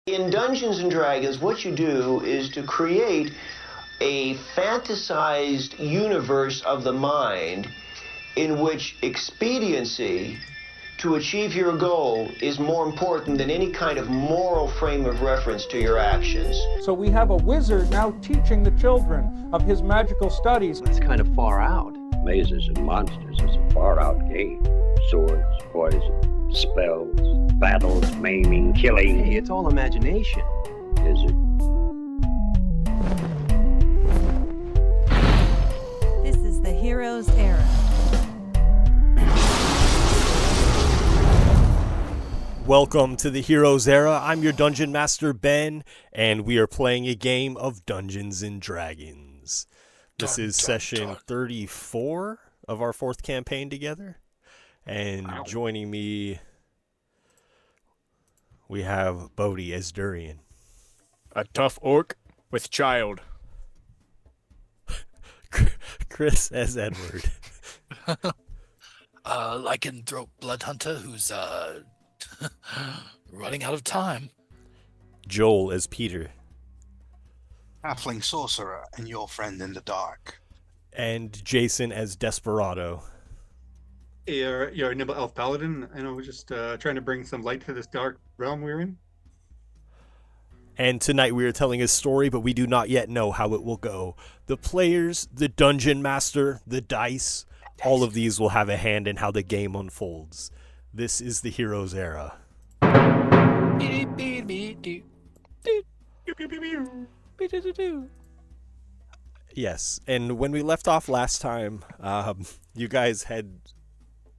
In Dungeons and Dragons, what you do is to create a fantasized universe of the mind in which expediency to achieve your goal is more important than any kind of moral frame of reference to your actions. So we have a wizard now teaching the children of his magical studies. That's kind of far out. Mazes and monsters is a far-out game. Swords, poison, spells, battles, maiming, killing. Hey, it's all imagination. Is it? This is the Heroes Era. Welcome to the Heroes Era. I'm your Dungeon Master, Ben, and we are playing a game of Dungeons and Dragons. This is session 34 of our fourth campaign together. And joining me, we have Bodhi as Durian. A tough orc with child. Chris as Edward. Lycanthrope Bloodhunter who's running out of time. Joel as Peter. Halfling Sorcerer and your friend in the dark. And Jason as Desperado. You're a nimble elf paladin. I know, just trying to bring some light to this dark realm we're in. And tonight we are telling a story, but we do not yet know how it will go. The players, the dungeon master, the dice, all of these will have a hand in how the game unfolds. This is the Heroes Era. Yes, and when we left off last time, you guys had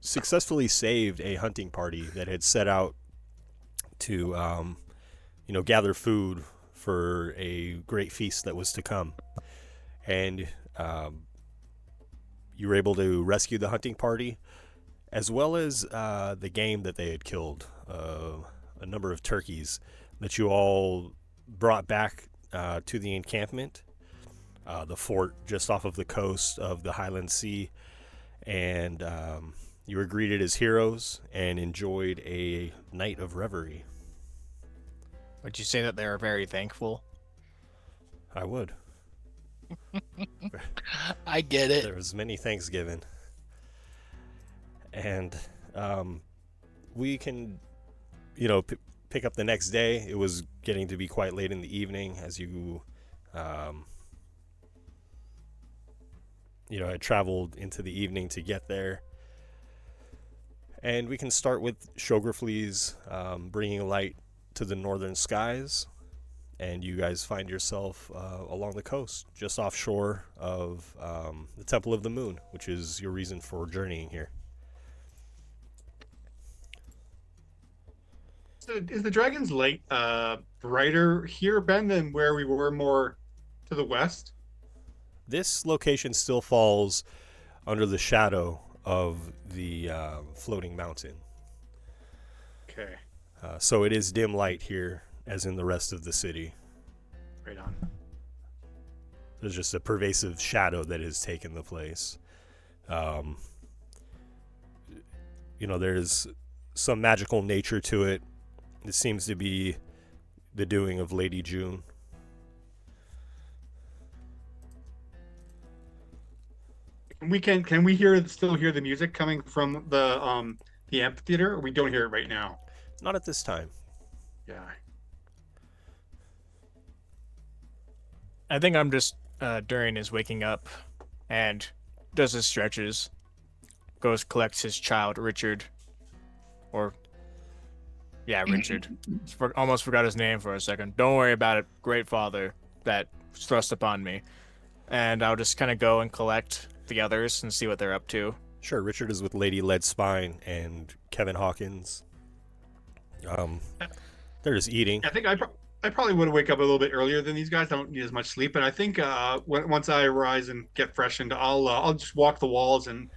successfully saved a hunting party that had set out to, gather food for a great feast that was to come. And you were able to rescue the hunting party, as well as the game that they had killed, a number of turkeys that you all brought back to the encampment, the fort just off of the coast of the Highland Sea, and you were greeted as heroes and enjoyed a night of revelry. Would you say that they were very thankful? I would. I get it. There was many thanks given. And we can, pick up the next day. It was getting to be quite late in the evening as you, had traveled into the evening to get there. And we can start with Shograflees bringing light to the northern skies. And you guys find yourself along the coast, just offshore of the Temple of the Moon, which is your reason for journeying here. So is the Dragon's Light brighter here, Ben, than where we were more to the west? This location still falls under the shadow of the floating mountain. Okay. So it is dim light here, as in the rest of the city. Right on. There's just a pervasive shadow that has taken the place. There's some magical nature to it. It seems to be the doing of Lady June. Can we still hear the music coming from the amphitheater, or we don't hear it right now? Not at this time. Yeah. I think I'm just Durian is waking up and does his stretches, goes collects his child Richard, Richard. Almost forgot his name for a second. Don't worry about it. Great father that was thrust upon me, and I'll just kind of go and collect the others and see what they're up to. Sure, Richard is with Lady Leadspine and Kevin Hawkins. They're just eating. I think I probably would wake up a little bit earlier than these guys. I don't need as much sleep, and I think once I rise and get freshened, I'll just walk the walls and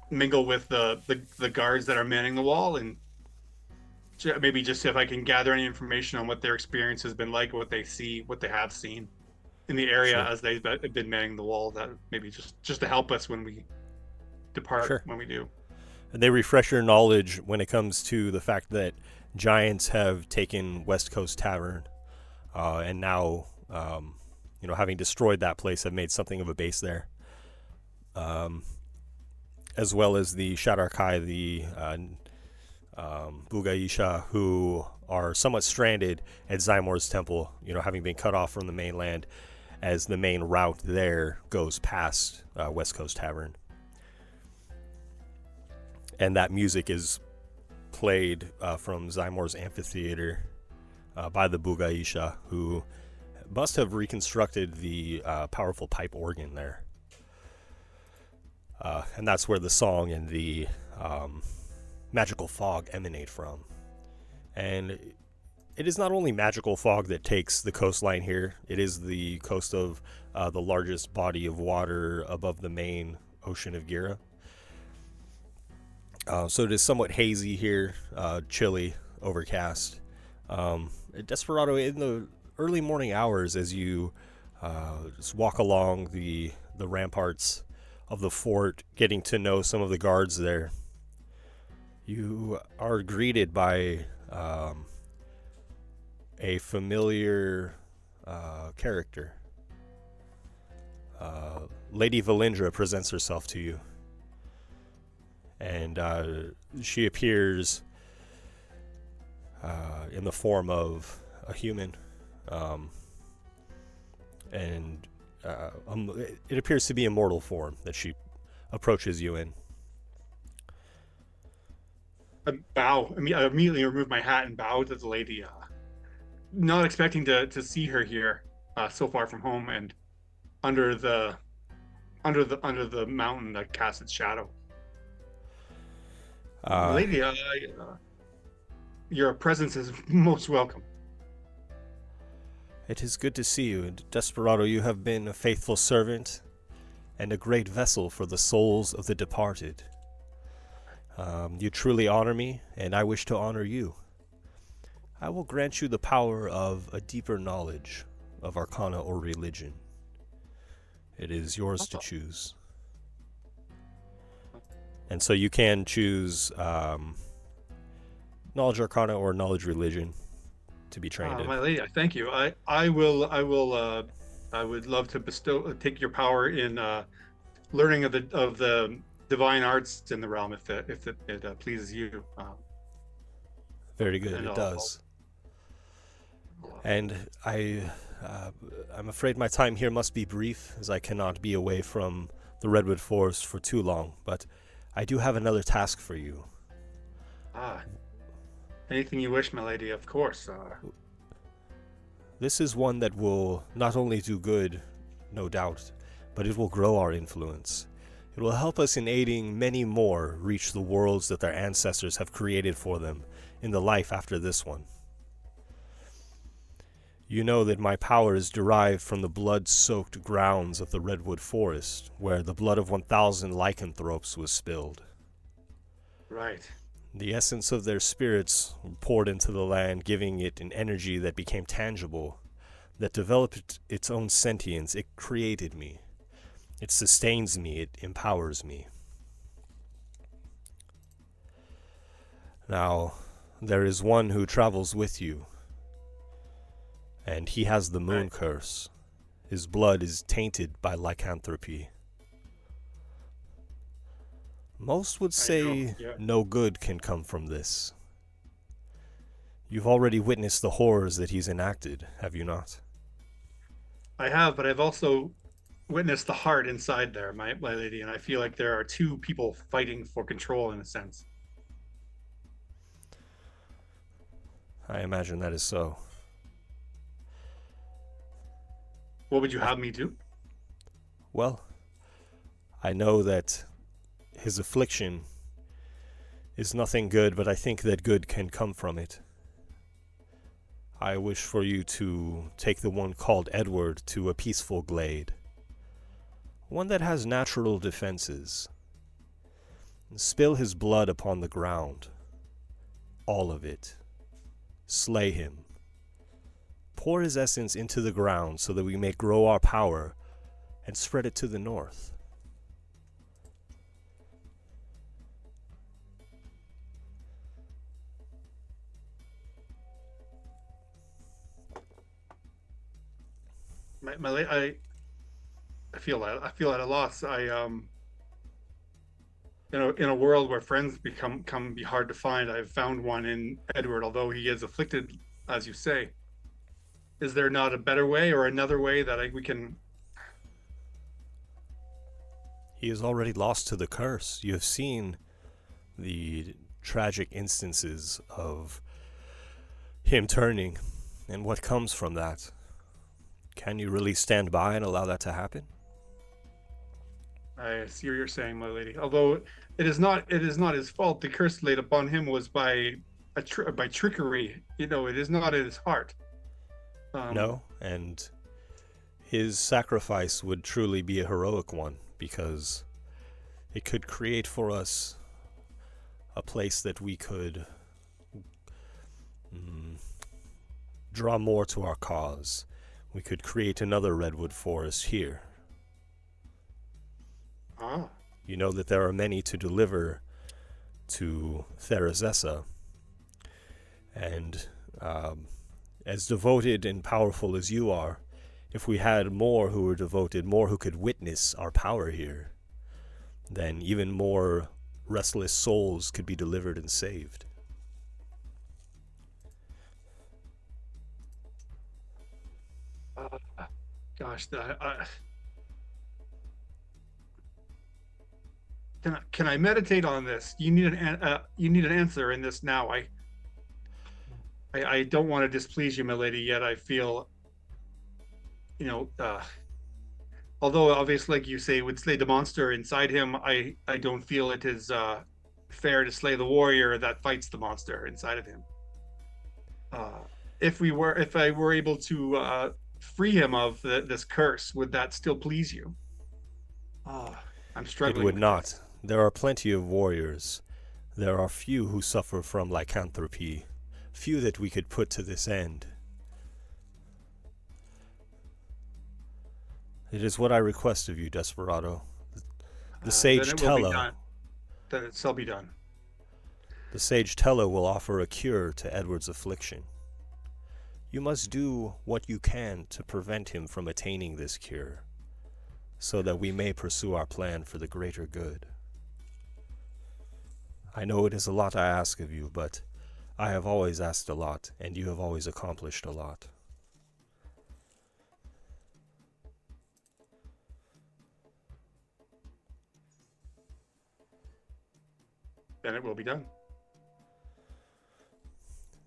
mingle with the guards that are manning the wall, and maybe just see if I can gather any information on what their experience has been like, what they see, what they have seen in the area as they've been manning the wall. That maybe just to help us when we depart, when we do. And they refresh your knowledge when it comes to the fact that giants have taken West Coast Tavern, and now, having destroyed that place, have made something of a base there. As well as the Shadarkai, the Bugaisha, who are somewhat stranded at Zymor's temple, having been cut off from the mainland, as the main route there goes past West Coast Tavern. And that music is played from Zymor's amphitheater by the Bugaisha, who must have reconstructed the powerful pipe organ there. And that's where the song and the magical fog emanate from. And it is not only magical fog that takes the coastline here, it is the coast of the largest body of water above the main ocean of Gira. So it is somewhat hazy here, chilly, overcast. Desperado, in the early morning hours, as you just walk along the ramparts of the fort, getting to know some of the guards there, you are greeted by a familiar character. Lady Valindra presents herself to you, and she appears in the form of a human, and it appears to be a mortal form that she approaches you in. I bow. I immediately remove my hat and bow to the lady, not expecting to see her here, so far from home and under the mountain that casts its shadow. Lady, your presence is most welcome. It is good to see you, Desperado. You have been a faithful servant and a great vessel for the souls of the departed. You truly honor me, and I wish to honor you. I will grant you the power of a deeper knowledge of arcana or religion. It is yours to choose. And so you can choose knowledge arcana or knowledge religion to be trained in. My lady, thank you. I would love to take your power in learning of the divine arts in the realm, if it pleases you. Very good, it does. And I'm afraid my time here must be brief, as I cannot be away from the Redwood Forest for too long, but I do have another task for you. Anything you wish, my lady, of course. This is one that will not only do good, no doubt, but it will grow our influence. It will help us in aiding many more reach the worlds that their ancestors have created for them in the life after this one. You know that my power is derived from the blood-soaked grounds of the Redwood Forest, where the blood of 1,000 lycanthropes was spilled. Right. The essence of their spirits poured into the land, giving it an energy that became tangible, that developed its own sentience. It created me. It sustains me. It empowers me. Now, there is one who travels with you, and he has the moon curse. His blood is tainted by lycanthropy. Most would say no good can come from this. You've already witnessed the horrors that he's enacted, have you not? I have, but I've also witnessed the heart inside there, my lady, and I feel like there are two people fighting for control in a sense. I imagine that is so. What would you have me do? Well, I know that his affliction is nothing good, but I think that good can come from it. I wish for you to take the one called Edward to a peaceful glade, one that has natural defenses, and spill his blood upon the ground, all of it. Slay him. Pour his essence into the ground so that we may grow our power and spread it to the north. I feel at a loss. In a world where friends come be hard to find, I've found one in Edward, although he is afflicted, as you say. Is there not a better way or another way that we can? He is already lost to the curse. You have seen the tragic instances of him turning and what comes from that. Can you really stand by and allow that to happen? I see what you're saying, my lady. Although it is not his fault. The curse laid upon him was by trickery. It is not in his heart. No, and his sacrifice would truly be a heroic one, because it could create for us a place that we could draw more to our cause. We could create another redwood forest here. Ah. You know that there are many to deliver to Therazessa, and as devoted and powerful as you are, if we had more who were devoted, more who could witness our power here, then even more restless souls could be delivered and saved. Gosh, can I meditate on this? You need an answer in this now. I don't want to displease you, my lady, yet I feel, although obviously, like you say, would slay the monster inside him, I don't feel it is fair to slay the warrior that fights the monster inside of him. If I were able to free him of this curse, would that still please you? I'm struggling. It would not. There are plenty of warriors. There are few who suffer from lycanthropy. Few that we could put to this end. It is what I request of you, Desperado. The sage Tello. Then it shall be done. The sage Tello will offer a cure to Edward's affliction. You must do what you can to prevent him from attaining this cure, so that we may pursue our plan for the greater good. I know it is a lot I ask of you, but I have always asked a lot, and you have always accomplished a lot. Then it will be done.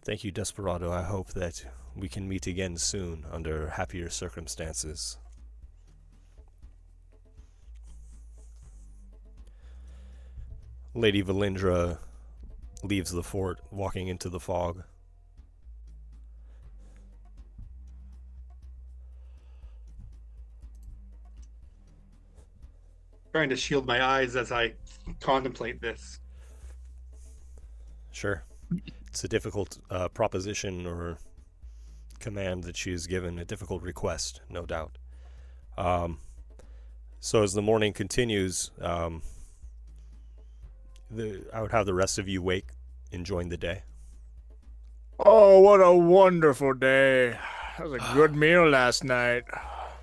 Thank you, Desperado. I hope that we can meet again soon under happier circumstances. Lady Valindra leaves the fort, walking into the fog. Trying to shield my eyes as I contemplate this. Sure. It's a difficult proposition or command that she is given, a difficult request, no doubt. So as the morning continues, I would have the rest of you wake, enjoying the day. Oh, what a wonderful day. That was a good meal last night.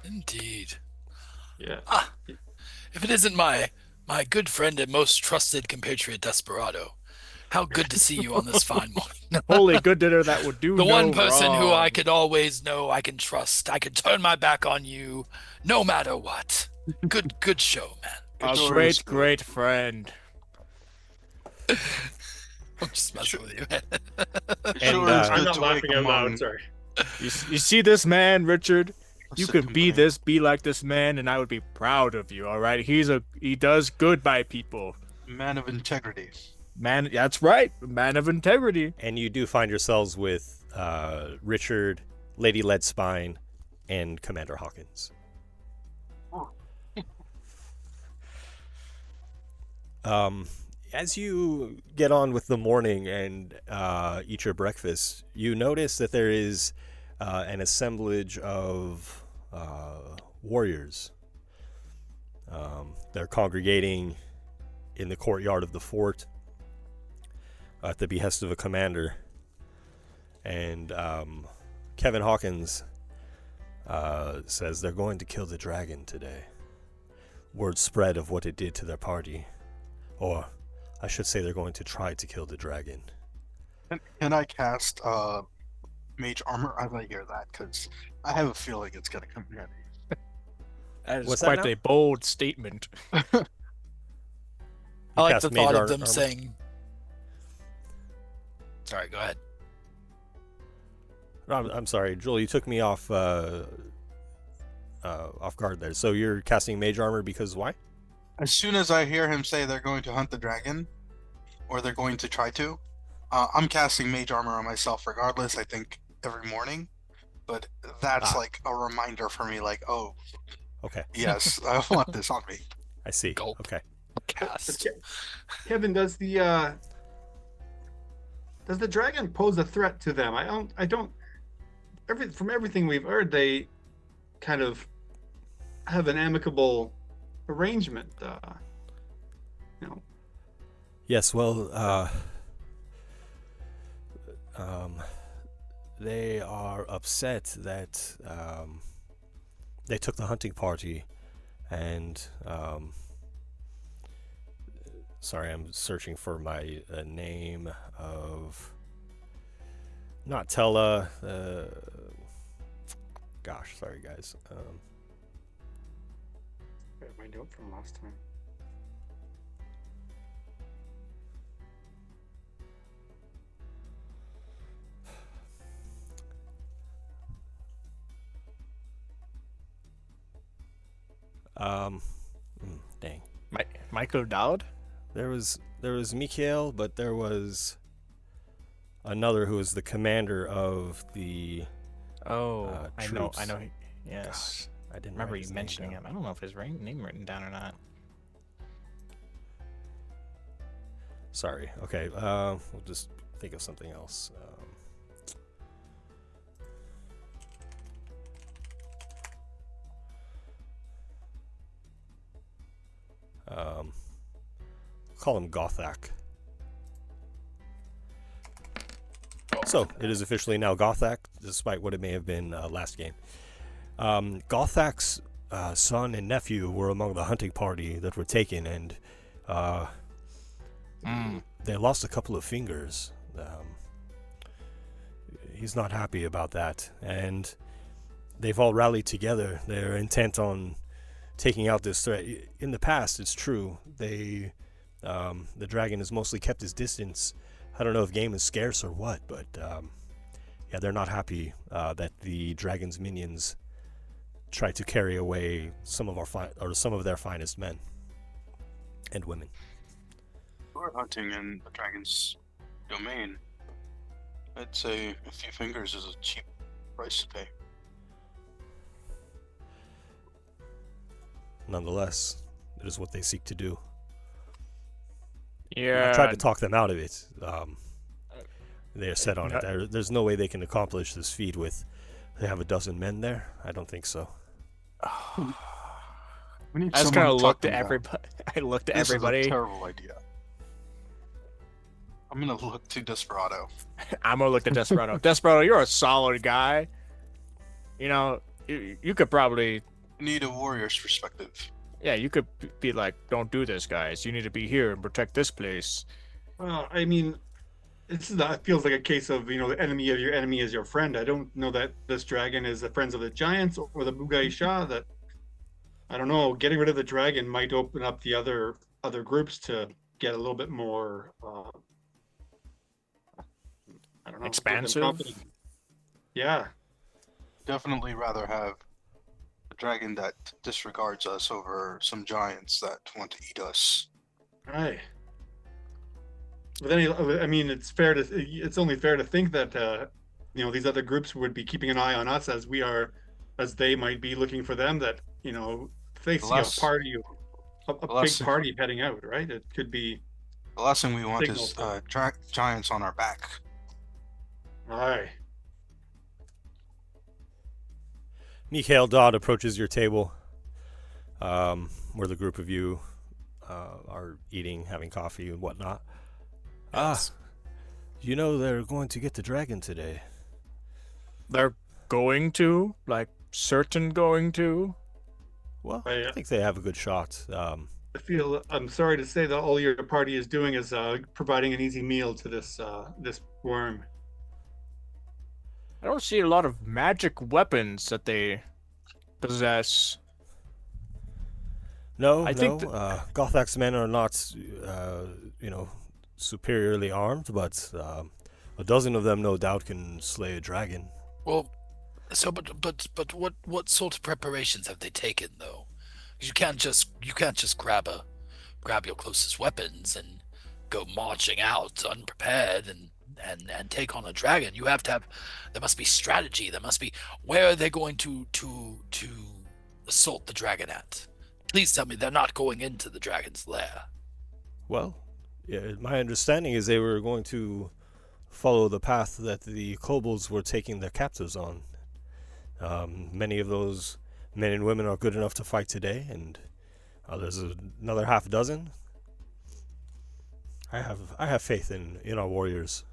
Indeed. Yeah. If it isn't my good friend and most trusted compatriot Desperado, how good to see you on this fine morning. Holy good dinner that would do the no one person wrong. who I could always know I can trust. I could turn my back on you no matter what. Good show, man. A great friend. I'm just messing with you. And, I'm not laughing out loud, sorry. You see this man, Richard? You could be like this man, and I would be proud of you, all right? He does good by people. Man of integrity. Man, that's right. Man of integrity. And you do find yourselves with Richard, Lady Leadspine, and Commander Hawkins. As you get on with the morning and eat your breakfast, you notice that there is an assemblage of warriors. They're congregating in the courtyard of the fort at the behest of a commander. And Kevin Hawkins, says they're going to kill the dragon today. Word spread of what it did to their party. Or, I should say they're going to try to kill the dragon. Can I cast Mage Armor? I might hear that, because I have a feeling it's going to come in handy. That is What's that quite now? a bold statement. I like cast the Mage thought of Armor- them Armor? saying. Sorry, go ahead. No, I'm sorry, Joel, you took me off guard there. So you're casting Mage Armor because why? As soon as I hear him say they're going to hunt the dragon, or they're going to try to, I'm casting Mage Armor on myself regardless, I think, every morning. But that's like a reminder for me, like, oh, Okay, yes, I want this on me. I see. Gulp. Okay. Cast. Kevin, does the dragon pose a threat to them? I don't. From everything we've heard, they kind of have an amicable arrangement. Yes, well, they are upset that they took the hunting party, and sorry, I'm searching for my name of not Tella. Gosh, sorry guys. My note from last time. Dang. Michael Dowd? There was Mikhail, but there was another who was the commander of the. Oh, I know. troops. Yes. I didn't remember write you his name mentioning down. him. I don't know if his name written down or not. Sorry. Okay. We'll just think of something else. Call him Gothak. So it is officially now Gothak, despite what it may have been last game. Gothak's son and nephew were among the hunting party that were taken, and they lost a couple of fingers. He's not happy about that, and they've all rallied together. They're intent on taking out this threat. In the past, it's true, the dragon has mostly kept his distance. I don't know if game is scarce or what, but yeah, they're not happy that the dragon's minions try to carry away some of their finest men and women. We're hunting in the dragon's domain. I'd say a few fingers is a cheap price to pay. Nonetheless, it is what they seek to do. Yeah. I tried to talk them out of it. They are set on it. There's no way they can accomplish this feat with. They have a dozen men there. I don't think so. We need I just someone kind to of talk looked them at down. everybody. I looked at This everybody. is a terrible idea. I'm gonna look to Desperado. I'm gonna look at Desperado. Desperado, you're a solid guy. You know, you could probably. Need a warrior's perspective. Yeah, you could be like, don't do this, guys. You need to be here and protect this place. Well, I mean, it feels like a case of, the enemy of your enemy is your friend. I don't know that this dragon is the Friends of the Giants or the Bugai Shah. That, I don't know, getting rid of the dragon might open up the other groups to get a little bit more, I don't know. Expansive? Yeah. Definitely rather have a dragon that disregards us over some giants that want to eat us. Right. But then, I mean, it's only fair to think that, these other groups would be keeping an eye on us as they might be looking for them. That, if they see a party, a big party heading out, right? It could be. The last thing we want signal is giants on our back. Aye. Mikhail Dodd approaches your table, where the group of you are eating, having coffee, and whatnot. Yes. They're going to get the dragon today. They're going to? Like, certain going to. Well, I think they have a good shot. I'm sorry to say that all your party is doing is providing an easy meal to this worm. I don't see a lot of magic weapons that they possess. No, I think Gothak's men are not, superiorly armed, but a dozen of them, no doubt, can slay a dragon. Well, so but what sort of preparations have they taken though? 'Cause you can't just grab your closest weapons and go marching out unprepared and take on a dragon. You have to have. There must be strategy. There must be. Where are they going to assault the dragon at? Please tell me they're not going into the dragon's lair. Well, yeah, my understanding is they were going to follow the path that the kobolds were taking their captives on. Many of those men and women are good enough to fight today, and there's another half dozen. I have faith in our warriors.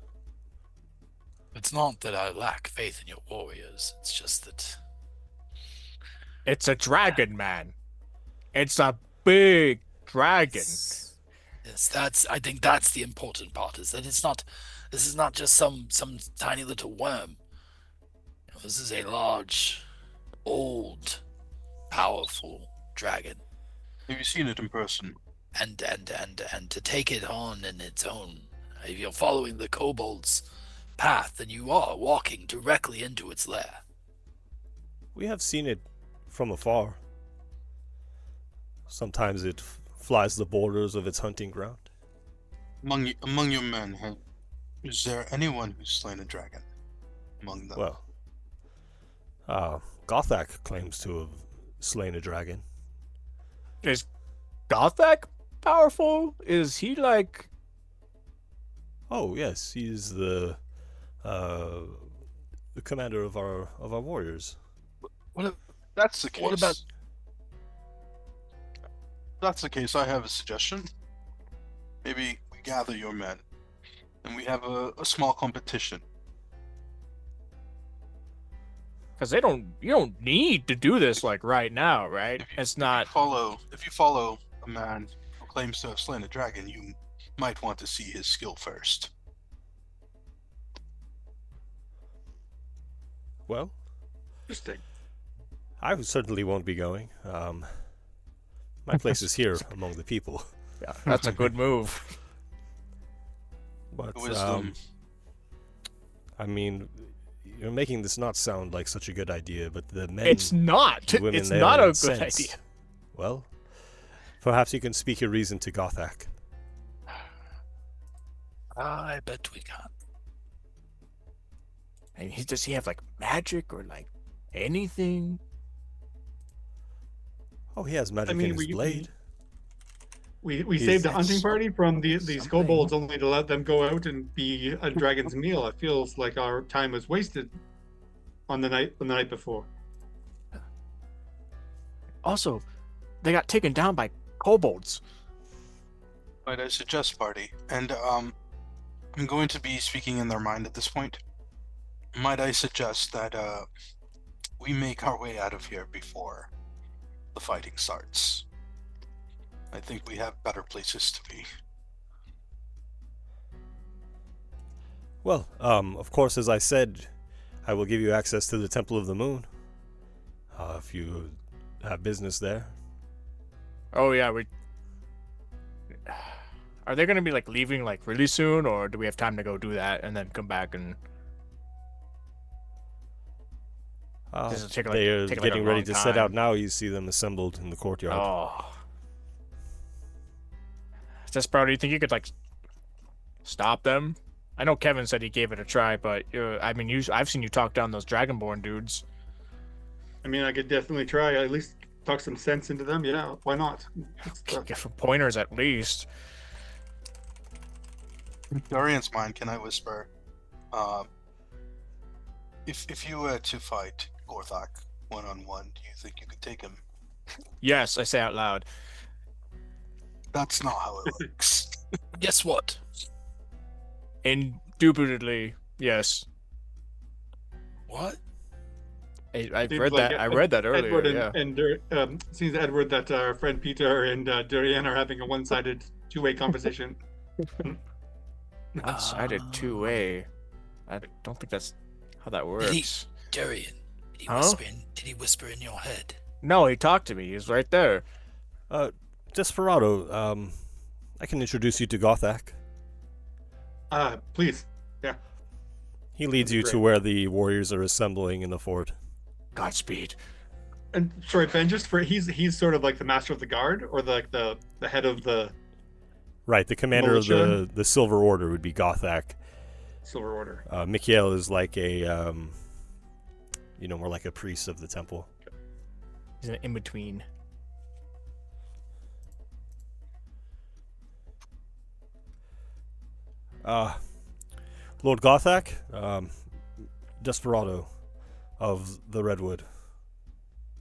It's not that I lack faith in your warriors. It's just that it's a dragon, man. It's a big dragon. Yes, I think that's the important part, is that this is not just some tiny little worm. This is a large, old, powerful dragon. Have you seen it in person? And to take it on in its own, if you're following the kobold's path, then you are walking directly into its lair. We have seen it from afar. Sometimes it flies the borders of its hunting ground. Among your men, is there anyone who's slain a dragon among them? Well, Gothak claims to have slain a dragon. Is Gothak powerful? Is he like... Oh yes, he's the commander of our warriors. What if that's the case? What about... If that's the case, I have a suggestion. Maybe we gather your men, and we have a small competition. Because you don't need to do this like right now, right? It's not. If you follow a man who claims to have slain a dragon, you might want to see his skill first. Well, interesting. I certainly won't be going. My place is here among the people. Yeah, that's a good move. But Wisdom. I mean, you're making this not sound like such a good idea, but the men... It's not! Women It's there not are a incensed. good idea. Well, perhaps you can speak your reason to Gothak. I bet we can. And does he have like magic or like anything? Oh, he has magic in his blade. We saved a hunting party from these kobolds only to let them go out and be a dragon's meal. It feels like our time was wasted on the night before. Also, they got taken down by kobolds. Might I suggest, party? And I'm going to be speaking in their mind at this point. Might I suggest that we make our way out of here before the fighting starts? I think we have better places to be. Well, of course, as I said, I will give you access to the Temple of the Moon. If you have business there. Oh yeah, are they going to be like leaving like really soon, or do we have time to go do that and then come back and... They are getting ready to set out now. You see them assembled in the courtyard. Oh. Desperado, do you think you could like stop them? I know Kevin said he gave it a try, but I mean, I've seen you talk down those Dragonborn dudes. I mean, I could definitely try. At least talk some sense into them. Yeah, why not? Get some pointers at least. In Dorian's mind, can I whisper? If you were to fight Gorthak one-on-one, do you think you could take him? Yes, I say out loud. That's not how it works. Guess what? Indubitably, yes. What? I've Seems read like that. I read that earlier. Edward Yeah. Seems Edward that our friend Peter and Durian are having a one-sided two-way conversation. One-sided two-way. I don't think that's how that works. Durian, Huh? did he whisper in your head? No, he talked to me. He was right there. Desperado, I can introduce you to Gothak. Please. Yeah. He leads you to Great. where the warriors are assembling in the fort. Godspeed. And sorry, Ben, just for he's sort of like the master of the guard, or the head of the Right, the commander of militia? the Silver Order would be Gothak. Silver Order. Mikhail is like a, more like a priest of the temple. He's an in-between. Lord Gothak, Desperado of the Redwood.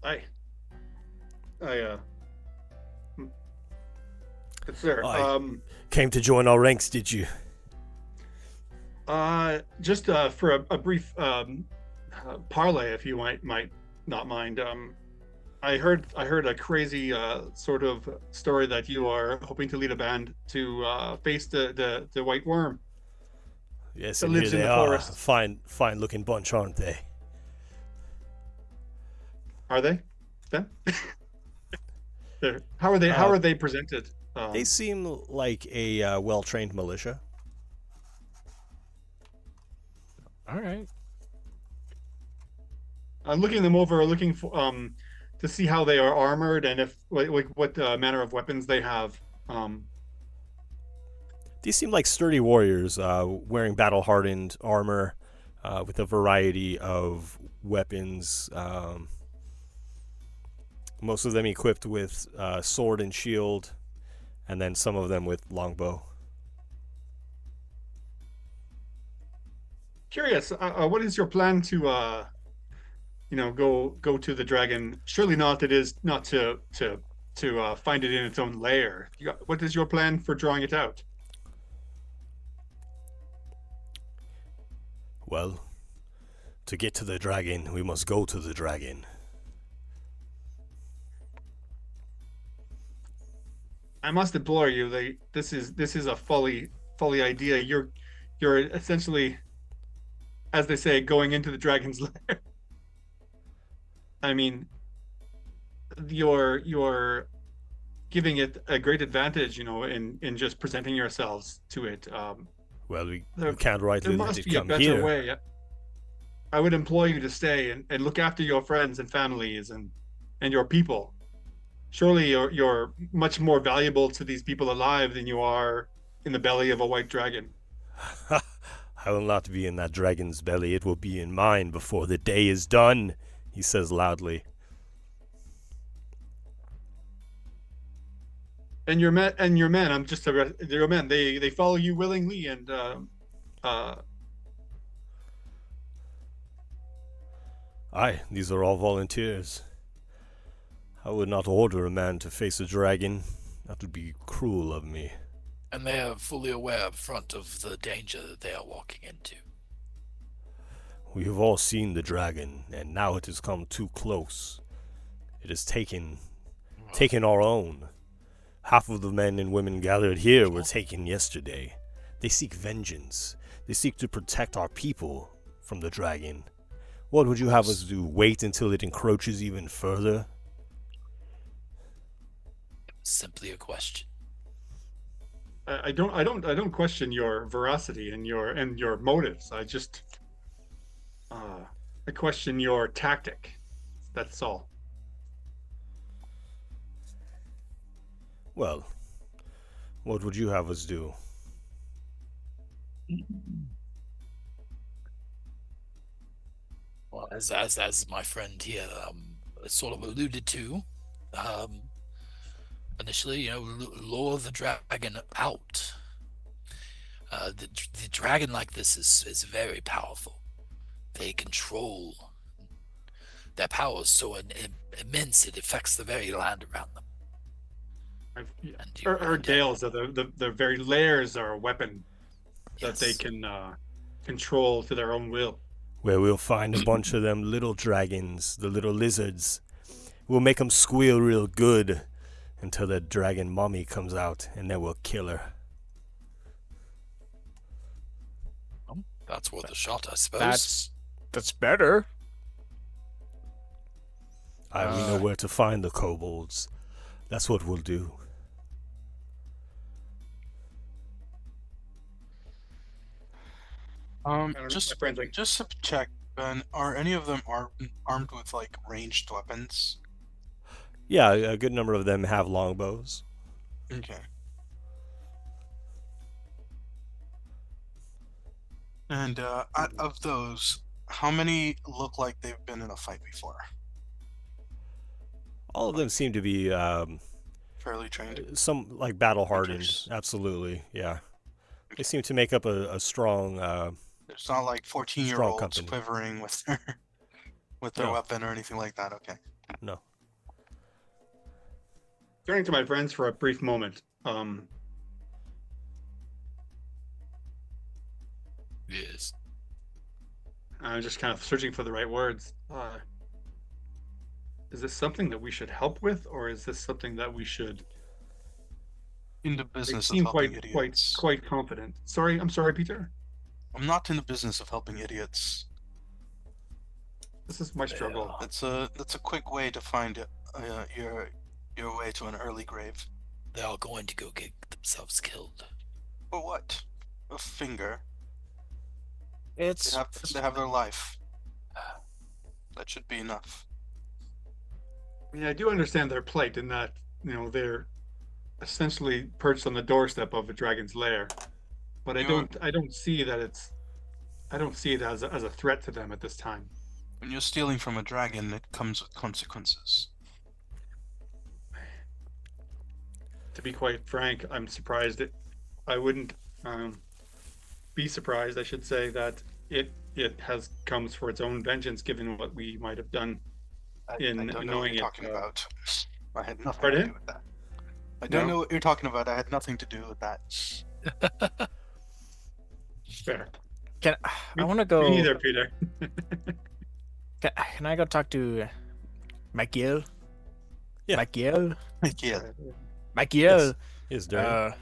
Yes, sir. Aye. Came to join our ranks, did you? Just for a brief parlay, if you might not mind. I heard a crazy sort of story that you are hoping to lead a band to face the white worm. Yes, that and here lives in they the are. forest. Fine looking bunch, aren't they? Are they? Ben? How are they? How are they presented? They seem like a well-trained militia. All right. I'm looking them over, looking for to see how they are armored and if what manner of weapons they have. These seem like sturdy warriors, wearing battle-hardened armor, with a variety of weapons. Most of them equipped with sword and shield, and then some of them with longbow. Curious, what is your plan to go to the dragon? Surely not. It is not to find it in its own lair. What is your plan for drawing it out? Well, to get to the dragon, we must go to the dragon. I must implore you. This is a folly idea. You're essentially, as they say, going into the dragon's lair. I mean, you're giving it a great advantage, in just presenting yourselves to it. Well, we can't rightly there let must it be a come better here. way. I would implore you to stay and look after your friends and families and your people. Surely you're much more valuable to these people alive than you are in the belly of a white dragon. I will not be in that dragon's belly. It will be in mine before the day is done, he says loudly. And your men, I'm just your men. They follow you willingly, and Aye, these are all volunteers. I would not order a man to face a dragon. That would be cruel of me. And they are fully aware up front of the danger that they are walking into. We have all seen the dragon, and now it has come too close. It has taken our own. Half of the men and women gathered here were taken yesterday. They seek vengeance. They seek to protect our people from the dragon. What would you have us do? Wait until it encroaches even further? Simply a question. I don't question your veracity and your motives. I just I question your tactic. That's all. Well, what would you have us do? Well, as my friend here sort of alluded to, initially, lure the dragon out. The dragon like this is very powerful. They control. Their power is so immense it affects the very land around them. Or Dales, the very lairs are a weapon that they can control to their own will. where we'll find a bunch of them little dragons, the little lizards. We'll make them squeal real good until the dragon mommy comes out, and then we'll kill her. That's worth a shot, I suppose. That's better. We know where to find the kobolds. That's what we'll do. Just to check, Ben, are any of them armed with like ranged weapons? Yeah, a good number of them have longbows. Okay. And out of those, how many look like they've been in a fight before? All of them seem to be fairly trained. Some like battle hardened. Absolutely, yeah. They seem to make up a strong. It's not like 14-year-olds quivering with their weapon or anything like that. Okay. No. Turning to my friends for a brief moment. Yes. I'm just kind of searching for the right words. Is this something that we should help with, or is this something that we should? In the business they seem of helping idiots. Quite confident. I'm sorry, Peter. I'm not in the business of helping idiots. This is my struggle. That's a quick way to find your way to an early grave. They are going to go get themselves killed. For what? A finger. They have their life. That should be enough. I mean, I do understand their plight in that, they're essentially perched on the doorstep of a dragon's lair, but I don't see that as a threat to them at this time. When you're stealing from a dragon, it comes with consequences. To be quite frank, I'm surprised. I wouldn't be surprised, I should say, that it comes for its own vengeance, given what we might have done I don't know what you're talking about. I had nothing to do with that. I don't know what you're talking about. I had nothing to do with that. Fair. I want to go. Me neither, Peter. Can I go talk to Michael? Yeah. Michael. Yes, Darren.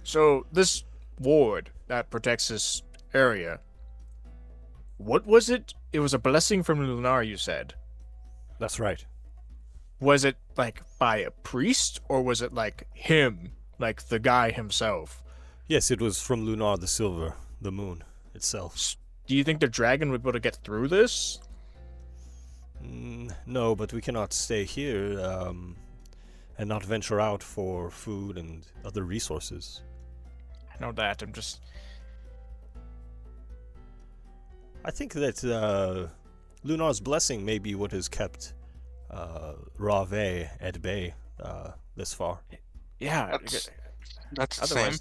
So this ward that protects this area, what was it? It was a blessing from Lunar, you said. That's right. Was it like by a priest, or was it like him, like the guy himself? Yes, it was from Lunar the Silver, the moon itself. Do you think the dragon would be able to get through this? No, but we cannot stay here and not venture out for food and other resources. I know that. I think that Lunar's blessing may be what has kept Rave at bay this far. Yeah, that's the same.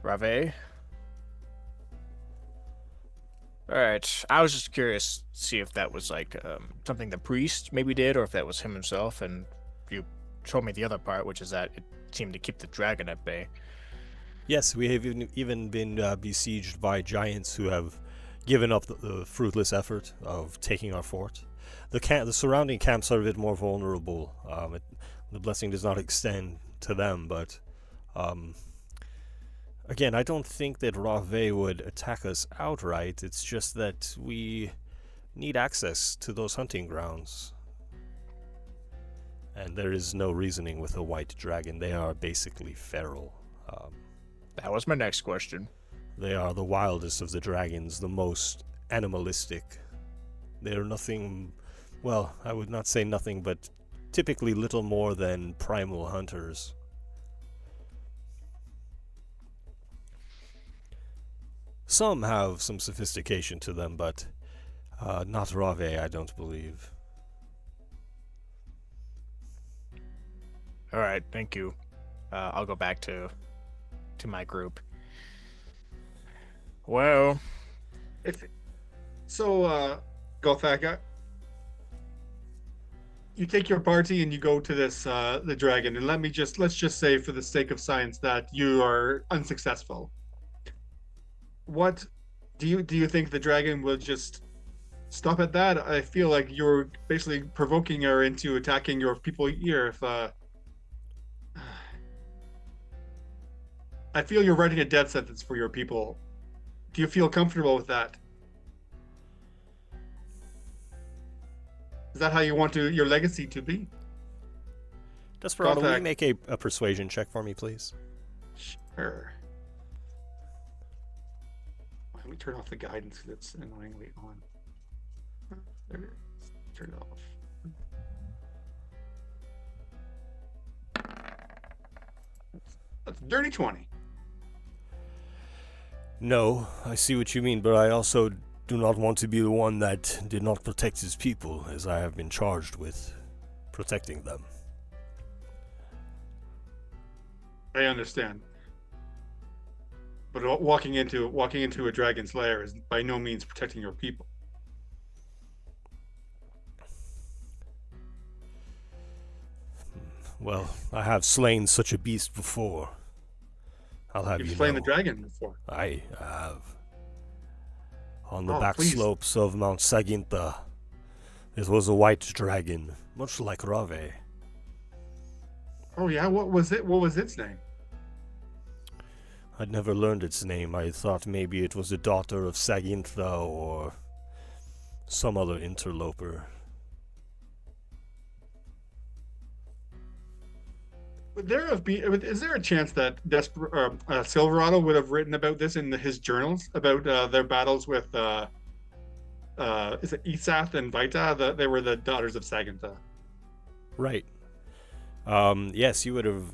Rave. Alright, I was just curious to see if that was like something the priest maybe did, or if that was him himself, and you told me the other part, which is that it seemed to keep the dragon at bay. Yes, we have even been besieged by giants who have given up the fruitless effort of taking our fort. The surrounding camps are a bit more vulnerable. The blessing does not extend to them, but again, I don't think that Rave would attack us outright. It's just that we need access to those hunting grounds. And there is no reasoning with a white dragon. They are basically feral. That was my next question. They are the wildest of the dragons, the most animalistic. They are nothing, well, I would not say nothing, but typically little more than primal hunters. Some have some sophistication to them, but not Rave, I don't believe. Alright, thank you. I'll go back to my group. Well, Gothak, you take your party and you go to this the dragon, and let's just say, for the sake of science, that you are unsuccessful. What Do you think the dragon will just stop at that? I feel like you're basically provoking her into attacking your people here. If I feel you're writing a death sentence for your people. Do you feel comfortable with that? Is that how you want your legacy to be? Desperado, will you make a persuasion check for me, please? Sure. Let me turn off the guidance because it's annoyingly on. There it is. Turn it off. That's dirty 20. No, I see what you mean, but I also do not want to be the one that did not protect his people, as I have been charged with protecting them. I understand. But walking into a dragon's lair is by no means protecting your people. Well, I have slain such a beast before. I'll have You've you slain know. the dragon before. I have. On the back slopes of Mount Saginta, it was a white dragon, much like Rave. Oh yeah, what was it? What was its name? I'd never learned its name. I thought maybe it was a daughter of Sagintha or some other interloper. Is there a chance that Silverado would have written about this in his journals about their battles with is it Isath and Vita? They were the daughters of Sagintha. Right. Yes, you would have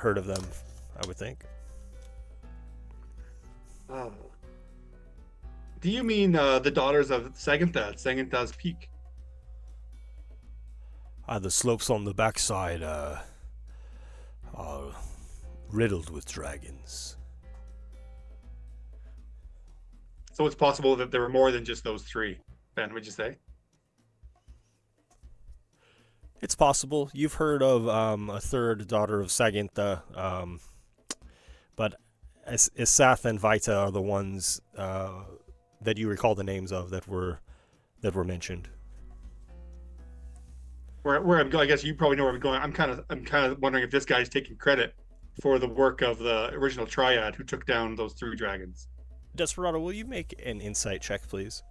heard of them, I would think. Do you mean the daughters of Sagintha at Sagintha's Peak? The slopes on the backside are riddled with dragons. So it's possible that there were more than just those three, Ben, would you say? It's possible. You've heard of a third daughter of Sagintha, but Isath and Vita are the ones that you recall the names of that were mentioned. Where I'm going, I guess you probably know where I'm going. I'm kind of wondering if this guy's taking credit for the work of the original Triad who took down those three dragons. Desperado, will you make an insight check, please?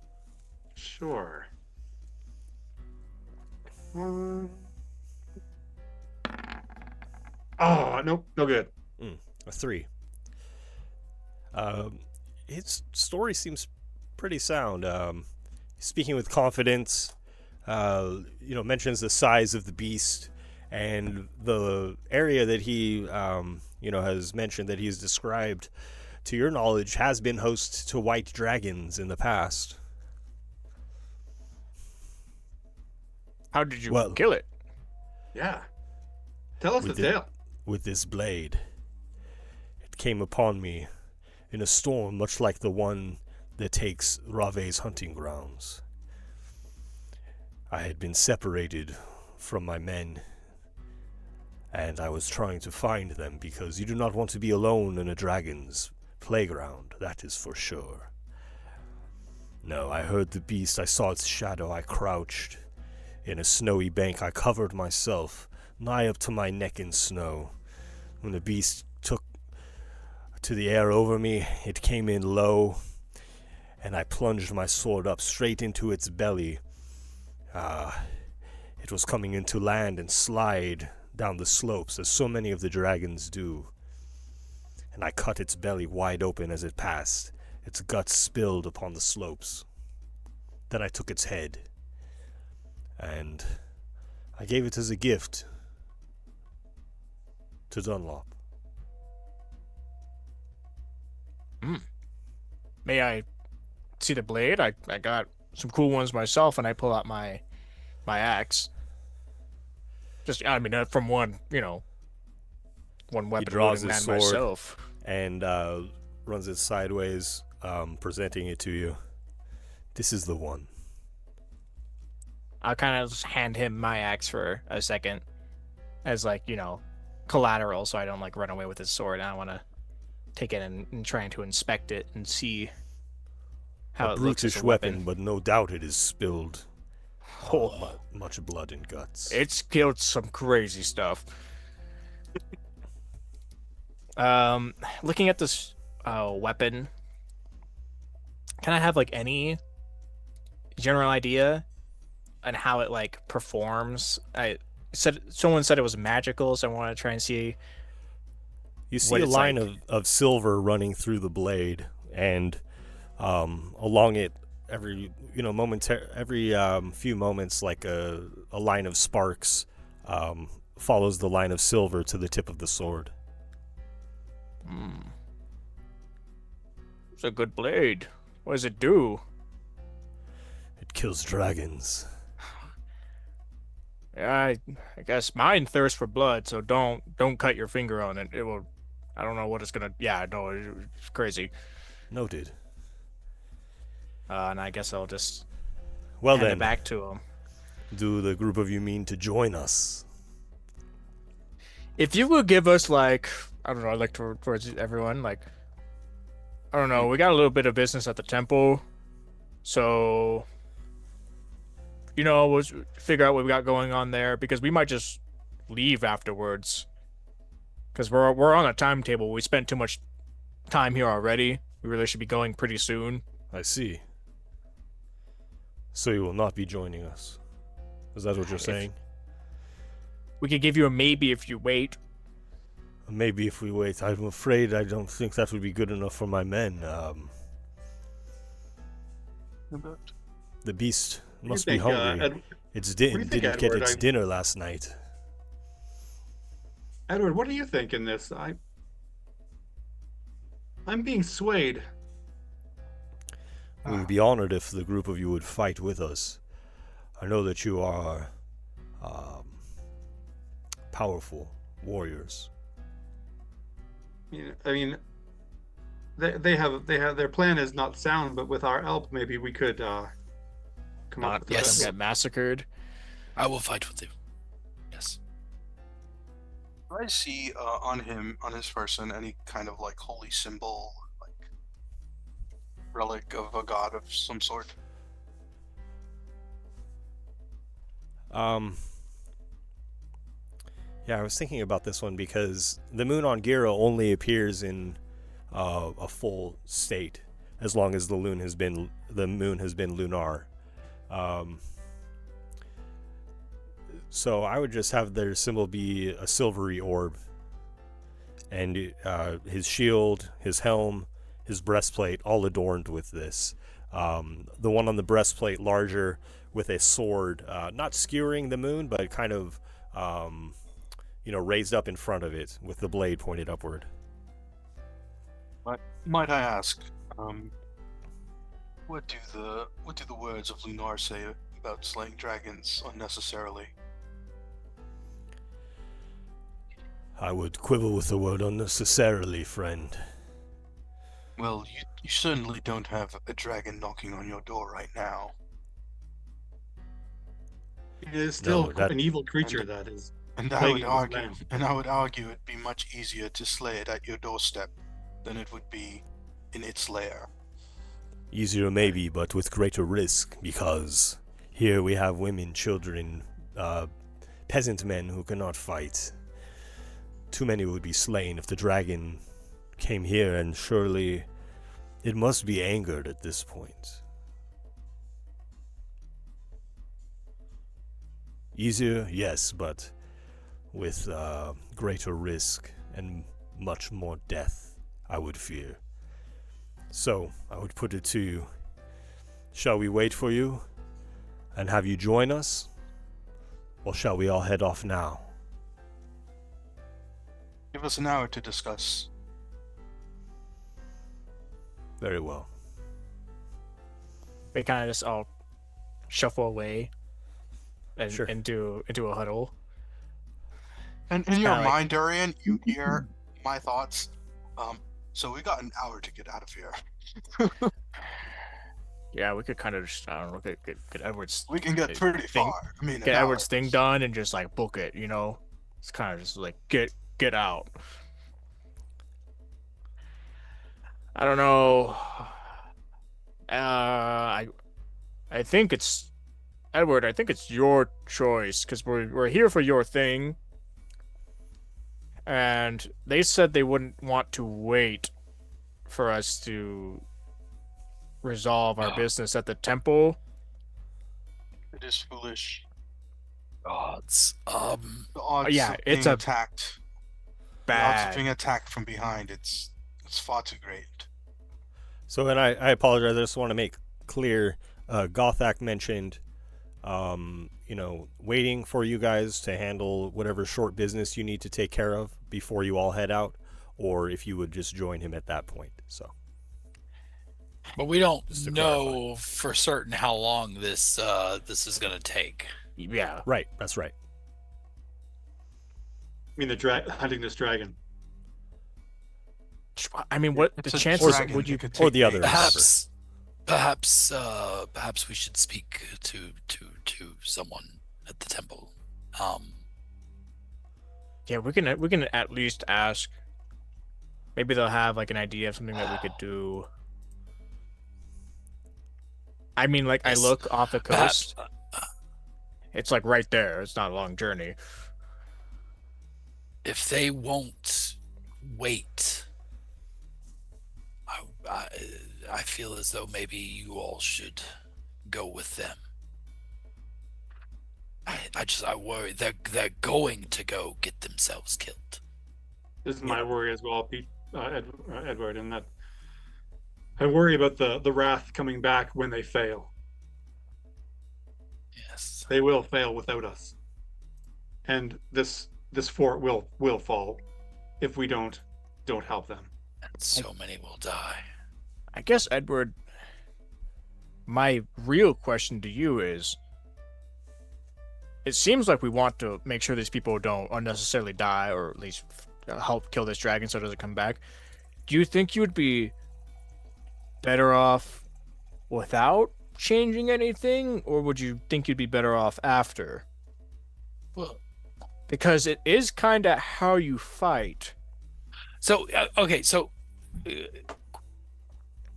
Sure. Oh, nope, no good. A 3. His story seems pretty sound. Speaking with confidence, mentions the size of the beast and the area that he, has mentioned that he's described, to your knowledge, has been host to white dragons in the past. How did you kill it? Yeah. Tell us the tale. With this blade. It came upon me in a storm much like the one that takes Rave's hunting grounds. I had been separated from my men, and I was trying to find them because you do not want to be alone in a dragon's playground, that is for sure. No, I heard the beast, I saw its shadow, I crouched. In a snowy bank I covered myself, nigh up to my neck in snow. When the beast took to the air over me, it came in low, and I plunged my sword up straight into its belly. It was coming into land and slide down the slopes, as so many of the dragons do. And I cut its belly wide open as it passed. Its guts spilled upon the slopes. Then I took its head, and I gave it as a gift to Dunlop. May I see the blade? I got some cool ones myself, and I pull out my axe. Just, from one weapon. He draws man his sword myself. and runs it sideways, presenting it to you. This is the one. I'll kind of just hand him my axe for a second, as collateral, so I don't run away with his sword. I want to take it and trying to inspect it and see how A it looks as brutish a weapon, but no doubt it has spilled Oh, much blood and guts. it's killed some crazy stuff. Looking at this weapon, can I have like any general idea on how it like performs? Someone said it was magical, so I want to try and see. You see what a it's line like. of silver running through the blade, and along it, every few moments, like a line of sparks follows the line of silver to the tip of the sword. It's a good blade. What does it do? It kills dragons. Yeah, I guess mine thirsts for blood, so don't cut your finger on it. It will. I don't know what it's gonna. Yeah, no, it's crazy. Noted. And I guess I'll just Well hand then, it back to him. do the group of you mean to join us? If you would give us like, I don't know, like towards everyone, like, I don't know, we got a little bit of business at the temple, so we'll figure out what we got going on there, because we might just leave afterwards, because we're on a timetable. We spent too much time here already. We really should be going pretty soon. I see. So you will not be joining us. Is that what you're saying? We could give you a maybe if you wait. Maybe if we wait. I'm afraid I don't think that would be good enough for my men. The beast must be hungry. It didn't get its dinner last night. Edward, what do you think in this? I'm being swayed. We would be honored if the group of you would fight with us. I know that you are powerful warriors. I mean, they have their plan is not sound, but with our help, maybe we could come up with Not let them get massacred. I will fight with you. Yes. Do I see on his person, any kind of like holy symbol, like relic of a god of some sort? Yeah, I was thinking about this one because the moon on Gira only appears in a full state as long as the moon has been lunar. So I would just have their symbol be a silvery orb, and his shield, his helm, his breastplate, all adorned with this. The one on the breastplate larger with a sword, not skewering the moon, but kind of raised up in front of it with the blade pointed upward. Might I ask, what do the words of Lunar say about slaying dragons unnecessarily? I would quibble with the word unnecessarily, friend. Well, you certainly don't have a dragon knocking on your door right now. It is still an evil creature that is. And I would argue it'd be much easier to slay it at your doorstep than it would be in its lair. Easier maybe, but with greater risk, because here we have women, children, peasant men who cannot fight. Too many would be slain if the dragon came here, and surely it must be angered at this point. Easier, yes, but with greater risk and much more death, I would fear. So, I would put it to you, shall we wait for you and have you join us, or shall we all head off now? Give us an hour to discuss. Very well. We kind of just all shuffle away and Sure. into a huddle. And in your mind, Durian, you hear my thoughts. So we got an hour to get out of here. Yeah, we could kind of just, I don't know, get Edward's. We can get pretty far. I mean, get Edward's thing done and just like book it. It's kind of just like get out. I don't know. I think it's Edward. I think it's your choice because we're here for your thing, and they said they wouldn't want to wait for us to resolve our business at the temple. It is foolish. Odds. The odds Yeah, of it's being a attacked. The odds of bad. being attacked from behind. It's far too great. So, and I apologize. I just want to make clear. Gothak mentioned, waiting for you guys to handle whatever short business you need to take care of before you all head out, or if you would just join him at that point. So. But we don't know for certain how long this is going to take. Yeah. Right. That's right. I mean, hunting this dragon. I mean, what It's the a chances dragon. would you? It could Or take the other. days. Perhaps we should speak to someone at the temple. Yeah, we can at least ask. Maybe they'll have like an idea of something that we could do. I mean, like I look off the coast. It's like right there. It's not a long journey. If they won't wait, I feel as though maybe you all should go with them. I worry they're going to go get themselves killed. This is my worry as well, Pete, Edward, in that I worry about the wrath coming back when they fail. Yes. They will fail without us, and this fort will fall if we don't help them. And so many will die. I guess, Edward, my real question to you is, it seems like we want to make sure these people don't unnecessarily die, or at least help kill this dragon so it doesn't come back. Do you think you would be better off without changing anything, or would you think you'd be better off after? Well, because it is kind of how you fight. So, okay, so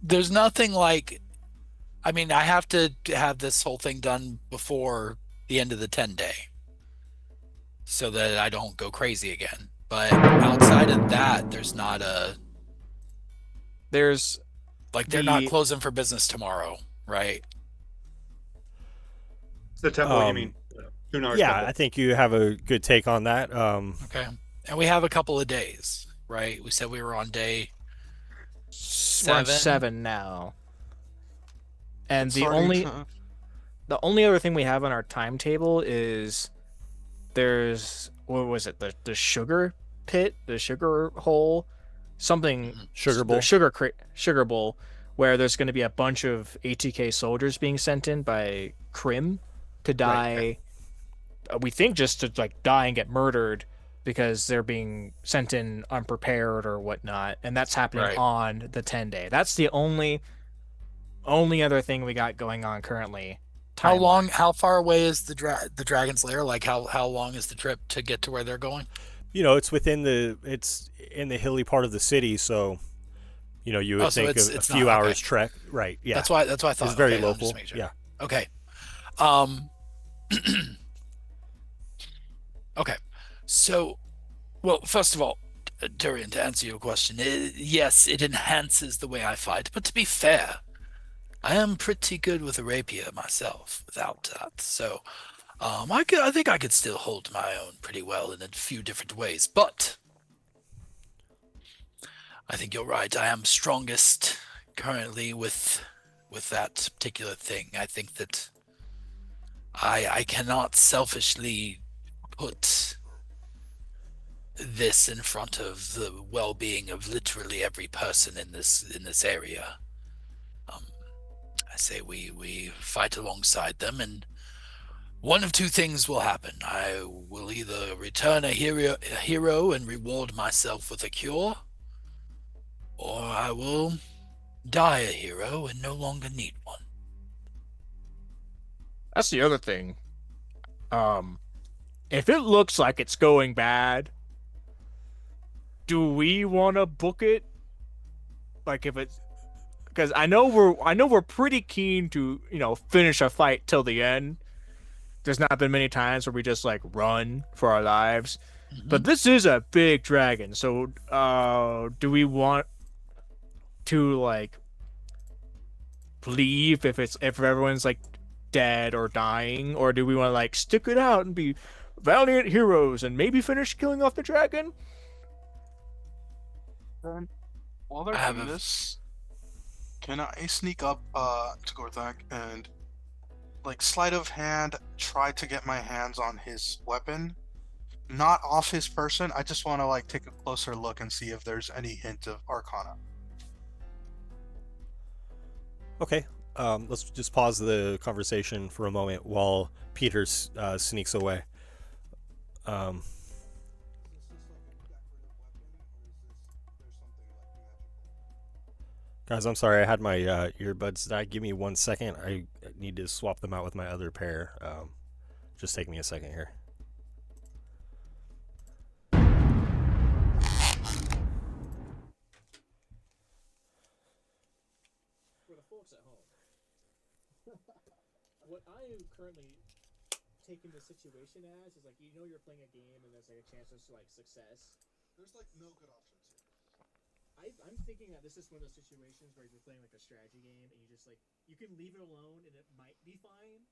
there's nothing like, I mean, I have to have this whole thing done before the end of the 10-day so that I don't go crazy again. But outside of that, there's not a... There's... Like, they're not closing for business tomorrow, right? The temple, you mean? Yeah, temple. I think you have a good take on that. Okay. And we have a couple of days, right? We said we were on day 7. We're on 7 now. And the only other thing we have on our timetable is there's, what was it, the sugar pit, the sugar hole, something, sugar bowl, sugar bowl, where there's going to be a bunch of ATK soldiers being sent in by Krim to die. Right. We think just to like die and get murdered because they're being sent in unprepared or whatnot, and that's happening on the 10-day. That's the only other thing we got going on currently. How far away is the Dragon's Lair? Like how long is the trip to get to where they're going? It's it's in the hilly part of the city, so you would think a few hours trek. Right. Yeah. That's why I thought it's very local. Sure. Yeah. Okay. Okay. So, well, first of all, Durian, to answer your question, yes, it enhances the way I fight. But to be fair, I am pretty good with a rapier myself without that. So I think I could still hold my own pretty well in a few different ways. But I think you're right. I am strongest currently with that particular thing. I think that I cannot selfishly put this in front of the well-being of literally every person in this area. I say we fight alongside them, and one of two things will happen. I will either return a hero and reward myself with a cure, or I will die a hero and no longer need one. That's the other thing. If it looks like it's going bad, do we want to book it? Like if it's... because I know we're pretty keen to finish a fight till the end. There's not been many times where we just like run for our lives, but this is a big dragon. So do we want to like leave if everyone's like dead or dying, or do we want to like stick it out and be valiant heroes and maybe finish killing off the dragon? Then, while they're doing this, can I sneak up to Gorthak and, like, sleight of hand, try to get my hands on his weapon? Not off his person. I just want to, like, take a closer look and see if there's any hint of Arcana. Okay. Let's just pause the conversation for a moment while Peter sneaks away. Guys, I'm sorry, I had my earbuds die. Give me 1 second. I need to swap them out with my other pair. Just take me a second here. For the folks at home, what I am currently taking the situation as is like, you're playing a game and there's like a chance of like success. There's like no good options here. I'm thinking that this is one of those situations where you're playing like a strategy game and you just like you can leave it alone and it might be fine,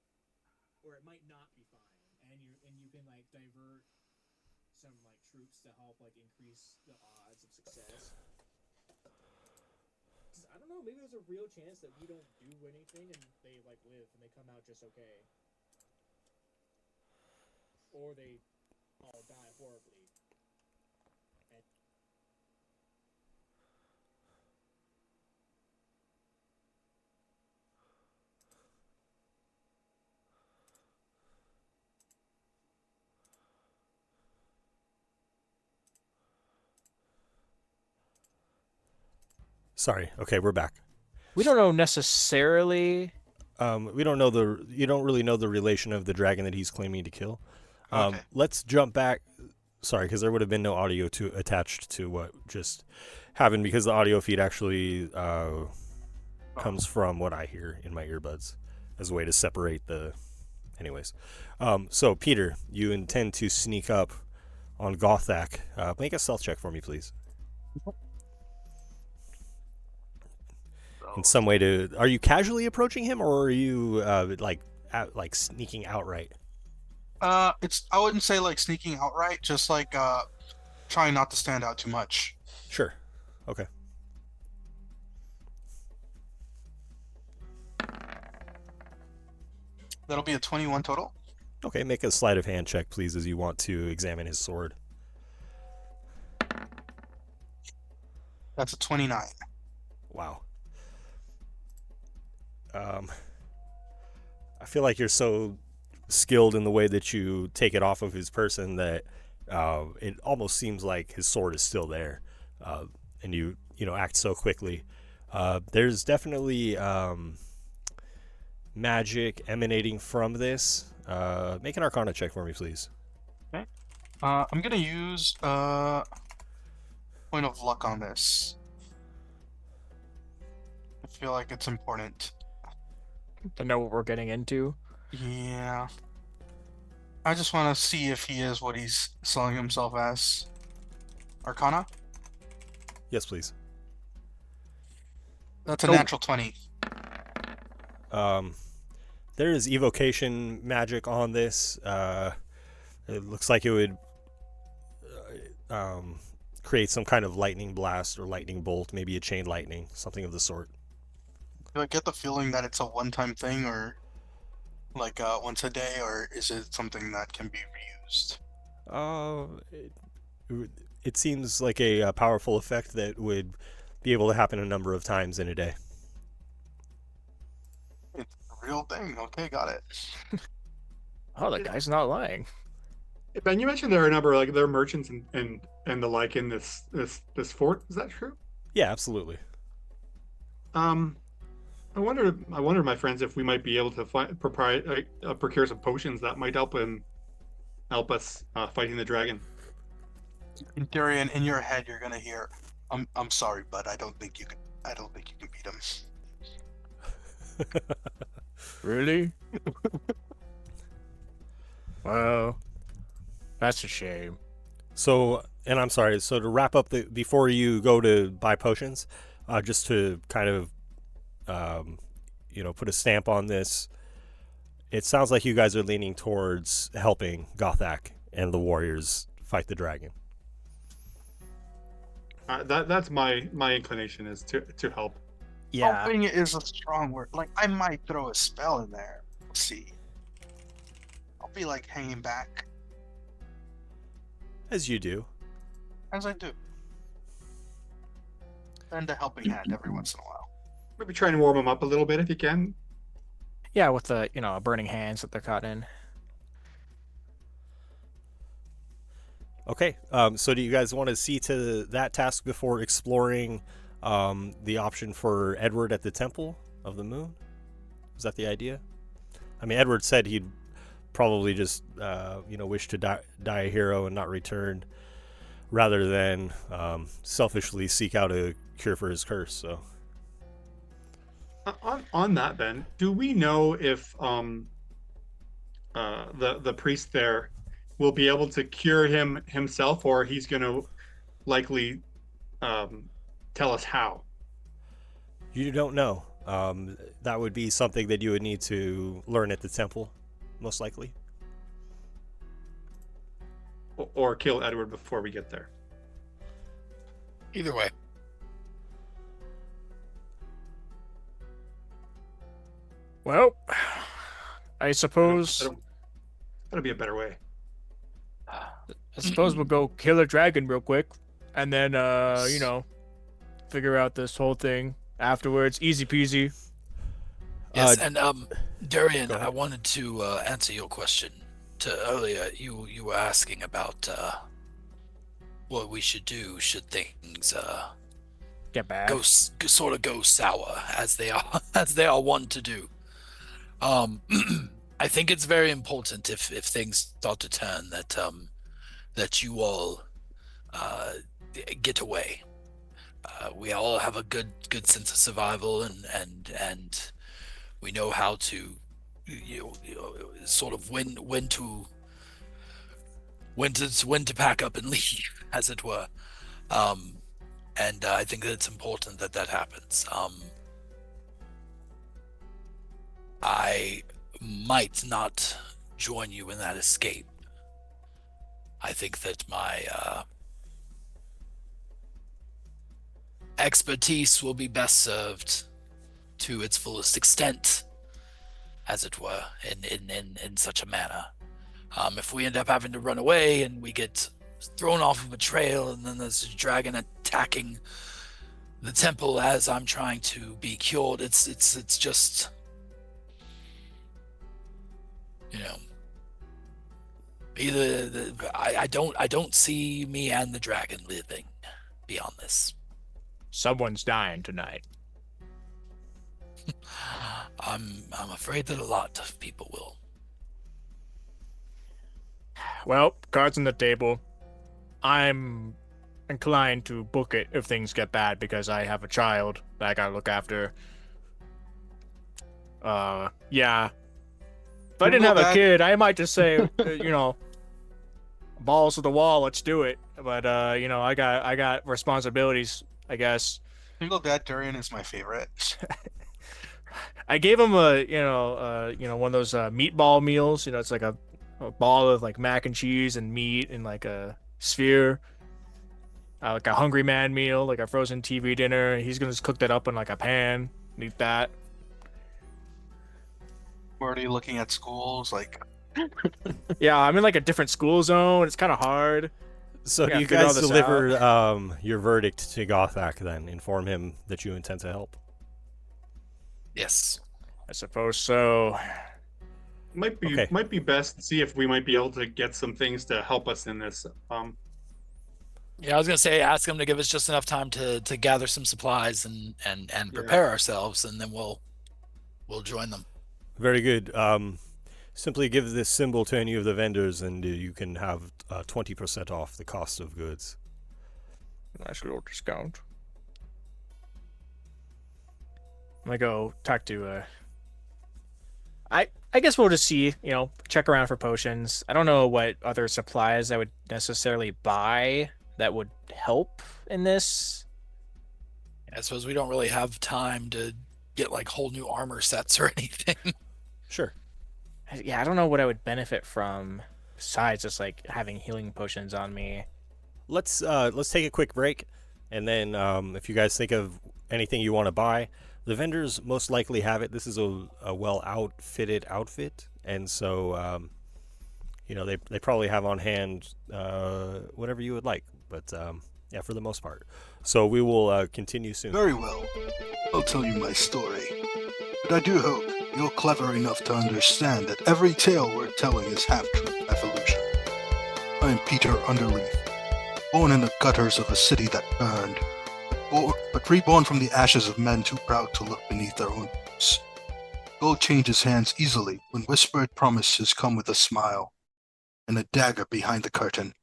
or it might not be fine, and you can like divert some like troops to help like increase the odds of success. I don't know, maybe there's a real chance that we don't do anything and they like live and they come out just okay, or they all die horribly. Sorry. Okay, we're back. We don't know necessarily. We don't know you don't really know the relation of the dragon that he's claiming to kill. Okay. Let's jump back. Sorry, because there would have been no audio attached to what just happened, because the audio feed actually comes from what I hear in my earbuds as a way to separate the. Anyways, so Peter, you intend to sneak up on Gothak. Make a stealth check for me, please. In some way are you casually approaching him, or are you like sneaking outright? I wouldn't say like sneaking outright, just like trying not to stand out too much. Sure. Okay. That'll be a 21 total. Okay, make a sleight of hand check, please, as you want to examine his sword. That's a 29. Wow. I feel like you're so skilled in the way that you take it off of his person that it almost seems like his sword is still there, and you act so quickly. There's definitely magic emanating from this. Make an Arcana check for me, please. Okay. I'm gonna use point of luck on this. I feel like it's important to know what we're getting into. Yeah. I just want to see if he is what he's selling himself as. Arcana? Yes, please. That's a natural 20. There is evocation magic on this. It looks like it would create some kind of lightning blast or lightning bolt, maybe a chain lightning, something of the sort. Do I get the feeling that it's a one-time thing, or like once a day, or is it something that can be reused? It seems like a powerful effect that would be able to happen a number of times in a day. It's a real thing. Okay, got it. Oh, the guy's not lying. Ben, you mentioned there are a number of there are merchants and the like in this fort. Is that true? Yeah, absolutely. I wonder, my friends, if we might be able to procure some potions that might help us fighting the dragon. In theory, and in your head, you're gonna hear, "I'm sorry, but I don't think you can beat him." Really? Well, that's a shame. So, and I'm sorry. So to wrap up, before you go to buy potions, just to kind of, put a stamp on this. It sounds like you guys are leaning towards helping Gothak and the warriors fight the dragon. That's my inclination, is to help. Yeah. Helping is a strong word. Like, I might throw a spell in there. We'll see. I'll be like hanging back. As you do. As I do. And a helping hand every once in a while. Maybe try and warm them up a little bit if you can. Yeah, with the burning hands that they're caught in. Okay. So do you guys want to see to that task before exploring the option for Edward at the Temple of the Moon? Is that the idea? I mean, Edward said he'd probably just wish to die a hero and not return, rather than selfishly seek out a cure for his curse. So on that, then, do we know if the priest there will be able to cure him himself, or he's going to likely tell us how? You don't know. That would be something that you would need to learn at the temple, most likely. Or kill Edward before we get there. Either way. Well, I suppose... That'll be a better way. I suppose we'll go kill a dragon real quick, and then, figure out this whole thing afterwards. Easy peasy. Yes, and Darian, I wanted to answer your question. Earlier, you were asking about what we should do should things get bad, go sour as they are wont to do. I think it's very important if things start to turn that you all get away. We all have a good sense of survival, and we know how to sort of when to pack up and leave, as it were. And I think that it's important that happens. I might not join you in that escape. I think that my expertise will be best served to its fullest extent, as it were, in such a manner. If we end up having to run away and we get thrown off of a trail, and then there's a dragon attacking the temple as I'm trying to be cured, it's just, I don't see me and the dragon living beyond this. Someone's dying tonight. I'm afraid that a lot of people will. Well, cards on the table. I'm inclined to book it if things get bad, because I have a child that I gotta look after. Yeah. If I didn't have a kid, I might just say, balls to the wall, let's do it. But I got responsibilities, I guess. Single Dad Durian is my favorite. I gave him one of those meatball meals. It's like a ball of like mac and cheese and meat in like a sphere. Like a Hungry Man meal, like a frozen TV dinner. He's gonna just cook that up in like a pan and eat that. We're already looking at schools, like. Yeah, I'm in like a different school zone. It's kind of hard. So do you guys deliver your verdict to Gothak then? Inform him that you intend to help? Yes. I suppose so. Might be best to see if we might be able to get some things to help us in this. Yeah, I was gonna say, ask him to give us just enough time to gather some supplies and prepare ourselves, and then we'll join them. Very good. Simply give this symbol to any of the vendors, and you can have 20% off the cost of goods. Nice little discount. I'm gonna go talk to I guess we'll just see, check around for potions. I don't know what other supplies I would necessarily buy that would help in this. I suppose we don't really have time to get like whole new armor sets or anything. Sure. Yeah, I don't know what I would benefit from besides just like having healing potions on me. Let's take a quick break, and then if you guys think of anything you want to buy, the vendors most likely have it. This is a well outfitted outfit, and so they probably have on hand whatever you would like. But yeah, for the most part. So we will continue soon. Very well. I'll tell you my story. But I do hope you're clever enough to understand that every tale we're telling is half-truth evolution. I am Peter Underleaf, born in the gutters of a city that burned, but reborn from the ashes of men too proud to look beneath their own boots. Gold changes hands easily when whispered promises come with a smile, and a dagger behind the curtain.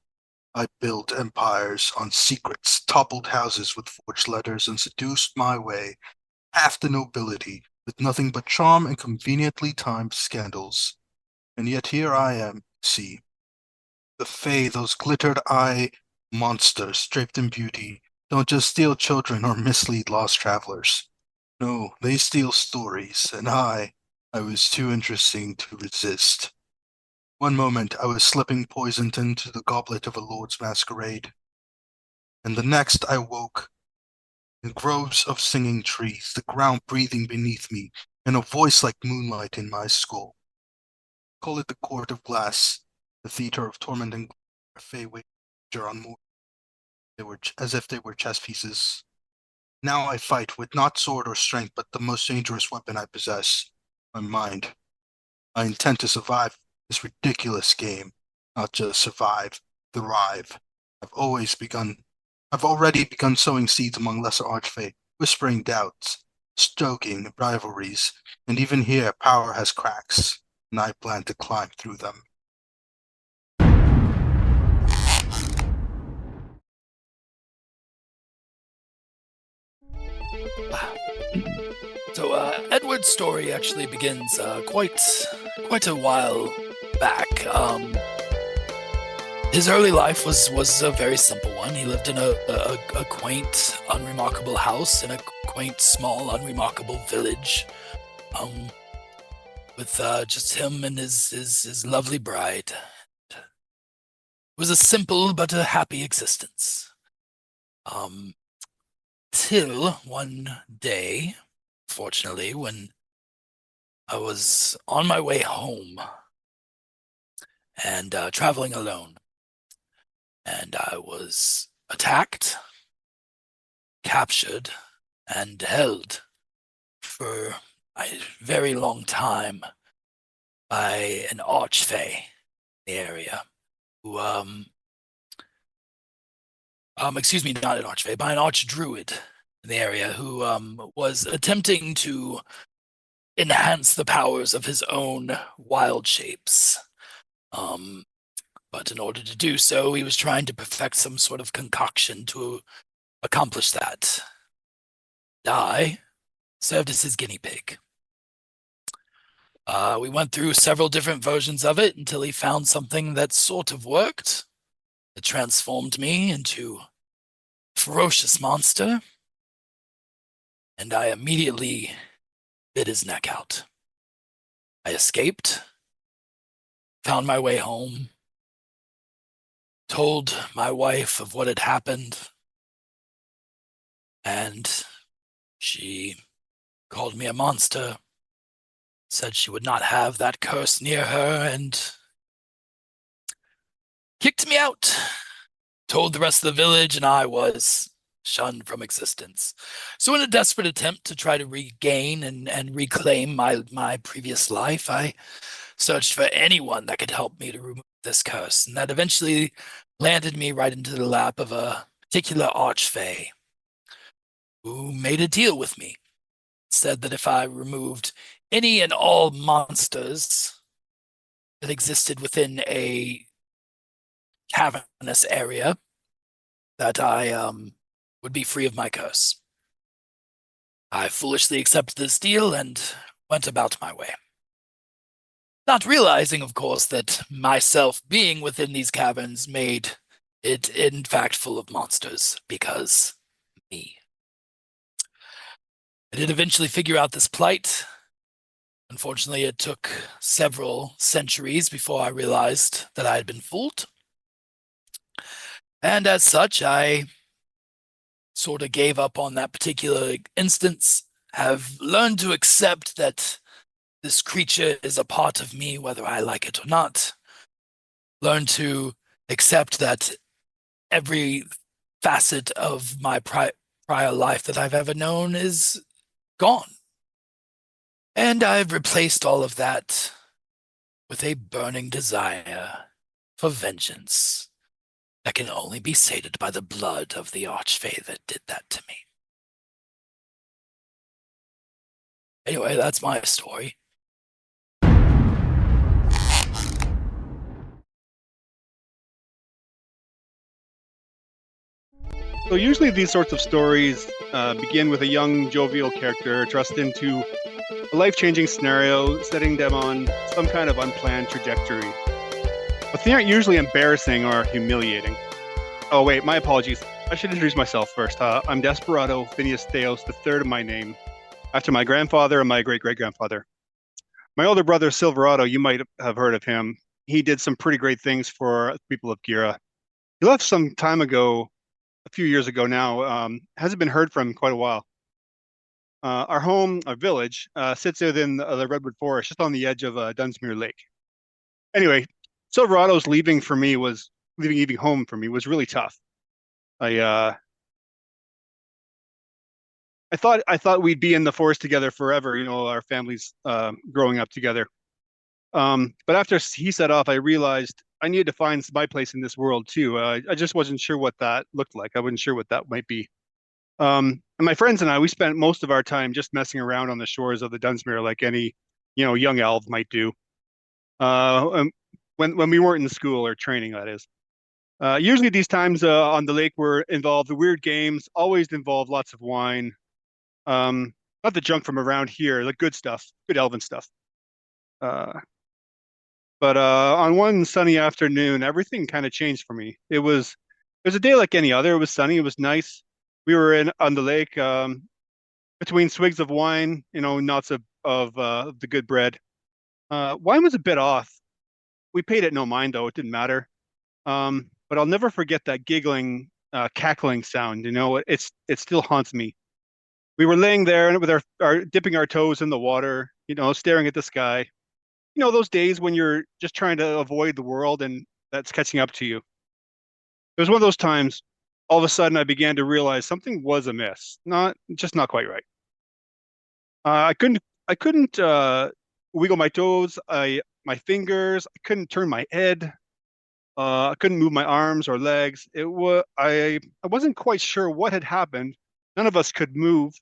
I built empires on secrets, toppled houses with forged letters, and seduced my way half the nobility with nothing but charm and conveniently timed scandals. And yet here I am, see. The Fae, those glittered-eye monsters draped in beauty, don't just steal children or mislead lost travelers. No, they steal stories, and I was too interesting to resist. One moment I was slipping poison into the goblet of a lord's masquerade, and the next I woke in groves of singing trees, the ground breathing beneath me, and a voice like moonlight in my skull. Call it the court of glass, the theater of torment and Fae wager on more. They were as if they were chess pieces. Now I fight with not sword or strength, but the most dangerous weapon I possess, my mind. I intend to survive this ridiculous game, not just survive, thrive. I've already begun sowing seeds among lesser archfey, whispering doubts, stoking rivalries, and even here power has cracks, and I plan to climb through them. So Edward's story actually begins quite a while back. His early life was a very simple one. He lived in a quaint, unremarkable house in a quaint, small, unremarkable village, with just him and his lovely bride. It was a simple but a happy existence. Till one day, fortunately, when I was on my way home and traveling alone, and I was attacked, captured, and held for a very long time by an archfey in the area who, excuse me, not an archfey, by an archdruid in the area who was attempting to enhance the powers of his own wild shapes. But in order to do so, he was trying to perfect some sort of concoction to accomplish that. I served as his guinea pig. We went through several different versions of it until he found something that sort of worked. It transformed me into a ferocious monster, and I immediately bit his neck out. I escaped, found my way home, told my wife of what had happened, and she called me a monster, said she would not have that curse near her, and kicked me out. Told the rest of the village, and I was shunned from existence. So in a desperate attempt to try to regain and reclaim my previous life, I searched for anyone that could help me to remove this curse, and that eventually landed me right into the lap of a particular archfey who made a deal with me. Said that if I removed any and all monsters that existed within a cavernous area, that I would be free of my curse. I foolishly accepted this deal and went about my way. Not realizing, of course, that myself being within these caverns made it, in fact, full of monsters, because me. I did eventually figure out this plight. Unfortunately, it took several centuries before I realized that I had been fooled. And as such, I sort of gave up on that particular instance, have learned to accept that this creature is a part of me, whether I like it or not. Learn to accept that every facet of my prior life that I've ever known is gone. And I've replaced all of that with a burning desire for vengeance that can only be sated by the blood of the Archfey that did that to me. Anyway, that's my story. So usually these sorts of stories begin with a young, jovial character thrust into a life-changing scenario, setting them on some kind of unplanned trajectory. But they aren't usually embarrassing or humiliating. Oh wait, my apologies. I should introduce myself first. I'm Desperado Phineas Theos, the third of my name, after my grandfather and my great-great-grandfather. My older brother, Silverado, you might have heard of him. He did some pretty great things for the people of Gira. He left some time ago, a few years ago now. Hasn't been heard from in quite a while. Our home, our village, sits within the Redwood Forest, just on the edge of Dunsmuir Lake. Anyway, Silverado's leaving home for me was really tough. I thought we'd be in the forest together forever, our families growing up together. But after he set off, I realized I needed to find my place in this world too. I just wasn't sure what that looked like. I wasn't sure what that might be. And my friends and I, we spent most of our time just messing around on the shores of the Dunsmuir, like any, young elf might do. When we weren't in school or training, that is. Usually these times on the lake were involved weird games, always involved lots of wine. Not the junk from around here, the good stuff, good elven stuff. But on one sunny afternoon, everything kind of changed for me. It was a day like any other. It was sunny. It was nice. We were on the lake between swigs of wine, knots of the good bread. Wine was a bit off. We paid it no mind, though. It didn't matter. But I'll never forget that giggling, cackling sound. It still haunts me. We were laying there with our dipping our toes in the water, staring at the sky. Those days when you're just trying to avoid the world and that's catching up to you. It was one of those times, all of a sudden I began to realize something was amiss. Not quite right. I couldn't wiggle my toes, my fingers, I couldn't turn my head. I couldn't move my arms or legs. I wasn't quite sure what had happened. None of us could move,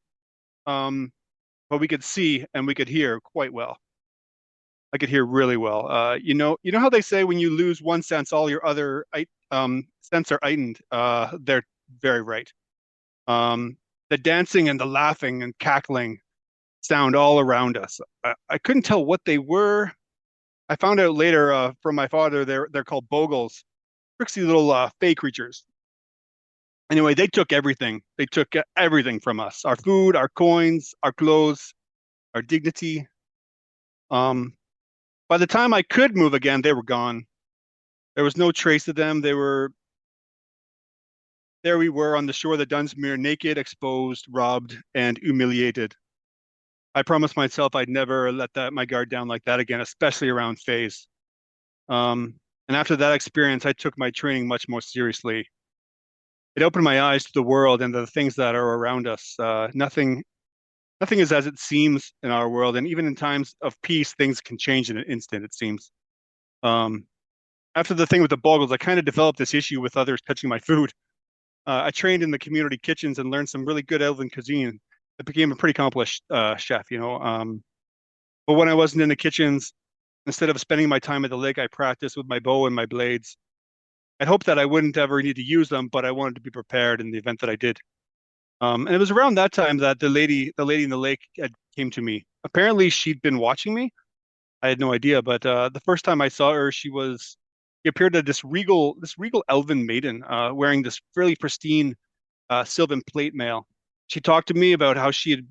but we could see and we could hear quite well. I could hear really well. You know how they say when you lose one sense, all your other sense are heightened. They're very right. The dancing and the laughing and cackling sound all around us. I couldn't tell what they were. I found out later from my father they're called bogles, tricksy little fey creatures. Anyway, they took everything. They took everything from us: our food, our coins, our clothes, our dignity. By the time I could move again, they were gone. There was no trace of them. There we were on the shore of the Dunsmuir, naked, exposed, robbed, and humiliated. I promised myself I'd never let my guard down like that again, especially around fays. And after that experience, I took my training much more seriously. It opened my eyes to the world and the things that are around us. Nothing is as it seems in our world, and even in times of peace, things can change in an instant, it seems. After the thing with the boggles, I kind of developed this issue with others touching my food. I trained in the community kitchens and learned some really good elven cuisine. I became a pretty accomplished chef, But when I wasn't in the kitchens, instead of spending my time at the lake, I practiced with my bow and my blades. I'd hoped that I wouldn't ever need to use them, but I wanted to be prepared in the event that I did. And it was around that time that the lady in the lake came to me. Apparently, she'd been watching me. I had no idea. But the first time I saw her, she appeared as this regal elven maiden, wearing this fairly pristine Sylvan plate mail. She talked to me about how she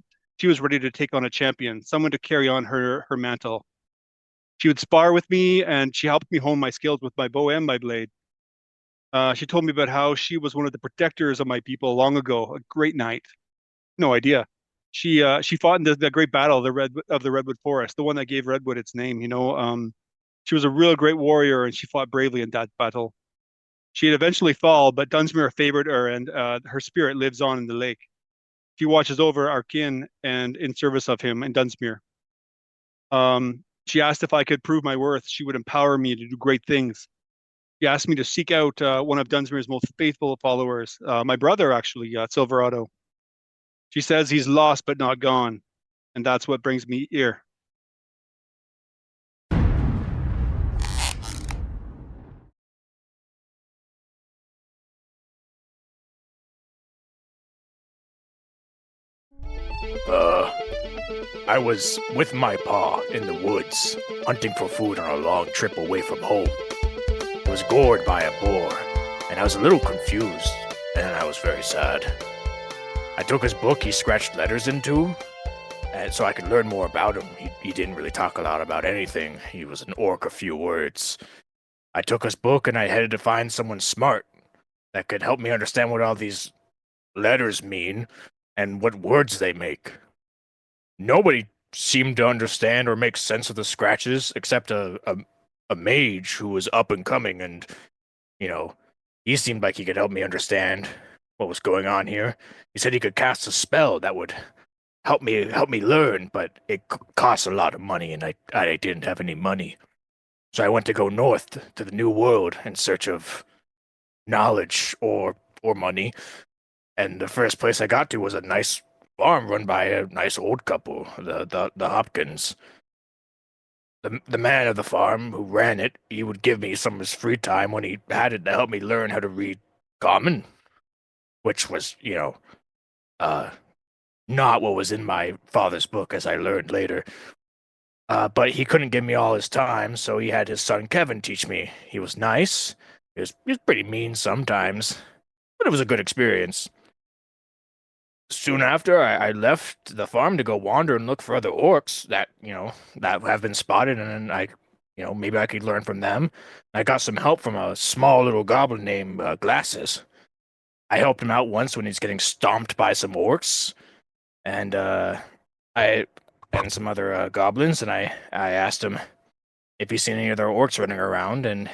was ready to take on a champion, someone to carry on her mantle. She would spar with me, and she helped me hone my skills with my bow and my blade. She told me about how she was one of the protectors of my people long ago, a great knight. No idea. She fought in the great battle of the Redwood Forest, the one that gave Redwood its name. She was a real great warrior, and she fought bravely in that battle. She'd eventually fall, but Dunsmuir favored her, and her spirit lives on in the lake. She watches over our kin and in service of him in Dunsmuir. She asked if I could prove my worth. She would empower me to do great things. She asked me to seek out one of Dunsmuir's most faithful followers, my brother, actually, Silverado. She says he's lost but not gone, and that's what brings me here. I was with my pa in the woods, hunting for food on a long trip away from home. I was gored by a boar, and I was a little confused, and I was very sad. I took his book he scratched letters into, and so I could learn more about him. He didn't really talk a lot about anything. He was an orc of few words. I took his book and I headed to find someone smart that could help me understand what all these letters mean and what words they make. Nobody seemed to understand or make sense of the scratches except a mage who was up and coming, and he seemed like he could help me understand what was going on here. He said he could cast a spell that would help me learn, but it costs a lot of money, and I didn't have any money. So I went to go north to the New World in search of knowledge or money, and the first place I got to was a nice farm run by a nice old couple, the Hopkins. The man of the farm who ran it, he would give me some of his free time when he had it to help me learn how to read Common, which was, not what was in my father's book, as I learned later. But he couldn't give me all his time, so he had his son Kevin teach me. He was nice. He was pretty mean sometimes, but it was a good experience. Soon after, I left the farm to go wander and look for other orcs that have been spotted, and then maybe I could learn from them. I got some help from a small little goblin named Glasses. I helped him out once when he's getting stomped by some orcs, and some other goblins, and I asked him if he's seen any other orcs running around, and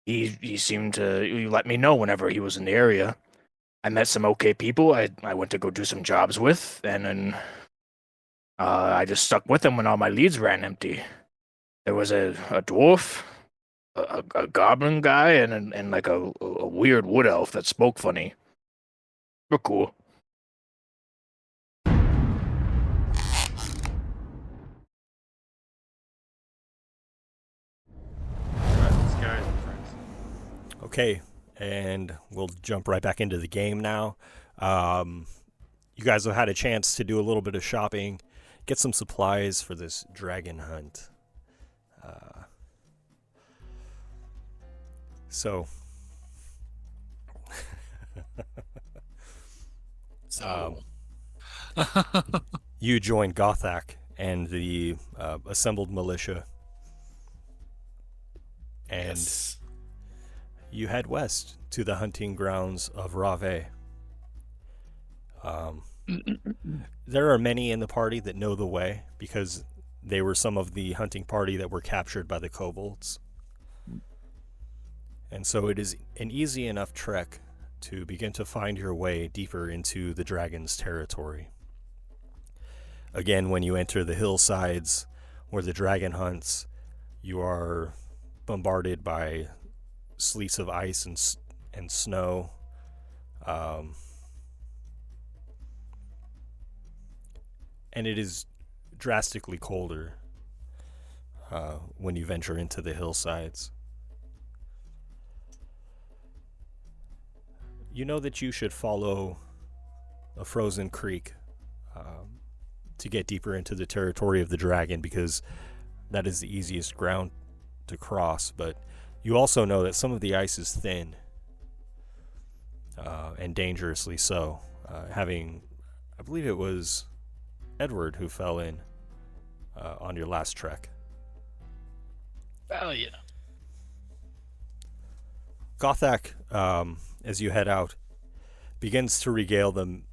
he seemed to let me know whenever he was in the area. I met some okay people I went to go do some jobs with, and then I just stuck with them when all my leads ran empty. There was a dwarf, a goblin guy, and like a weird wood elf that spoke funny. We're cool. Okay, and we'll jump right back into the game now. You guys have had a chance to do a little bit of shopping, get some supplies for this dragon hunt. So you joined Gothak and the assembled militia, and you head west to the hunting grounds of Rave. There are many in the party that know the way because they were some of the hunting party that were captured by the kobolds. And so it is an easy enough trek to begin to find your way deeper into the dragon's territory. Again, when you enter the hillsides where the dragon hunts, you are bombarded by sleets of ice and snow. And it is drastically colder when you venture into the hillsides. You know that you should follow a frozen creek to get deeper into the territory of the dragon, because that is the easiest ground to cross. But you also know that some of the ice is thin, and dangerously so. I believe it was Edward who fell in on your last trek. Oh, yeah. Gothak, as you head out, begins to regale the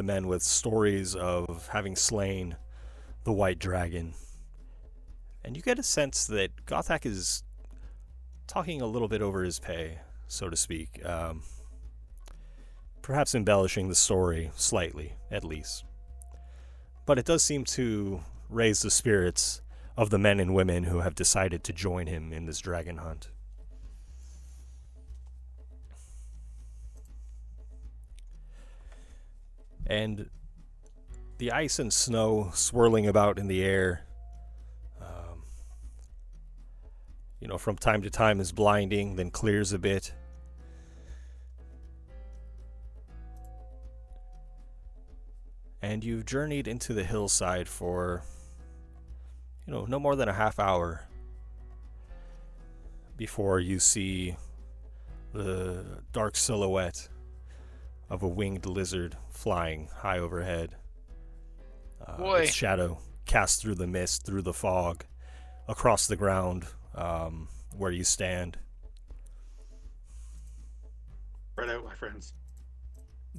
men with stories of having slain the white dragon. And you get a sense that Gothak is talking a little bit over his pay, so to speak. Perhaps embellishing the story slightly, at least. But it does seem to raise the spirits of the men and women who have decided to join him in this dragon hunt. And the ice and snow swirling about in the air, from time to time is blinding, then clears a bit. And you've journeyed into the hillside for, no more than a half hour before you see the dark silhouette of a winged lizard flying high overhead. Boy. Its shadow cast through the mist, through the fog, across the ground where you stand. Spread out, my friends.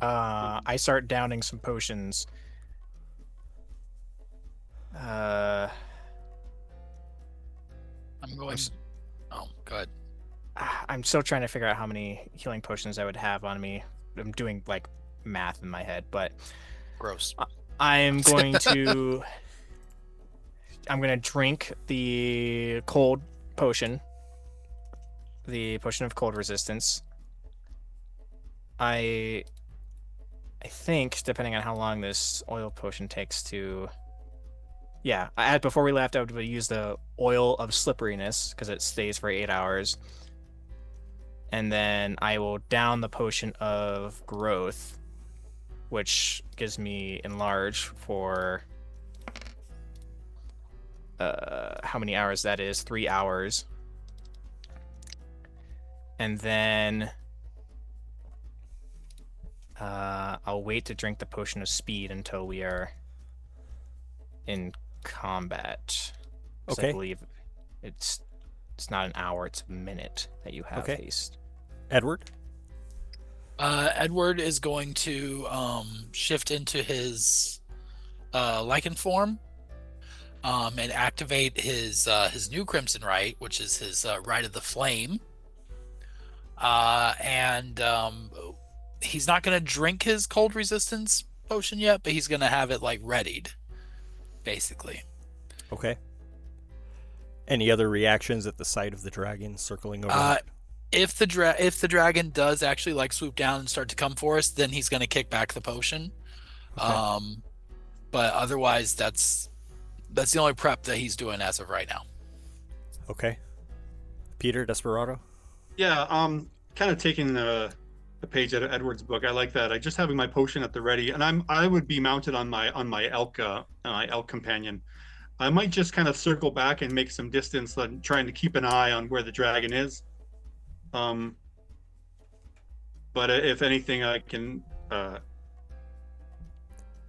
I start downing some potions. I'm going. Oh, go ahead. I'm still trying to figure out how many healing potions I would have on me. I'm doing like math in my head, but gross. I'm going to. I'm going to drink the cold potion. The potion of cold resistance. I think, depending on how long this oil potion takes to... Yeah, before we left, I would use the oil of slipperiness, because it stays for 8 hours. And then I will down the potion of growth, which gives me enlarge for... how many hours that is? 3 hours. And then... I'll wait to drink the potion of speed until we are in combat. Okay. I believe it's not an hour, it's a minute that you have haste. Edward? Edward is going to shift into his lichen form and activate his new Crimson Rite, which is his Rite of the Flame. He's not going to drink his cold resistance potion yet, but he's going to have it like readied, basically. Okay. Any other reactions at the sight of the dragon circling over? If the dragon does actually like swoop down and start to come for us, then he's going to kick back the potion. Okay. But otherwise, that's the only prep that he's doing as of right now. Okay. Peter, Desperado? Yeah, kind of taking the page out of Edward's book. I like that. I just having my potion at the ready, and I would be mounted on my elk companion. I might just kind of circle back and make some distance, trying to keep an eye on where the dragon is. But if anything, I can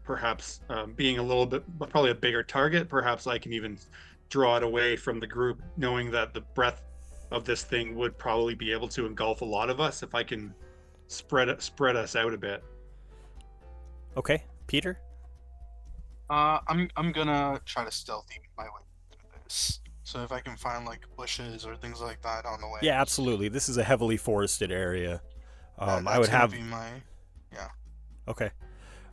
perhaps being a little bit, probably a bigger target. Perhaps I can even draw it away from the group, knowing that the breadth of this thing would probably be able to engulf a lot of us if I can spread us out a bit. Okay, Peter? I'm gonna try to stealthy my way through this. So if I can find like bushes or things like that on the way. Yeah, absolutely. This is a heavily forested area. I would have Okay.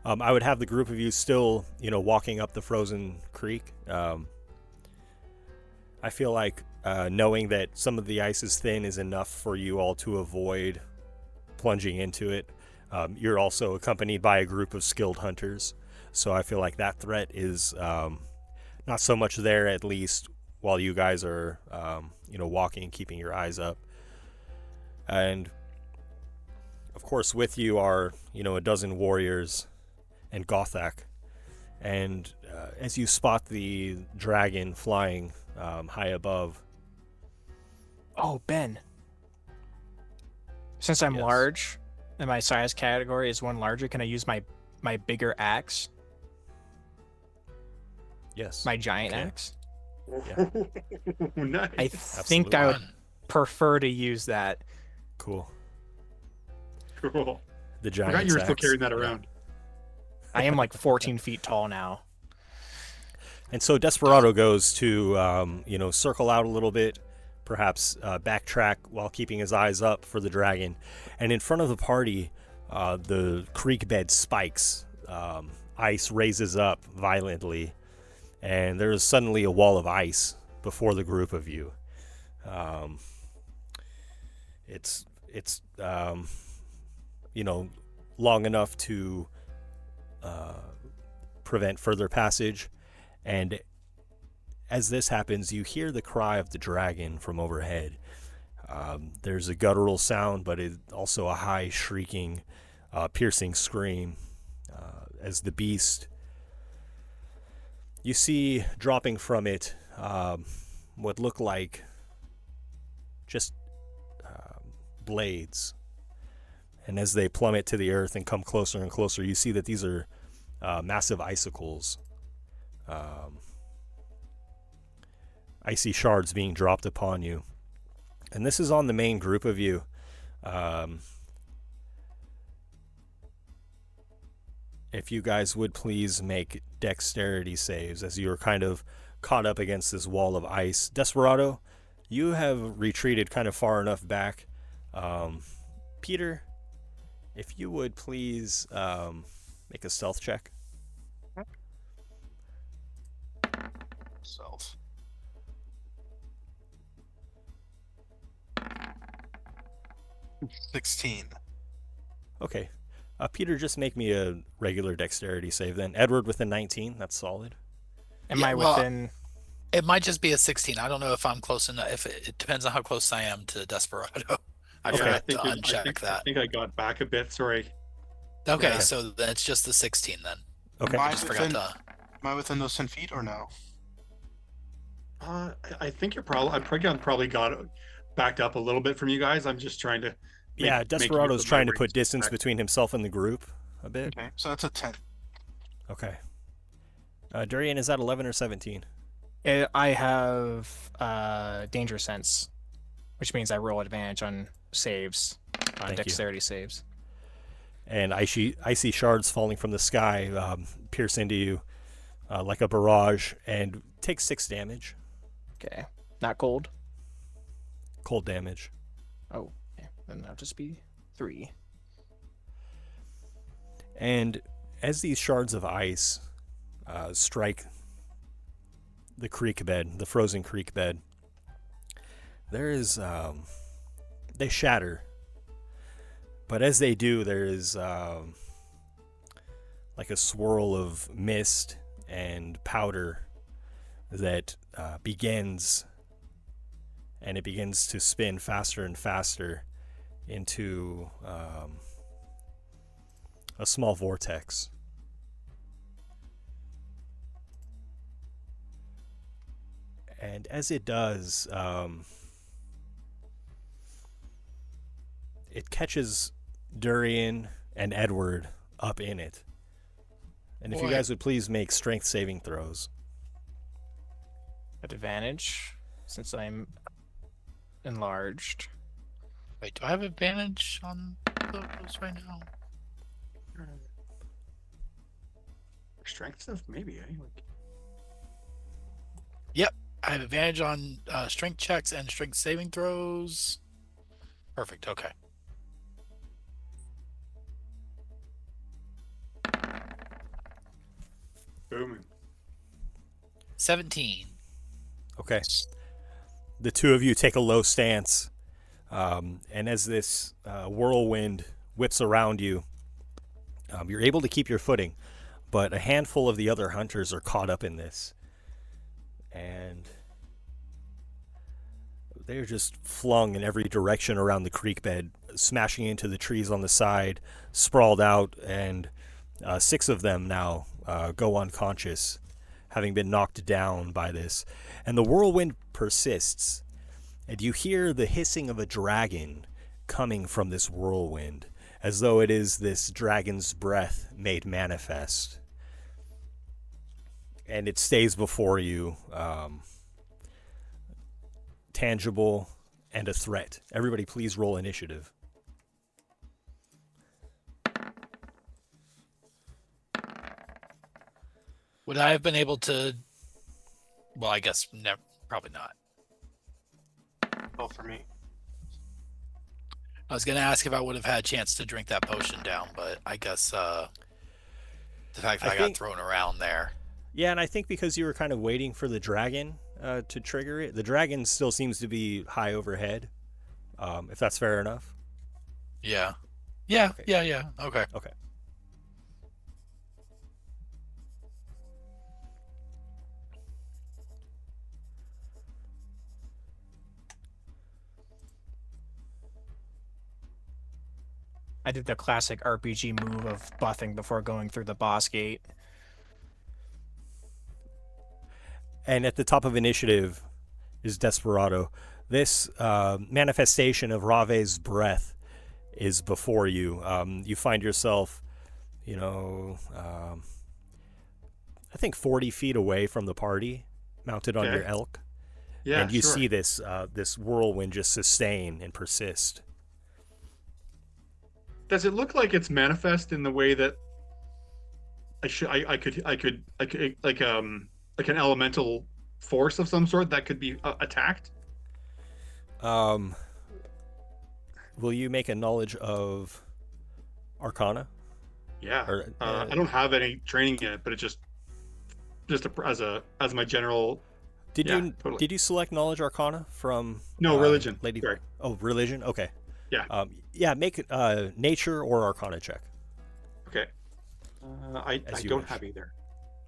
I would have the group of you still, walking up the frozen creek. I feel like knowing that some of the ice is thin is enough for you all to avoid plunging into it. You're also accompanied by a group of skilled hunters, so I feel like that threat is not so much there, at least while you guys are walking and keeping your eyes up. And of course with you are a dozen warriors and Gothak, And as you spot the dragon flying high above. Oh, Ben. Since I'm large, and my size category is 1 larger, can I use my bigger axe? Yes. My giant axe? Yeah. Nice. I think I would prefer to use that. Cool. Cool. The giant Forgot you were still axe. carrying that around. I am like 14 feet tall now. And so Desperado goes to, circle out a little bit, perhaps backtrack while keeping his eyes up for the dragon. And in front of the party, the creek bed spikes. Ice raises up violently, and there's suddenly a wall of ice before the group of you. It's long enough to prevent further passage. And as this happens, you hear the cry of the dragon from overhead. There's a guttural sound, but also a high, shrieking, piercing scream as the beast. You see dropping from it what look like just blades. And as they plummet to the earth and come closer and closer, you see that these are massive icicles. Icy shards being dropped upon you. And this is on the main group of you. If you guys would please make dexterity saves as you are kind of caught up against this wall of ice. Desperado, you have retreated kind of far enough back. Peter, if you would please make a stealth check. Stealth. $16. Okay. Peter, just make me a regular dexterity save then. Edward with a 19, that's solid. Am I within... It might just be a 16. I don't know if I'm close enough. If it depends on how close I am to Desperado. I forgot to uncheck that. I think I got back a bit. Sorry. Okay, so then it's just the 16 then. Okay. Am I within those 10 feet or no? I think you're probably. I probably got backed up a little bit from you guys. I'm just trying to. Desperado's trying to put distance between himself and the group a bit. Okay, so that's a 10. Okay. Durian, is that 11 or 17? I have danger sense, which means I roll advantage on saves, on dexterity saves. And icy shards falling from the sky pierce into you like a barrage and take 6 damage. Okay. Not cold? Cold damage. Oh, yeah. Then that'll just be 3. And as these shards of ice strike the creek bed, the frozen creek bed, there is they shatter. But as they do, there is like a swirl of mist and powder that begins, and it begins to spin faster and faster into a small vortex. And as it does, it catches Durian and Edward up in it. And if you guys would please make strength saving throws. At advantage, since I'm enlarged. Wait, do I have advantage on those right now? Strength stuff, maybe. Yep, I have advantage on strength checks and strength saving throws. Perfect. Okay. Booming. 17. Okay. The two of you take a low stance, and as this whirlwind whips around you, you're able to keep your footing, but a handful of the other hunters are caught up in this, and they're just flung in every direction around the creek bed, smashing into the trees on the side, sprawled out, and 6 of them now go unconscious, having been knocked down by this. And the whirlwind persists. And you hear the hissing of a dragon coming from this whirlwind, as though it is this dragon's breath made manifest. And it stays before you, tangible and a threat. Everybody please roll initiative. Would I have been able to? Well, I guess probably not. Well, for me. I was going to ask if I would have had a chance to drink that potion down, but I guess the fact that I got thrown around there. Yeah, and I think because you were kind of waiting for the dragon to trigger it, the dragon still seems to be high overhead, if that's fair enough. Yeah. Yeah, Okay. yeah. Okay. Okay. I did the classic RPG move of buffing before going through the boss gate. And at the top of initiative is Desperado. This manifestation of Rave's breath is before you. You find yourself, I think 40 feet away from the party, mounted on your elk. Yeah, and you sure. see this whirlwind just sustain and persist. Does it look like it's manifest in the way that I could like an elemental force of some sort that could be attacked? Will you make a knowledge of Arcana? Yeah. Or, I don't have any training in it, but it just as my general. Did you select knowledge Arcana from? No, religion. Lady. Sorry. Oh, religion. Okay. Yeah. Yeah. Make nature or Arcana check. Okay. I don't have either.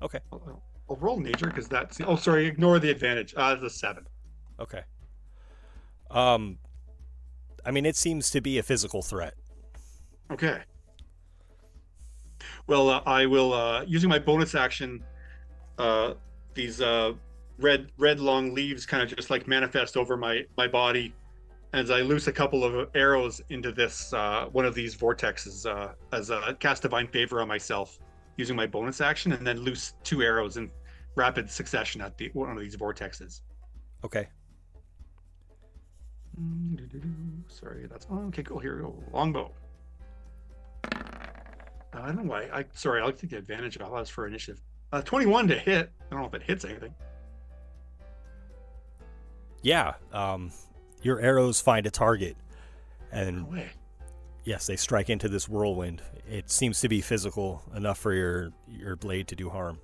Okay. I'll roll nature because that's. Oh, sorry. Ignore the advantage. That's a 7. Okay. I mean, it seems to be a physical threat. Okay. Well, I will using my bonus action. These red long leaves kind of just like manifest over my body as I loose a couple of arrows into this one of these vortexes as a cast divine favor on myself using my bonus action, and then loose 2 arrows in rapid succession at one of these vortexes. Okay. Sorry, that's okay. Cool. Here we go. Longbow. I don't know why. Sorry, I'll take the advantage of all that's for initiative. 21 to hit. I don't know if it hits anything. Yeah. Your arrows find a target, and No way. yes, they strike into this whirlwind. It seems to be physical enough for your blade to do harm.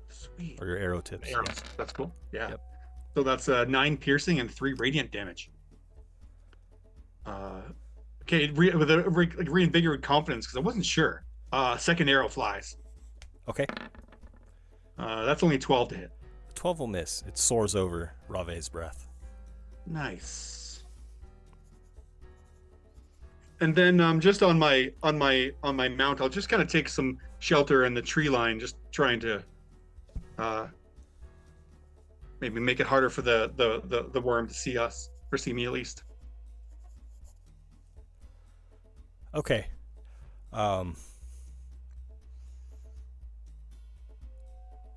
Sweet. Or your arrow tips. Arrows. Yeah. That's cool. Yeah. Yep. So that's 9 piercing and 3 radiant damage. Okay, with a reinvigorated confidence because I wasn't sure. Second arrow flies. Okay. That's only 12 to hit. 12 will miss. It soars over Rave's breath. Nice. And then just on my mount, I'll just kind of take some shelter in the tree line, just trying to maybe make it harder for the worm to see us, or see me at least. Okay.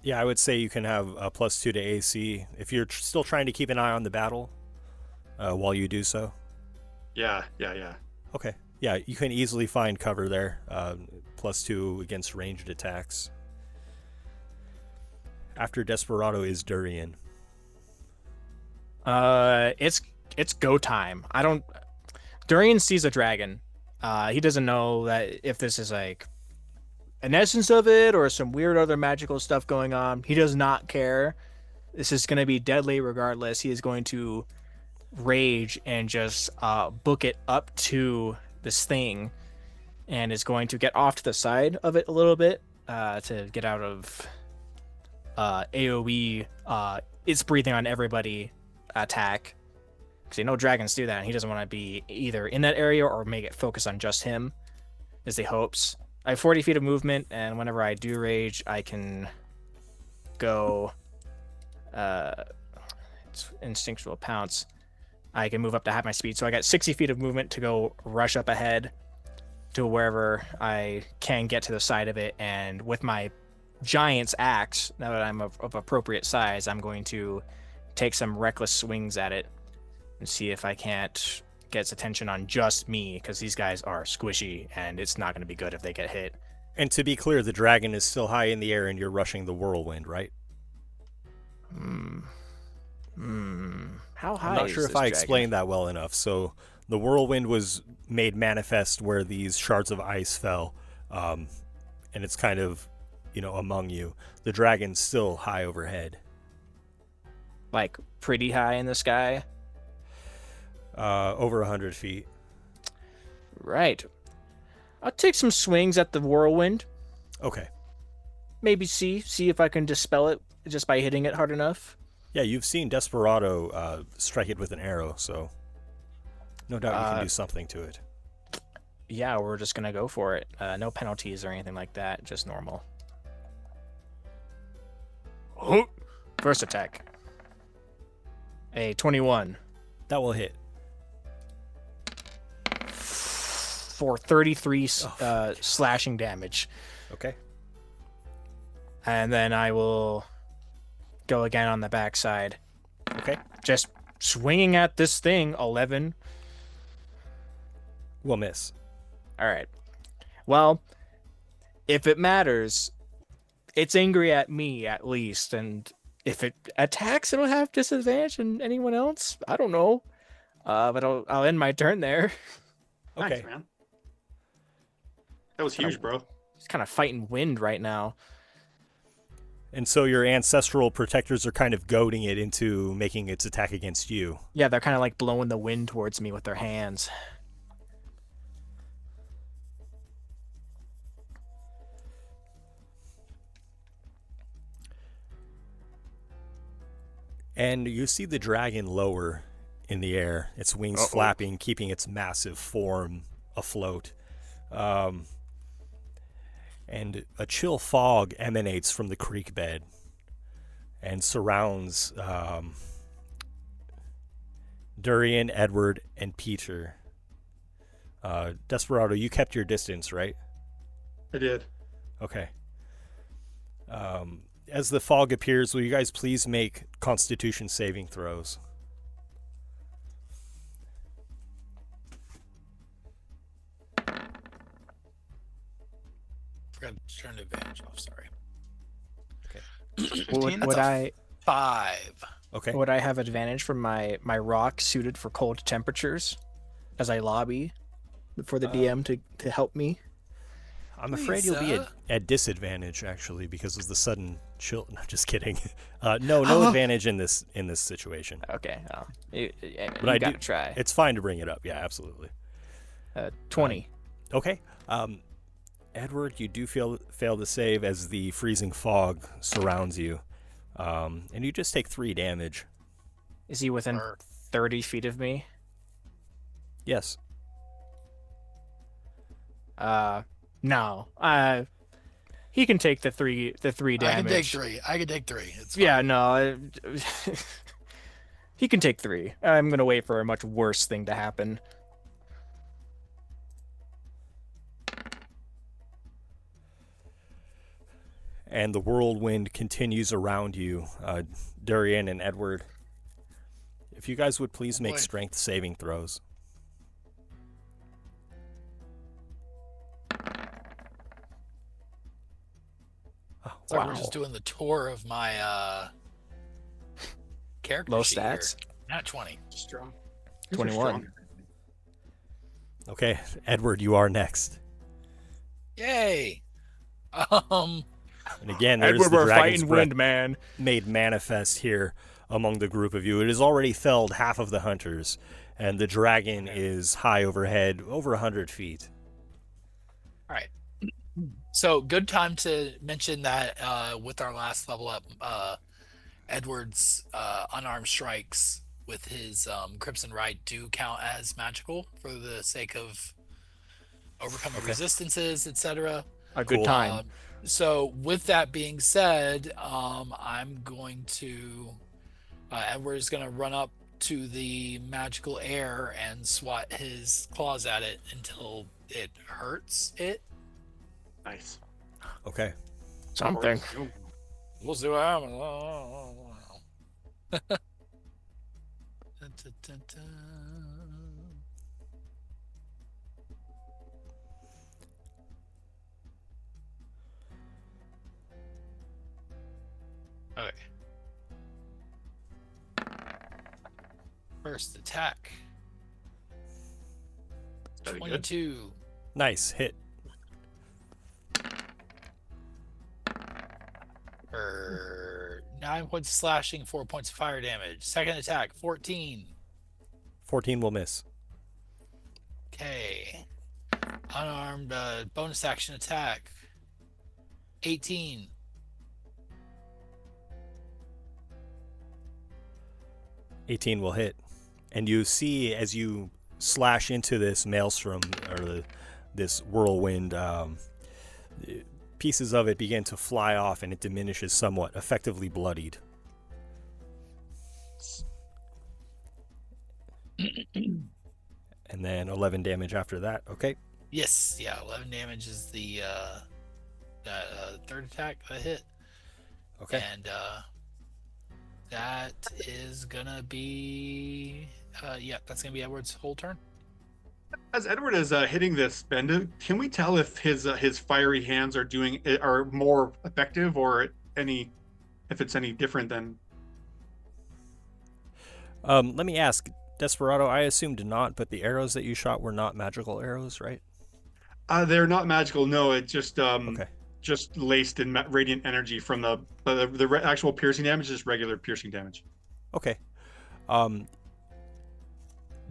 Yeah, I would say you can have a +2 to AC if you're still trying to keep an eye on the battle while you do so. Yeah. Okay. Yeah, you can easily find cover there. +2 against ranged attacks. After Desperado is Durian. It's go time. Durian sees a dragon. He doesn't know that if this is like an essence of it or some weird other magical stuff going on. He does not care. This is going to be deadly regardless. He is going to rage and just book it up to this thing, and is going to get off to the side of it a little bit to get out of AoE. It's breathing on everybody attack. Because you know dragons do that, and he doesn't want to be either in that area or make it focus on just him, is the hopes. I have 40 feet of movement, and whenever I do rage, I can go. It's instinctual pounce. I can move up to half my speed, so I got 60 feet of movement to go rush up ahead to wherever I can get to the side of it, and with my giant's axe, now that I'm of appropriate size, I'm going to take some reckless swings at it and see if I can't get its attention on just me, because these guys are squishy and it's not going to be good if they get hit. And to be clear, the dragon is still high in the air and you're rushing the whirlwind, right? How high? I'm not is sure if this I dragon? explained that well enough. So the whirlwind was made manifest where these shards of ice fell, and it's kind of, among you. The dragon's still high overhead. Like pretty high in the sky? Over 100 feet. Right. I'll take some swings at the whirlwind. Okay. Maybe see if I can dispel it just by hitting it hard enough. Yeah, you've seen Desperado strike it with an arrow, so no doubt you can do something to it. Yeah, we're just gonna go for it. No penalties or anything like that, just normal. First attack. A 21. That will hit. For 33 slashing damage. Okay. And then I will go again on the backside. Okay. Just swinging at this thing, 11. Will miss. All right. Well, if it matters, it's angry at me at least, and if it attacks, it'll have disadvantage on anyone else. I don't know. But I'll end my turn there. Okay. Nice, man. That was huge, bro. It's kind of fighting wind right now. And so your ancestral protectors are kind of goading it into making its attack against you. Yeah, they're kind of like blowing the wind towards me with their hands. And you see the dragon lower in the air, its wings flapping, keeping its massive form afloat. And a chill fog emanates from the creek bed and surrounds Durian, Edward, and Peter. Desperado, you kept your distance, right? I did. Okay. As the fog appears, will you guys please make Constitution saving throws? Forgot to turn the advantage off. Sorry. Okay. Would I 5? Okay. Would I have advantage from my rock suited for cold temperatures as I lobby for the DM to help me? I'm afraid you'll be at disadvantage actually because of the sudden chill. No, just kidding. No advantage in this situation. Okay. You But gotta try. It's fine to bring it up. Yeah, absolutely. 20. Okay. Edward, you do fail to save as the freezing fog surrounds you, and you just take 3 damage. Is he within 30 feet of me? Yes. No. He can take the three damage. I can take 3. It's fine. Yeah, no. He can take 3. I'm gonna wait for a much worse thing to happen. And the whirlwind continues around you, Durian and Edward. If you guys would please make strength saving throws. So we're just doing the tour of my character Low sheet stats? here. Not 20. Strong. 21. Okay, Edward, you are next. Yay! And again, there's Edward, the we're dragon's fighting breath wind, man. made manifest here among the group of you. It has already felled half of the hunters, and the dragon is high overhead, over 100 feet. All right. So good time to mention that with our last level up, Edward's unarmed strikes with his Crimson Right do count as magical for the sake of overcoming resistances, etc. a good time. So with that being said, I'm going to Edward's going to run up to the magical air and swat his claws at it until it hurts it. Nice. Okay. Something. We'll see what happens. Okay. First attack. Very good. 22. Nice hit. For 9 points of slashing, 4 points of fire damage. Second attack, 14. 14 will miss. Okay. Unarmed bonus action attack. 18. 18 will hit. And you see as you slash into this maelstrom, or this whirlwind, pieces of it begin to fly off and it diminishes somewhat, effectively bloodied. And then 11 damage after that. Okay. Yes, yeah, 11 damage is the third attack that hit. Okay. And that is gonna be that's gonna be Edward's whole turn. As Edward is hitting this, Ben, can we tell if his fiery hands are more effective, or if it's any different than? Let me ask, Desperado, I assumed not, but the arrows that you shot were not magical arrows, right? They're not magical. No, it's just Okay. just laced in radiant energy from the actual piercing damage is regular piercing damage. Okay.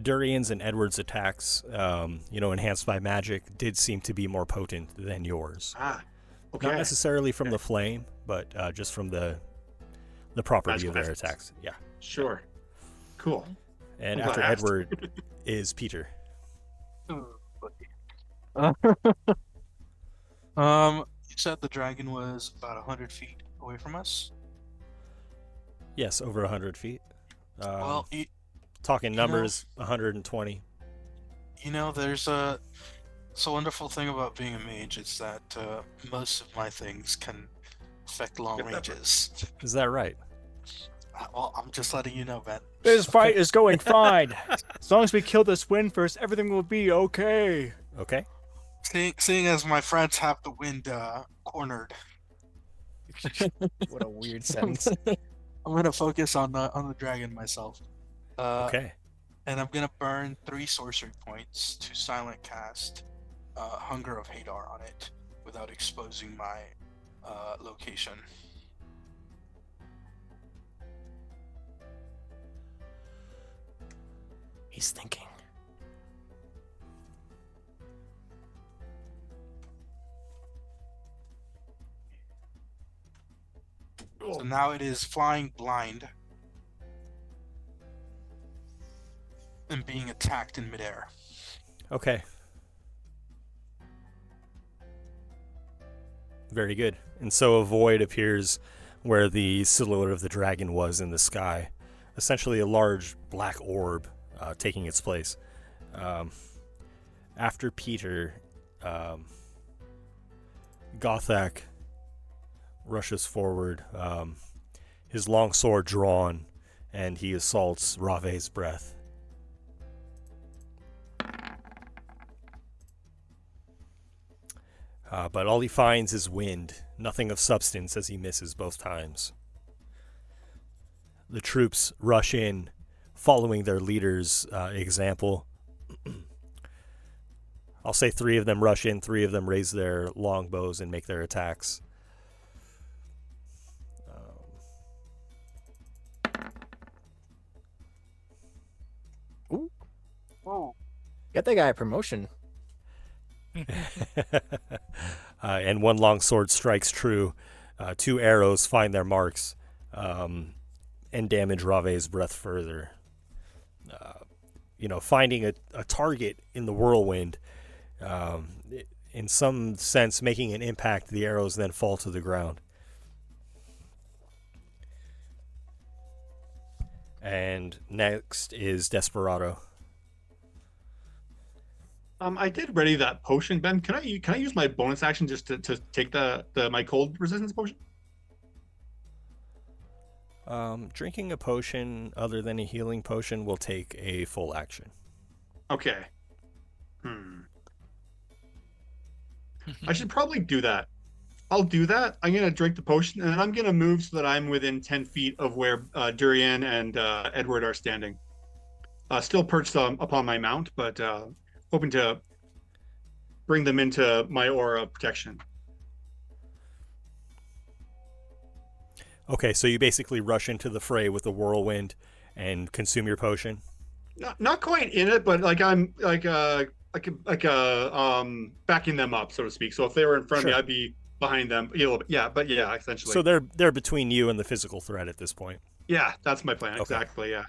Durian's and Edward's attacks, enhanced by magic, did seem to be more potent than yours. Okay. Not necessarily from the flame, but just from the property Magical of their essence. attacks. Yeah. Sure. Cool. And I'm after glad I asked. Edward is Peter. You said the dragon was about 100 feet away from us? Yes, over 100 feet. Well, talking numbers, 120. There's a wonderful thing about being a mage is that most of my things can affect long ranges. Is that right? Well, I'm just letting you know, Ben. This fight is going fine. As long as we kill this wind first, everything will be okay. Okay. Seeing as my friends have the wind cornered, What a weird sentence. I'm gonna focus on the dragon myself. Okay. And I'm gonna burn 3 sorcery points to silent cast Hunger of Hadar on it without exposing my location. He's thinking. So now it is flying blind and being attacked in midair. Okay. Very good. And so a void appears where the silhouette of the dragon was in the sky. Essentially a large black orb taking its place. After Peter, Gothak rushes forward, his long sword drawn, and he assaults Rave's breath. But all he finds is wind, nothing of substance, as he misses both times. The troops rush in, following their leader's example. I'll say 3 of them rush in, 3 of them raise their longbows and make their attacks. Ooh. Oh. Get that guy a promotion. And 1 long sword strikes true. 2 arrows find their marks and damage Rave's breath further. Finding a target in the whirlwind in some sense making an impact. The arrows then fall to the ground. And next is Desperado. I did ready that potion, Ben. Can I use my bonus action just to take my cold resistance potion? Drinking a potion other than a healing potion will take a full action. Okay. I should probably do that. I'll do that. I'm gonna drink the potion, and then I'm gonna move so that I'm within 10 feet of where Durian and Edward are standing. Still perched upon my mount, but hoping to bring them into my aura of protection. Okay, so you basically rush into the fray with the whirlwind and consume your potion. Not quite in it, but like I'm backing them up, so to speak. So if they were in front of me, I'd be behind them. Yeah, but yeah, essentially. So they're between you and the physical threat at this point. Yeah, that's my plan. Okay. Exactly. Yeah.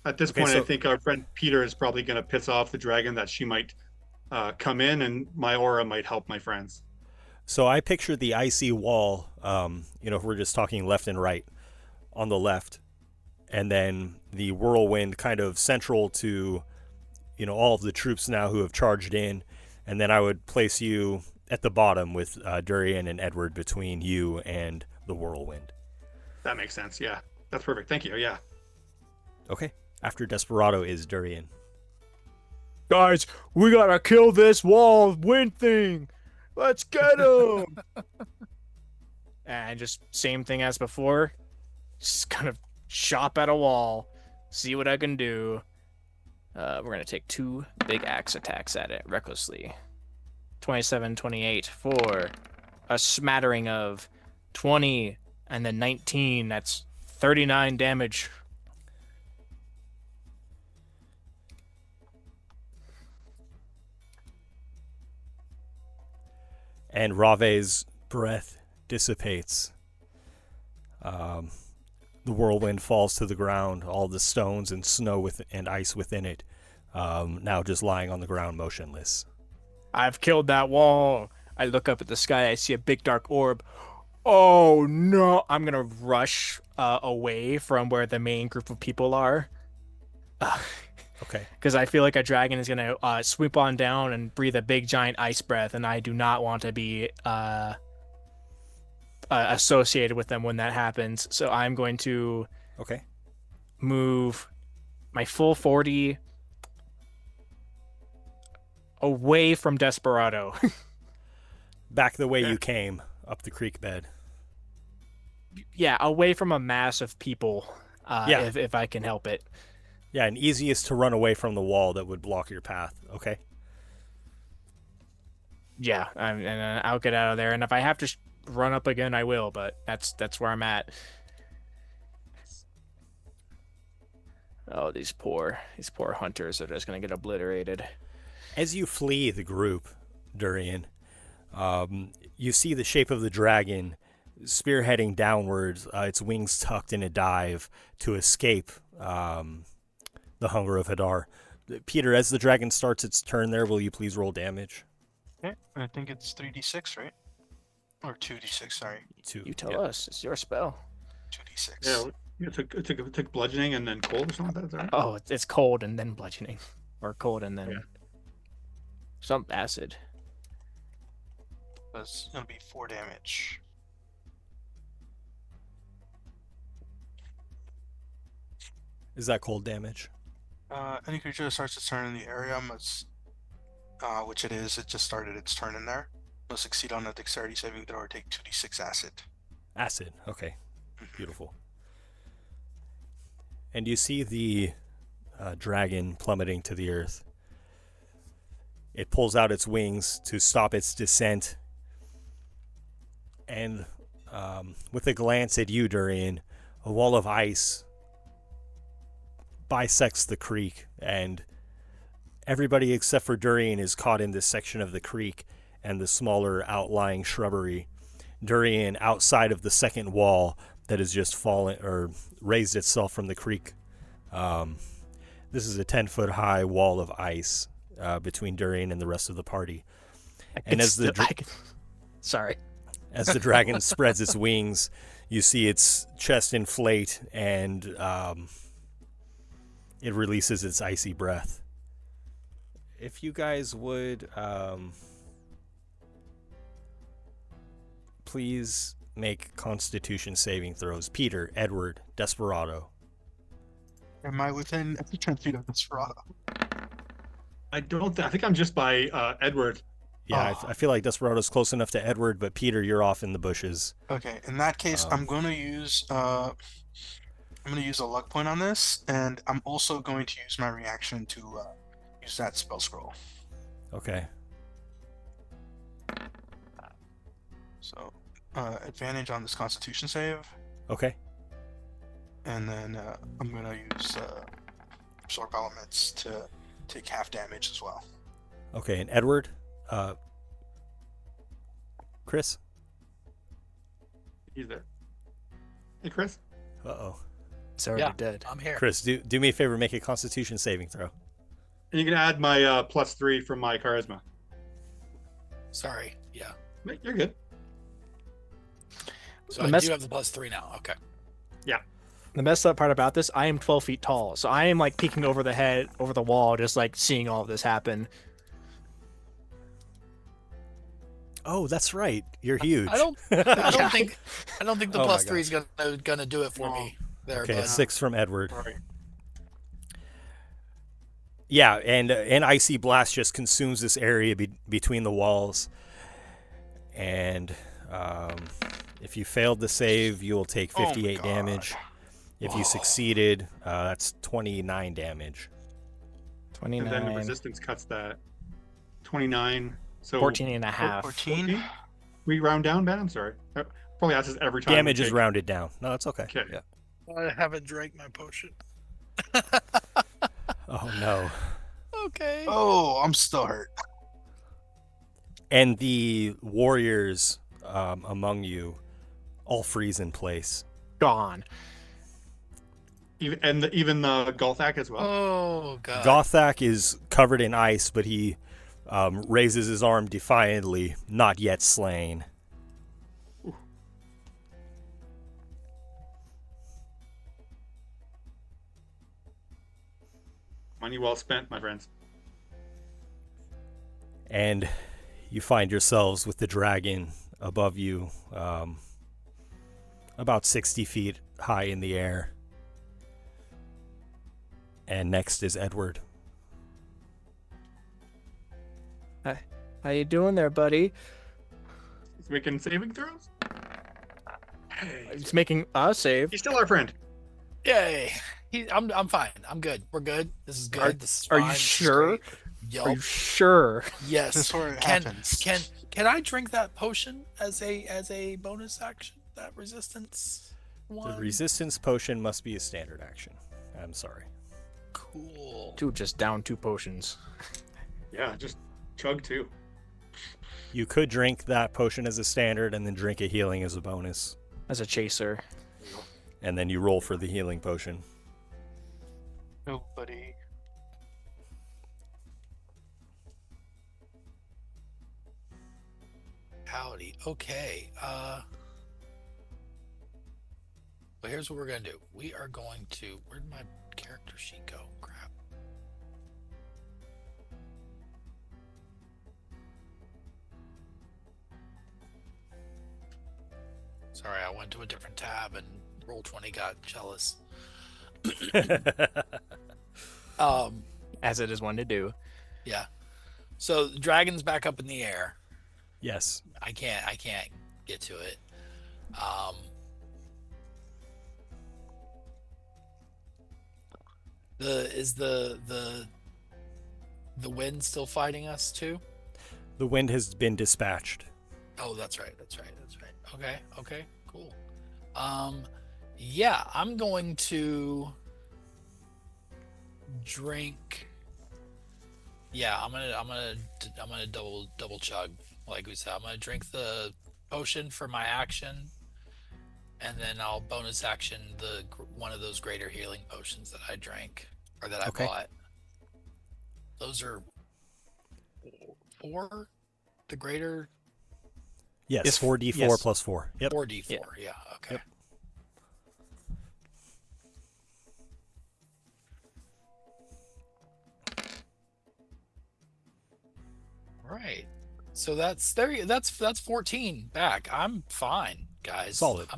At this point, I think our friend Peter is probably going to piss off the dragon that she might come in, and my aura might help my friends. So I picture the icy wall, if we're just talking left and right, on the left, and then the whirlwind kind of central to, all of the troops now who have charged in, and then I would place you at the bottom with Durian and Edward between you and the whirlwind. That makes sense. Yeah, that's perfect. Thank you. Yeah. Okay. After Desperado is Durian. Guys, we gotta kill this wall wind thing. Let's get him. And just same thing as before. Just kind of chop at a wall. See what I can do. We're going to take 2 big axe attacks at it recklessly. 27, 28 for a smattering of 20 and then 19. That's 39 damage. And Rave's breath dissipates. The whirlwind falls to the ground, all the stones and snow and ice within it, now just lying on the ground motionless. I've killed that wall. I look up at the sky. I see a big dark orb. Oh, no. I'm going to rush away from where the main group of people are. Okay. Because I feel like a dragon is going to swoop on down and breathe a big giant ice breath, and I do not want to be associated with them when that happens. So I'm going to move my full 40 away from Desperado. Back the way you came, up the creek bed. Yeah, away from a mass of people, if I can help it. Yeah, and easiest to run away from the wall that would block your path. Okay. Yeah, and I'll get out of there. And if I have to run up again, I will. But that's where I'm at. Oh, these poor hunters are just gonna get obliterated. As you flee the group, Durian, you see the shape of the dragon spearheading downwards, its wings tucked in a dive to escape the hunger of Hadar. Peter, as the dragon starts its turn there, will you please roll damage? Okay, I think it's 3d6, right? Or 2d6, sorry. You tell us. It's your spell. 2d6. Yeah, it took bludgeoning and then cold or something like that, right? Oh, it's cold and then bludgeoning. Or cold and then some acid. That's going to be 4 damage. Is that cold damage? Any creature that starts its turn in the area must, which it is, it just started its turn in there, must succeed on a dexterity saving throw or take 2d6 acid. Acid, okay. Beautiful. And you see the dragon plummeting to the earth. It pulls out its wings to stop its descent. And with a glance at you, Durian, a wall of ice bisects the creek, and everybody except for Durian is caught in this section of the creek and the smaller outlying shrubbery. Durian outside of the second wall that has just fallen or raised itself from the creek. This is a 10-foot high wall of ice between Durian and the rest of the party. And Sorry. As the dragon spreads its wings, you see its chest inflate, and it releases its icy breath. If you guys would please make Constitution saving throws. Peter, Edward, Desperado. Am I within 10 feet of Desperado? I don't. I think I'm just by Edward. Yeah, I feel like Desperado's close enough to Edward, but Peter, you're off in the bushes. Okay, in that case, I'm going to use a luck point on this, and I'm also going to use my reaction to use that spell scroll. Okay. So, advantage on this Constitution save. Okay. And then I'm going to use Absorb Elements to take half damage as well. Okay, and Edward, Chris? He's there. Hey, Chris? Uh-oh. He's already dead. I'm here. Chris, do me a favor, make a Constitution saving throw. And you can add my +3 from my charisma. Sorry. Yeah. You're good. So I do have the +3 now. Okay. Yeah. The messed up part about this, I am 12 feet tall, so I am like peeking over the wall, just like seeing all of this happen. Oh, that's right. You're huge. I don't think the +3 is gonna do it for me. There. Okay, but... 6 from Edward. Right. Yeah, and an icy blast just consumes this area between the walls. And if you failed the save, you will take 58 damage. If you succeeded, that's 29 damage. 29. And then the resistance cuts that. 29. So 14 and a half. 14? We round down, Ben? I'm sorry. Probably asks us every time. Damage is rounded down. No, that's okay. Okay. Yeah. I haven't drank my potion. Oh, no. Okay. Oh, I'm still hurt. And the warriors among you all freeze in place. Gone. Even the Gothak as well. Oh, God. Gothak is covered in ice, but he raises his arm defiantly, not yet slain. Ooh. Money well spent, my friends. And you find yourselves with the dragon above you, about 60 feet high in the air. And next is Edward. How you doing there, buddy? He's making saving throws? Hey. He's making a save. He's still our friend. Yay. I'm fine. I'm good. We're good. This is good. This is fine. Are you sure? Yup. Are you sure? Yes. This is where it happens. Can I drink that potion as a bonus action? That resistance one? The resistance potion must be a standard action. I'm sorry. Cool. Dude, just down 2 potions. Yeah, just chug 2. You could drink that potion as a standard and then drink a healing as a bonus. As a chaser. And then you roll for the healing potion. Nobody. Howdy. Okay. But here's what we're gonna do. We are going to. Where'd my character sheet go? Crap. Sorry, I went to a different tab and Roll20 got jealous. As it is one to do. Yeah. So the dragon's back up in the air. Yes. I can't get to it. Is the wind still fighting us too? The wind has been dispatched. Oh, that's right. Okay, cool. Yeah, I'm going to drink. Yeah, I'm gonna double chug, like we said. I'm gonna drink the potion for my action, and then I'll bonus action one of those greater healing potions that I drank or that I bought. Those are 4. The greater. Yes, 4d4 plus 4. Yep. 4d4. Yeah. Okay. Yep. Right. So that's there. That's 14 back. I'm fine, guys. Solid.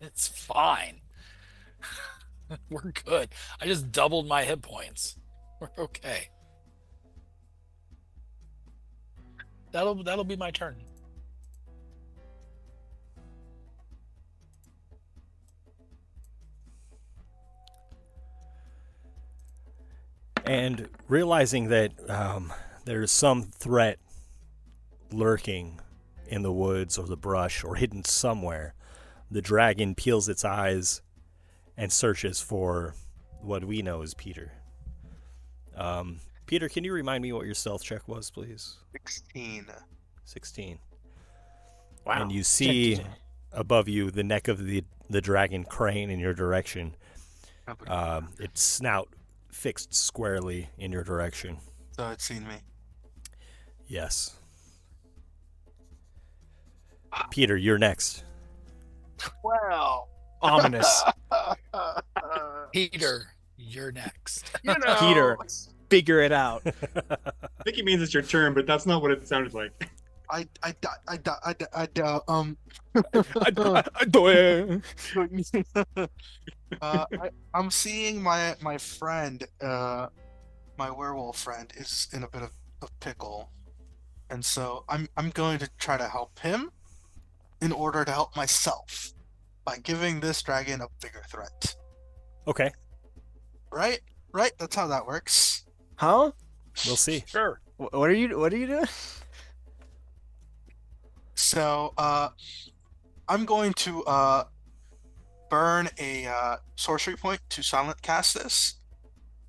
It's fine. We're good. I just doubled my hit points. We're okay. That'll be my turn. And realizing that there's some threat lurking in the woods or the brush or hidden somewhere, the dragon peels its eyes and searches for what we know as Peter. Peter, can you remind me what your stealth check was, please? 16. Wow. And you see above you the neck of the dragon crane in your direction. Its snout fixed squarely in your direction. So it's seen me. Yes. Peter, you're next. Well. Ominous. Peter, you're next. Peter, figure it out. I think he means it's your turn, but that's not what it sounded like. I'm seeing my friend, my werewolf friend, is in a bit of pickle, and so I'm going to try to help him in order to help myself by giving this dragon a bigger threat. Okay. Right? That's how that works. Huh? We'll see. Sure. What are you doing? So, I'm going to burn a sorcery point to silent cast this,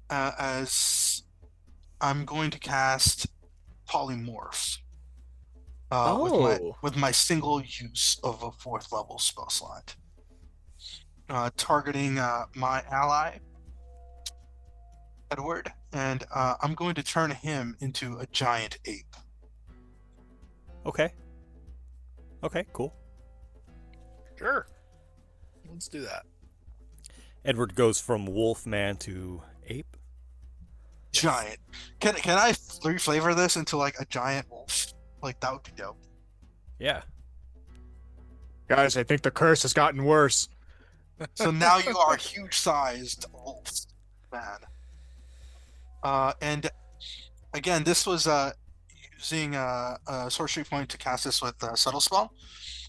as I'm going to cast Polymorph with my single use of a 4th level spell slot, targeting my ally Edward, and I'm going to turn him into a giant ape. Okay, cool. Sure. Let's do that. Edward goes from wolf man to ape. Giant. Can I reflavor this into like a giant wolf? Like, that would be dope. Yeah. Guys, I think the curse has gotten worse. So now you are huge-sized wolves, man. And again, this was using a sorcery point to cast this with a subtle spell,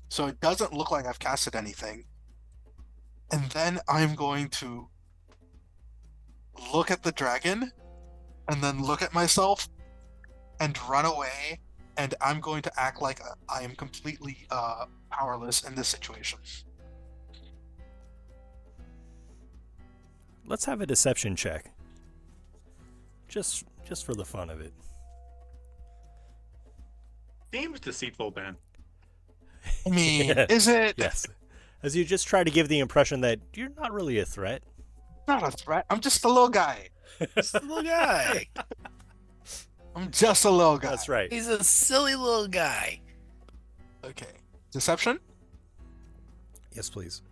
so it doesn't look like I've casted anything. And then I'm going to look at the dragon, and then look at myself, and run away. And I'm going to act like I am completely powerless in this situation. Let's have a deception check. Just for the fun of it. Seems deceitful, Ben. I mean, is it? Yes. As you just try to give the impression that you're not really a threat. Not a threat. I'm just a little guy. Just a little guy. I'm just a little guy. That's right. He's a silly little guy. Okay. Deception? Yes, please.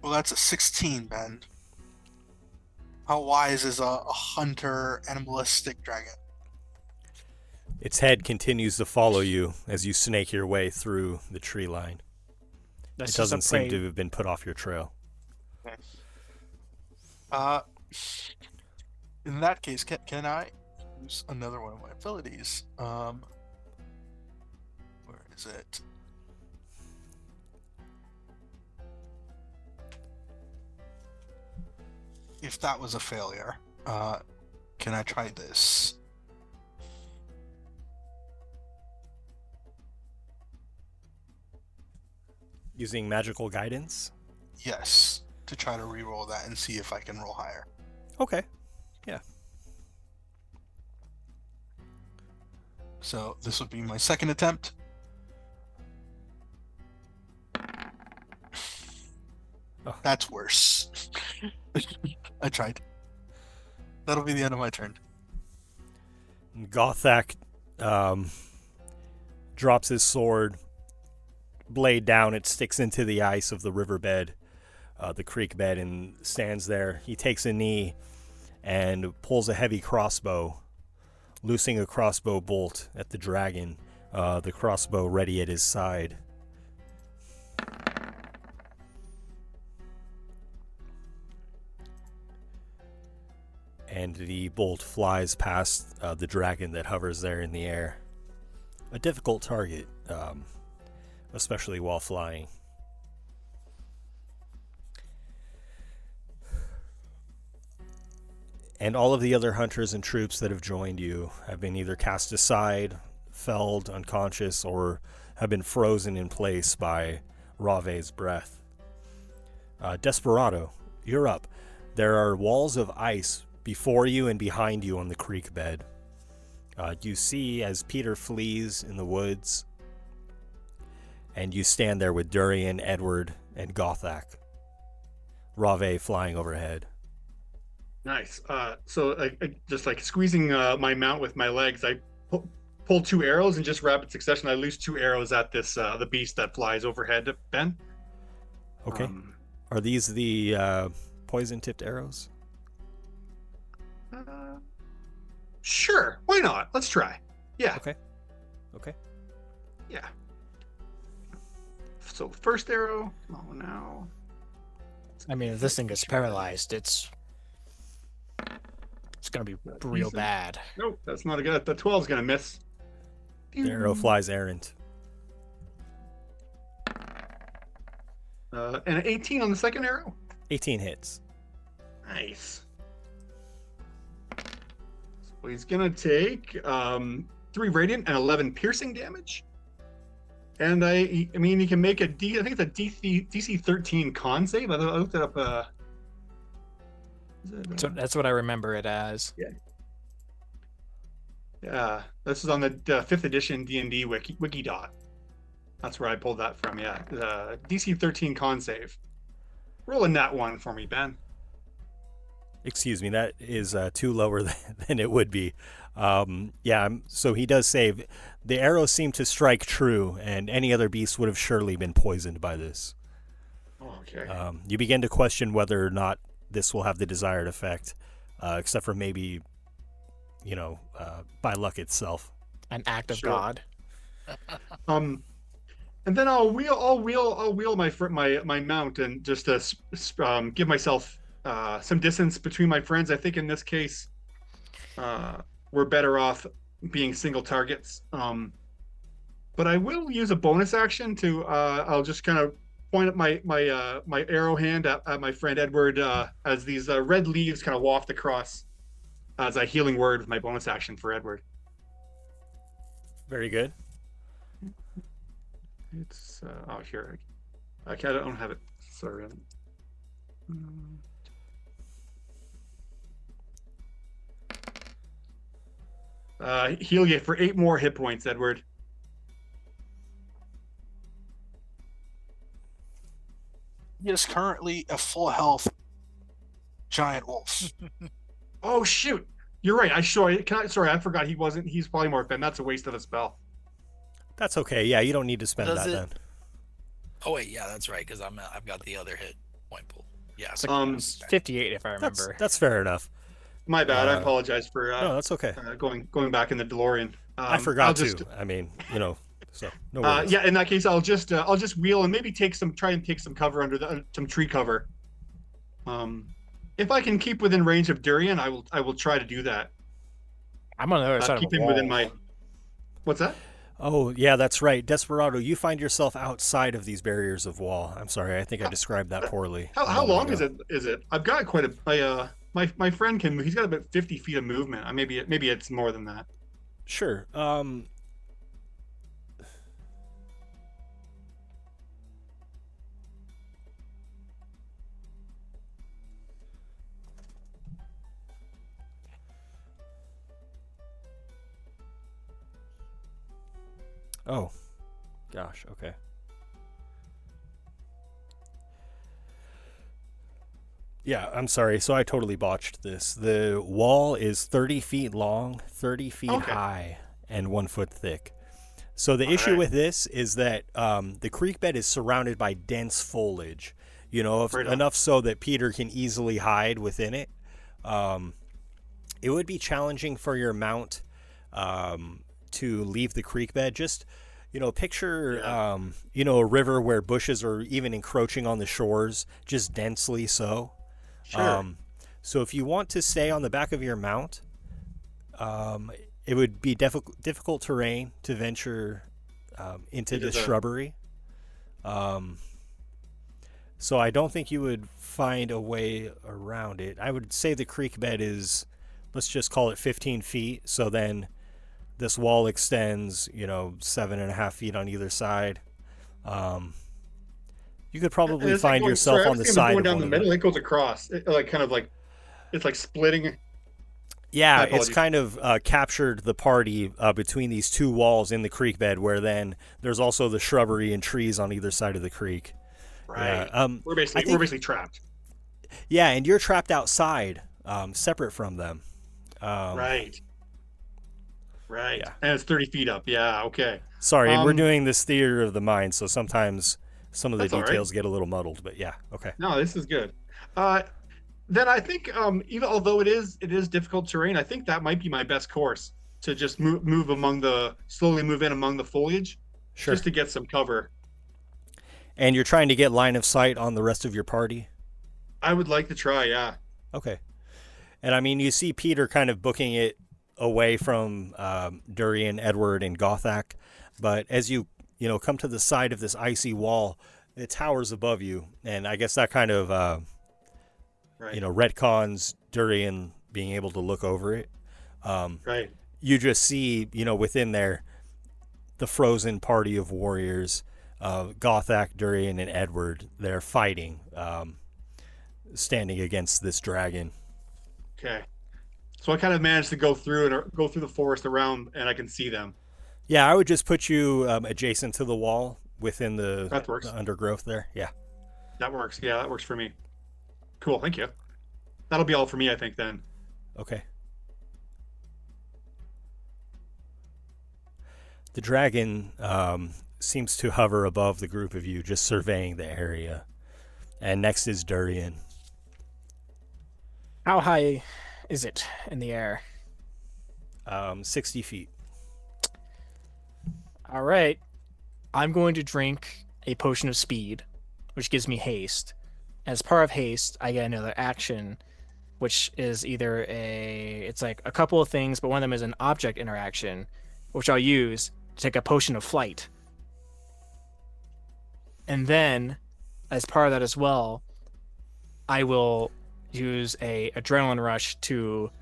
Well, that's a 16, Ben. How wise is a hunter animalistic dragon? Its head continues to follow you as you snake your way through the tree line. That's it doesn't seem to have been put off your trail. Okay. In that case, can I use another one of my abilities? Where is it? If that was a failure, can I try this? Using magical guidance? Yes, to try to re-roll that and see if I can roll higher. Okay. Yeah. So this would be my second attempt. Oh. That's worse. I tried. That'll be the end of my turn. Gothak drops his sword, blade down. It sticks into the ice of the riverbed, the creek bed, and stands there. He takes a knee and pulls a heavy crossbow, loosing a crossbow bolt at the dragon, the crossbow ready at his side. And the bolt flies past the dragon that hovers there in the air. A difficult target, especially while flying. And all of the other hunters and troops that have joined you have been either cast aside, felled unconscious, or have been frozen in place by Rave's breath. Desperado, you're up. There are walls of ice before you and behind you on the creek bed. You see as Peter flees in the woods, and you stand there with Durian, Edward, and Gothak. Rave flying overhead. Nice. So I just like squeezing my mount with my legs, I pull 2 arrows in just rapid succession. I loose 2 arrows at this the beast that flies overhead. Ben. Okay. Are these the poison-tipped arrows? Sure. Why not? Let's try. Yeah. Okay. Yeah. So first arrow. Oh no. I mean, if this thing gets paralyzed, it's gonna be real bad. Nope, that's not a good. The 12's gonna miss. The arrow flies errant. And an 18 on the second arrow. 18 hits. Nice. So he's gonna take 3 radiant and 11 piercing damage. And I mean, he can make I think it's a DC 13 con save. I looked it up. So that's what I remember it as. Yeah, this is on the 5th edition D&D wiki dot. That's where I pulled that from. Yeah, the DC 13 con save. Roll a nat 1 for me, Ben. Excuse me, that is too lower than it would be. So he does save. The arrows seem to strike true, and any other beast would have surely been poisoned by this. Oh, okay. You begin to question whether or not this will have the desired effect, except for maybe, by luck itself. An act of God. And then I'll wheel my mount and just give myself some distance between my friends. I think in this case, we're better off being single targets. But I will use a bonus action to I'll just kind of point at my arrow hand at my friend Edward as these red leaves kind of waft across as a healing word with my bonus action for Edward. Very good. It's here. I don't have it. Sorry. Heal you for 8 more hit points, Edward. He is currently a full health giant wolf. Oh shoot! You're right. Sorry, I forgot he wasn't. He's polymorph, and that's a waste of a spell. That's okay. Yeah, you don't need to spend that then. Oh wait, yeah, that's right. Because I've got the other hit point pool. Yeah, it's 58 if I remember. That's fair enough. My bad. I apologize for. No, that's okay. Going back in the DeLorean. I forgot to. I mean, so no worries. Yeah, in that case, I'll just wheel and maybe try and take some cover under some tree cover. If I can keep within range of Durian, I will try to do that. I'm on the other side of the wall. Within my. What's that? Oh yeah, that's right, Desperado. You find yourself outside of these barriers of wall. I'm sorry, I think I described that poorly. How long is it? I've got quite a. My friend can. He's got about 50 feet of movement. Maybe it's more than that. Sure. Oh, gosh. Okay. Yeah, I'm sorry. So I totally botched this. The wall is 30 feet long, 30 feet high, and 1 foot thick. So the issue with this is that the creek bed is surrounded by dense foliage, enough so that Peter can easily hide within it. It would be challenging for your mount to leave the creek bed. Just, picture, a river where bushes are even encroaching on the shores, just densely so. Sure. So if you want to stay on the back of your mount, it would be difficult terrain to venture into the shrubbery. So I don't think you would find a way around it. I would say the creek bed is, let's just call it 15 feet. So then this wall extends, 7.5 feet on either side. You could probably find yourself on the side going of down one the of middle. them. It goes across, it's like splitting. Yeah, it's kind of captured the party between these two walls in the creek bed, where then there's also the shrubbery and trees on either side of the creek. Right. Yeah, we're basically trapped. Yeah, and you're trapped outside, separate from them. Right. Yeah. And it's 30 feet up. Yeah. Okay. Sorry, we're doing this theater of the mind, so sometimes some of the That's details get a little muddled. But yeah, okay. No, this is good. Then I think even although it is difficult terrain, I think that might be my best course to just slowly move in among the foliage, Sure. just to get some cover. And you're trying to get line of sight on the rest of your party? I would like to try, yeah. Okay. And I mean, you see Peter kind of booking it away from Durian, Edward, and Gothak, but as you come to the side of this icy wall, it towers above you, and I guess that kind of retcons Durian being able to look over it. Right. You just see, within there, the frozen party of warriors, Gothak, Durian, and Edward. They're fighting, standing against this dragon. Okay. So I kind of managed to go through the forest around, and I can see them. Yeah, I would just put you adjacent to the wall within That works. the undergrowth there. Yeah. That works. Yeah, that works for me. Cool. Thank you. That'll be all for me, I think, then. Okay. The dragon seems to hover above the group of you, just surveying the area. And next is Durian. How high is it in the air? 60 feet. All right. I'm going to drink a potion of speed, which gives me haste. As part of haste, I get another action, which is either it's like a couple of things, but one of them is an object interaction, which I'll use to take a potion of flight. And then, as part of that as well, I will use a adrenaline rush to,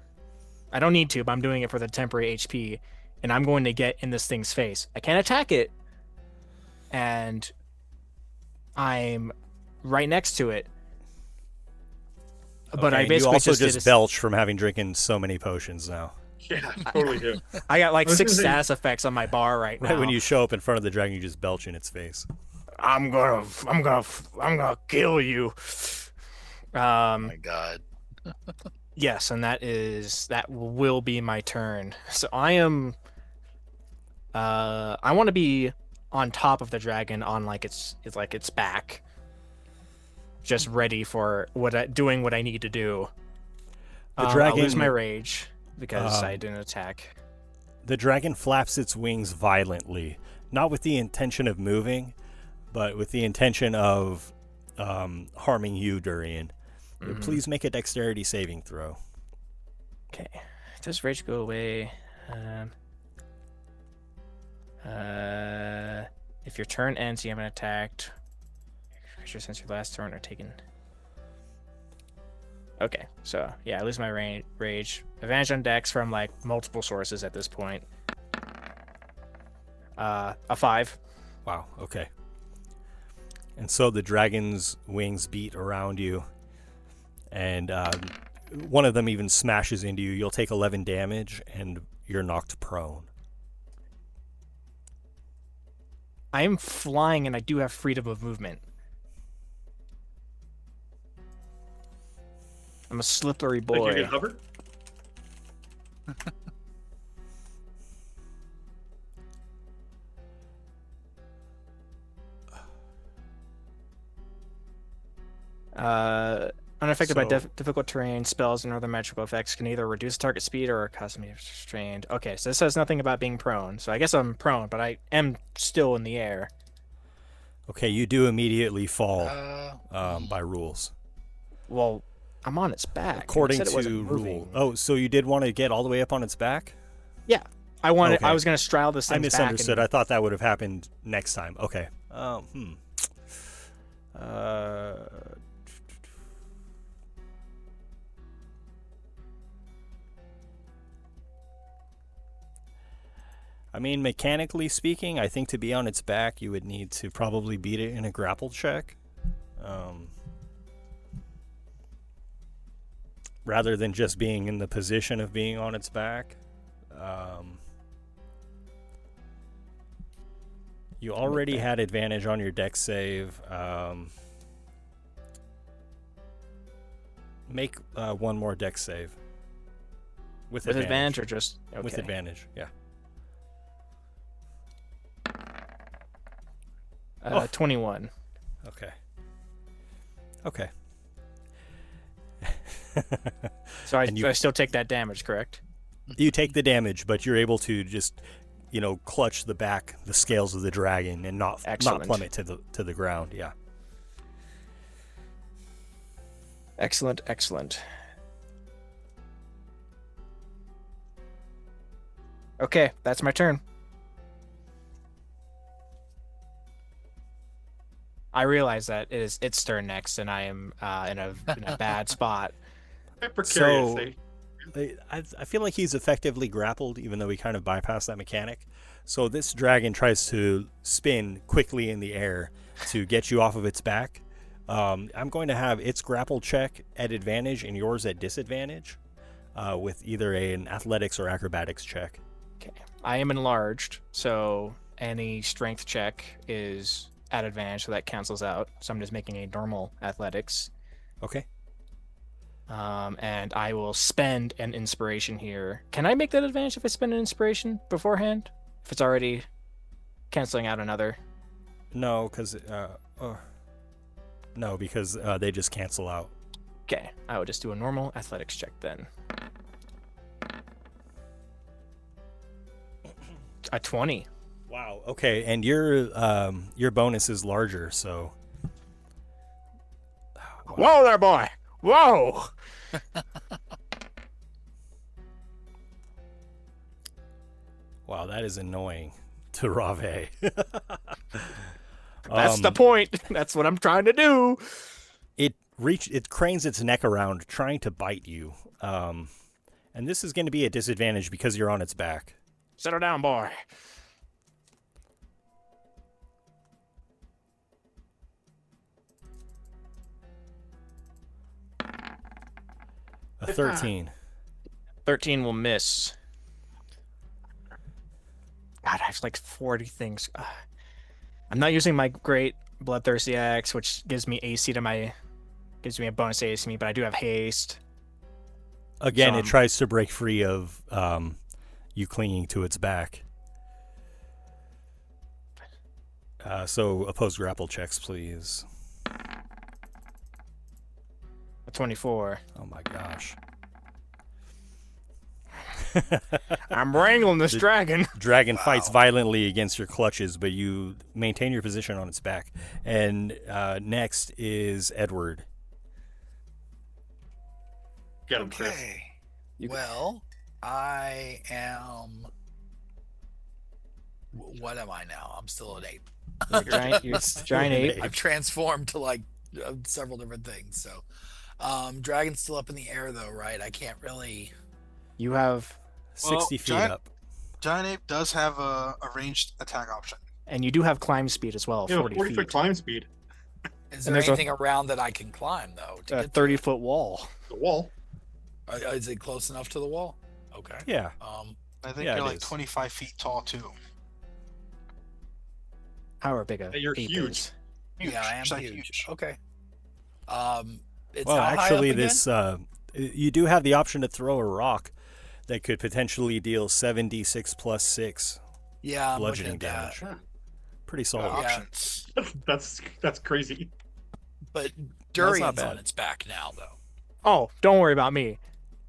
I don't need to, but I'm doing it for the temporary HP, and I'm going to get in this thing's face. I can't attack it, and I'm right next to it. But I basically you also just belch from having drinking so many potions now. Yeah, I totally do. I got like 6 status effects on my bar right now. Right when you show up in front of the dragon, you just belch in its face. I'm gonna kill you. Oh my God. Yes, and that will be my turn. So I am. I want to be on top of the dragon, on like its back, just ready for doing what I need to do. The dragon I'll lose my rage because I didn't attack. The dragon flaps its wings violently, not with the intention of moving, but with the intention of harming you, Durian. Mm-hmm. Please make a dexterity saving throw. Okay. Does rage go away? If your turn ends, you haven't attacked. Creatures since your last turn are taken. Okay, so yeah, I lose my rage. Advantage on dex from like multiple sources at this point. A 5. Wow, okay. And so the dragon's wings beat around you, and one of them even smashes into you. You'll take 11 damage, and you're knocked prone. I am flying, and I do have freedom of movement. I'm a slippery Like you boy. can hover? Unaffected by So- difficult terrain, spells, and other magical effects can either reduce target speed or cause me restrained. Okay, so this says nothing about being prone. So I guess I'm prone, but I am still in the air. Okay, you do immediately fall by rules. Well, I'm on its back. According It said it wasn't to moving. rule. Oh, so you did want to get all the way up on its back? Yeah, I wanted. Okay. I was gonna straddle this I thing. misunderstood. I thought that would have happened next time. Okay. I mean, mechanically speaking, I think to be on its back, you would need to probably beat it in a grapple check. Rather than just being in the position of being on its back. You already had advantage on your dex save. Make one more dex save. With advantage or just with okay. advantage? Yeah. 21. Okay. Okay. So I still take that damage, correct? You take the damage, but you're able to just, clutch the scales of the dragon and not plummet to the ground. Yeah. Excellent, excellent. Okay, that's my turn. I realize that it is its turn next, and I am in a bad spot. So, I feel like he's effectively grappled, even though he kind of bypassed that mechanic. So this dragon tries to spin quickly in the air to get you off of its back. I'm going to have its grapple check at advantage and yours at disadvantage, with either an athletics or acrobatics check. Okay, I am enlarged, so any strength check is at advantage, so that cancels out. So I'm just making a normal athletics. Okay. And I will spend an inspiration here. Can I make that advantage if I spend an inspiration beforehand? If it's already canceling out another? No, because they just cancel out. Okay, I will just do a normal athletics check then. A 20. Wow. Okay, and your bonus is larger, so. Wow. Whoa there, boy! Whoa! Wow, that is annoying to Rave. That's the point. That's what I'm trying to do. It cranes its neck around, trying to bite you. And this is going to be a disadvantage because you're on its back. Settle down, boy. A 13. 13 will miss. God, I have like 40 things. I'm not using my great bloodthirsty axe, which gives me AC gives me a bonus AC, but I do have haste. Again, it tries to break free of you clinging to its back. So opposed grapple checks, please. A 24. Oh my gosh. I'm wrangling this dragon. Dragon fights violently against your clutches, but you maintain your position on its back. And next is Edward. Get him, Chris. Okay. Well, I am. What am I now? I'm still an ape. You're giant ape. I've transformed to like several different things. So, dragon's still up in the air though, right? I can't really. You have 60 feet up. Giant ape does have a ranged attack option. And you do have climb speed as well. 40 40 feet. foot climb speed. Is there anything around that I can climb though? A 30-foot wall. The wall. Is it close enough to the wall? Okay. Yeah. I think you're like 25 feet tall too. How big a You're ape huge. Yeah, I am huge. Okay. It's Well, how high actually, up again? You do have the option to throw a rock that could potentially deal 7d6 plus 6 Yeah, I'm bludgeoning looking at damage. that. Pretty solid. Options. That's crazy. But not Durian's bad. on its back now, though. Oh, don't worry about me.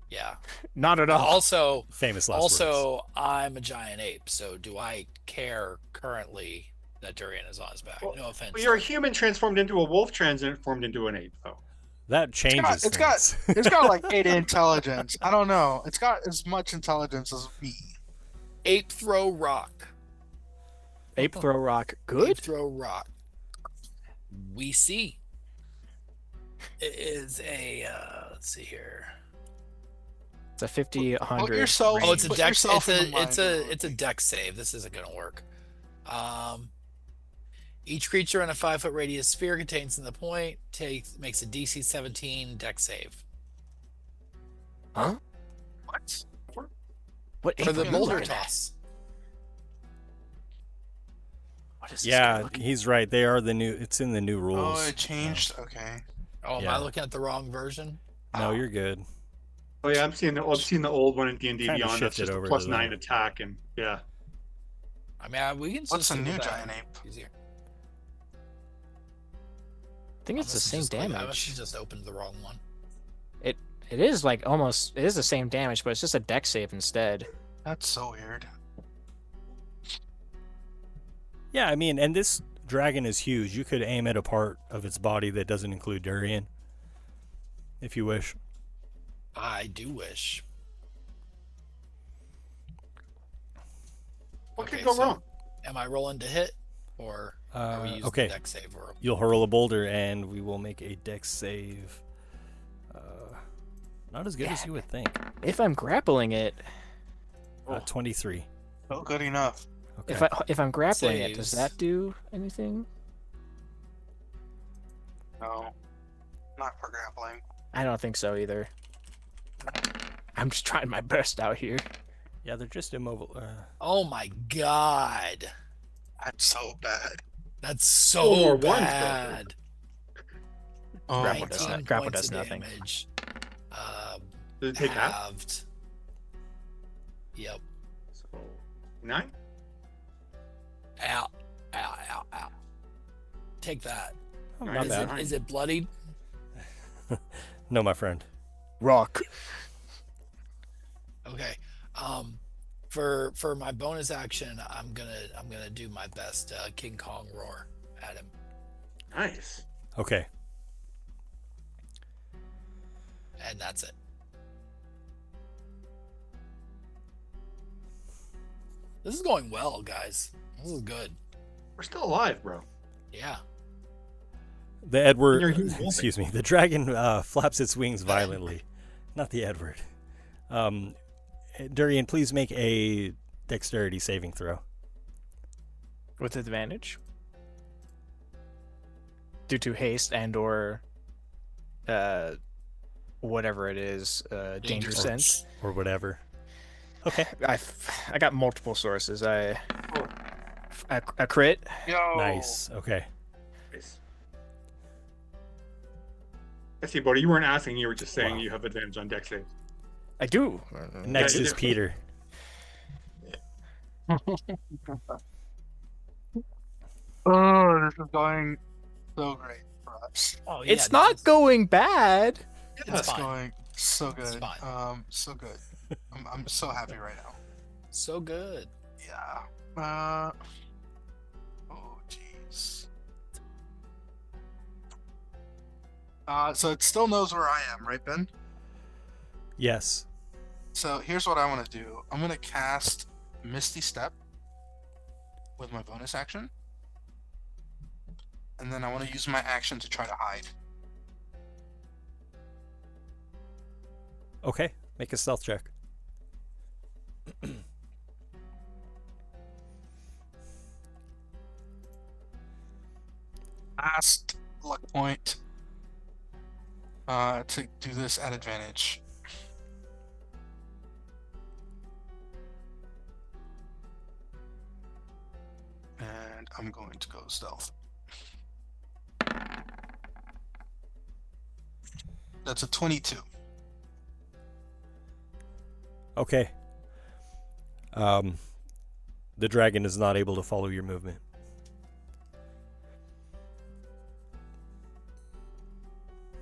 Yeah. Not at all. Also, Famous last words. I'm a giant ape, so do I care currently that Durian is on his back? Well, No offense. Well, you're a human transformed into a wolf, transformed into an ape, though. That changes It's things. got like 8 intelligence. I don't know. It's got as much intelligence as me. Ape throw rock. Ape throw rock. Good. Ape throw rock. We see. It is a let's see here. It's a 50, 100. Put yourself, Oh, it's a put dex. yourself It's in the mind of it's a dex save. This isn't gonna work. Each creature in a 5-foot radius sphere contains in the point makes a DC 17 dex save. Huh? What? What For ape the are you boulder looking at? toss. What is this Yeah, guy looking he's right. They are the new. It's in the new rules. Oh, it changed. Okay. Oh, am Yeah. I looking at the wrong version? No, you're good. Oh yeah, I've seen the old one in D&D Kinda Beyond. That's shifted just a over plus to 9 that. attack, and yeah. I mean, we can. What's just a do new that. giant ape? Easier. I think it's the same I must damage. have just opened the wrong one. It is like almost. It is the same damage, but it's just a dex save instead. That's so weird. Yeah, I mean, and this dragon is huge. You could aim at a part of its body that doesn't include Durian, if you wish. I do wish. What Okay, could go so wrong? Am I rolling to hit, or are we using okay. the dex save? Or You'll hurl a boulder, and we will make a dex save. Not as good as you would think. If I'm grappling it, 23. Oh, good enough. Okay. if I'm grappling it, does Saves. that do anything? No. Not for grappling. I don't think so either. I'm just trying my best out here. Yeah, they're just immobile. oh my god, That's so bad. that's Four so more ones, though. bad. Oh, Grapple my does God. not- grapple points does of nothing. Damage. Does it take half? Halved. Yep. So 9. Ow. Ow. Ow. Ow. Take that. Oh, Alright, not Is bad. it, is it bloodied? No, my friend. Rock. Okay. For my bonus action, I'm gonna do my best King Kong roar at him. Nice. Okay. And that's it. This is going well, guys. This is good. We're still alive, bro. Yeah. The Edward, You're huge wolf. excuse me, the dragon flaps its wings violently. Not the Edward. Durian, please make a dexterity saving throw. With advantage. Due to haste and or whatever it is, danger sense. Or whatever. Okay. I got multiple sources. A crit. Yo. Nice. Okay. Nice. I see, buddy. You weren't asking. You were just saying Wow. you have advantage on dex saves. I do. Next you is do. Peter. Oh, this is going so great for us. Oh yeah. It's not going bad. It's It's fine. going so It's good. fine. So good. I'm so happy right now. So good. Yeah. Oh, jeez. So it still knows where I am, right, Ben? Yes. So here's what I want to do. I'm gonna cast Misty Step with my bonus action, and then I want to use my action to try to hide. Okay. Make a stealth check. Last luck point to do this at advantage. And I'm going to go stealth. That's a 22. Okay. The dragon is not able to follow your movement.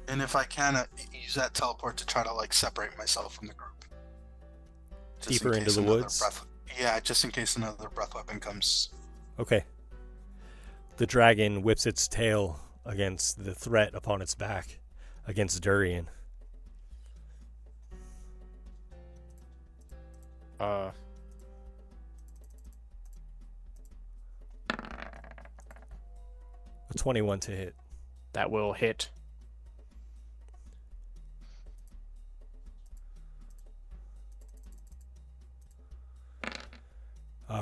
And if I can, use that teleport to try to like separate myself from the group. Just Deeper in into case the another woods? Yeah, just in case another breath weapon comes. Okay. The dragon whips its tail against the threat upon its back, against Durian. Uh, A 21 to hit. that will hit.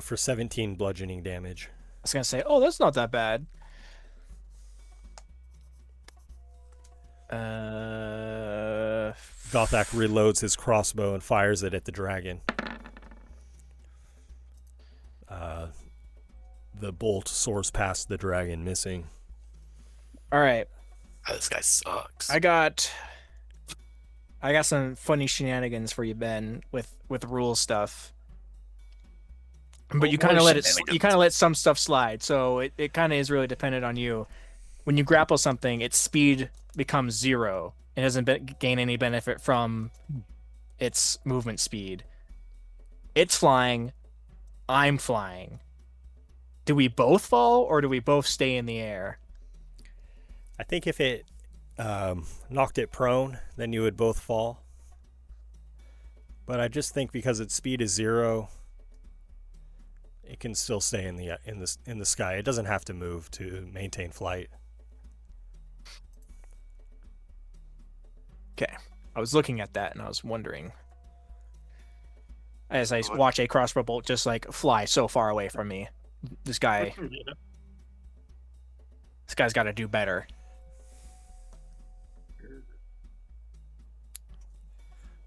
For 17 bludgeoning damage. I was gonna say, oh, that's not that bad. Gothak reloads his crossbow and fires it at the dragon. The bolt soars past the dragon, missing. All right. Oh, this guy sucks. I got some funny shenanigans for you, Ben, with rule stuff. But you kind of let some stuff slide, so it kind of is really dependent on you. When you grapple something, its speed becomes 0. It doesn't gain any benefit from its movement speed. It's flying. I'm flying. Do we both fall, or do we both stay in the air? I think if it knocked it prone, then you would both fall. But I just think because its speed is 0, it can still stay in the sky. It doesn't have to move to maintain flight. Okay. I was looking at that and I was wondering, as I watch a crossbow bolt just like fly so far away from me. This guy's got to do better.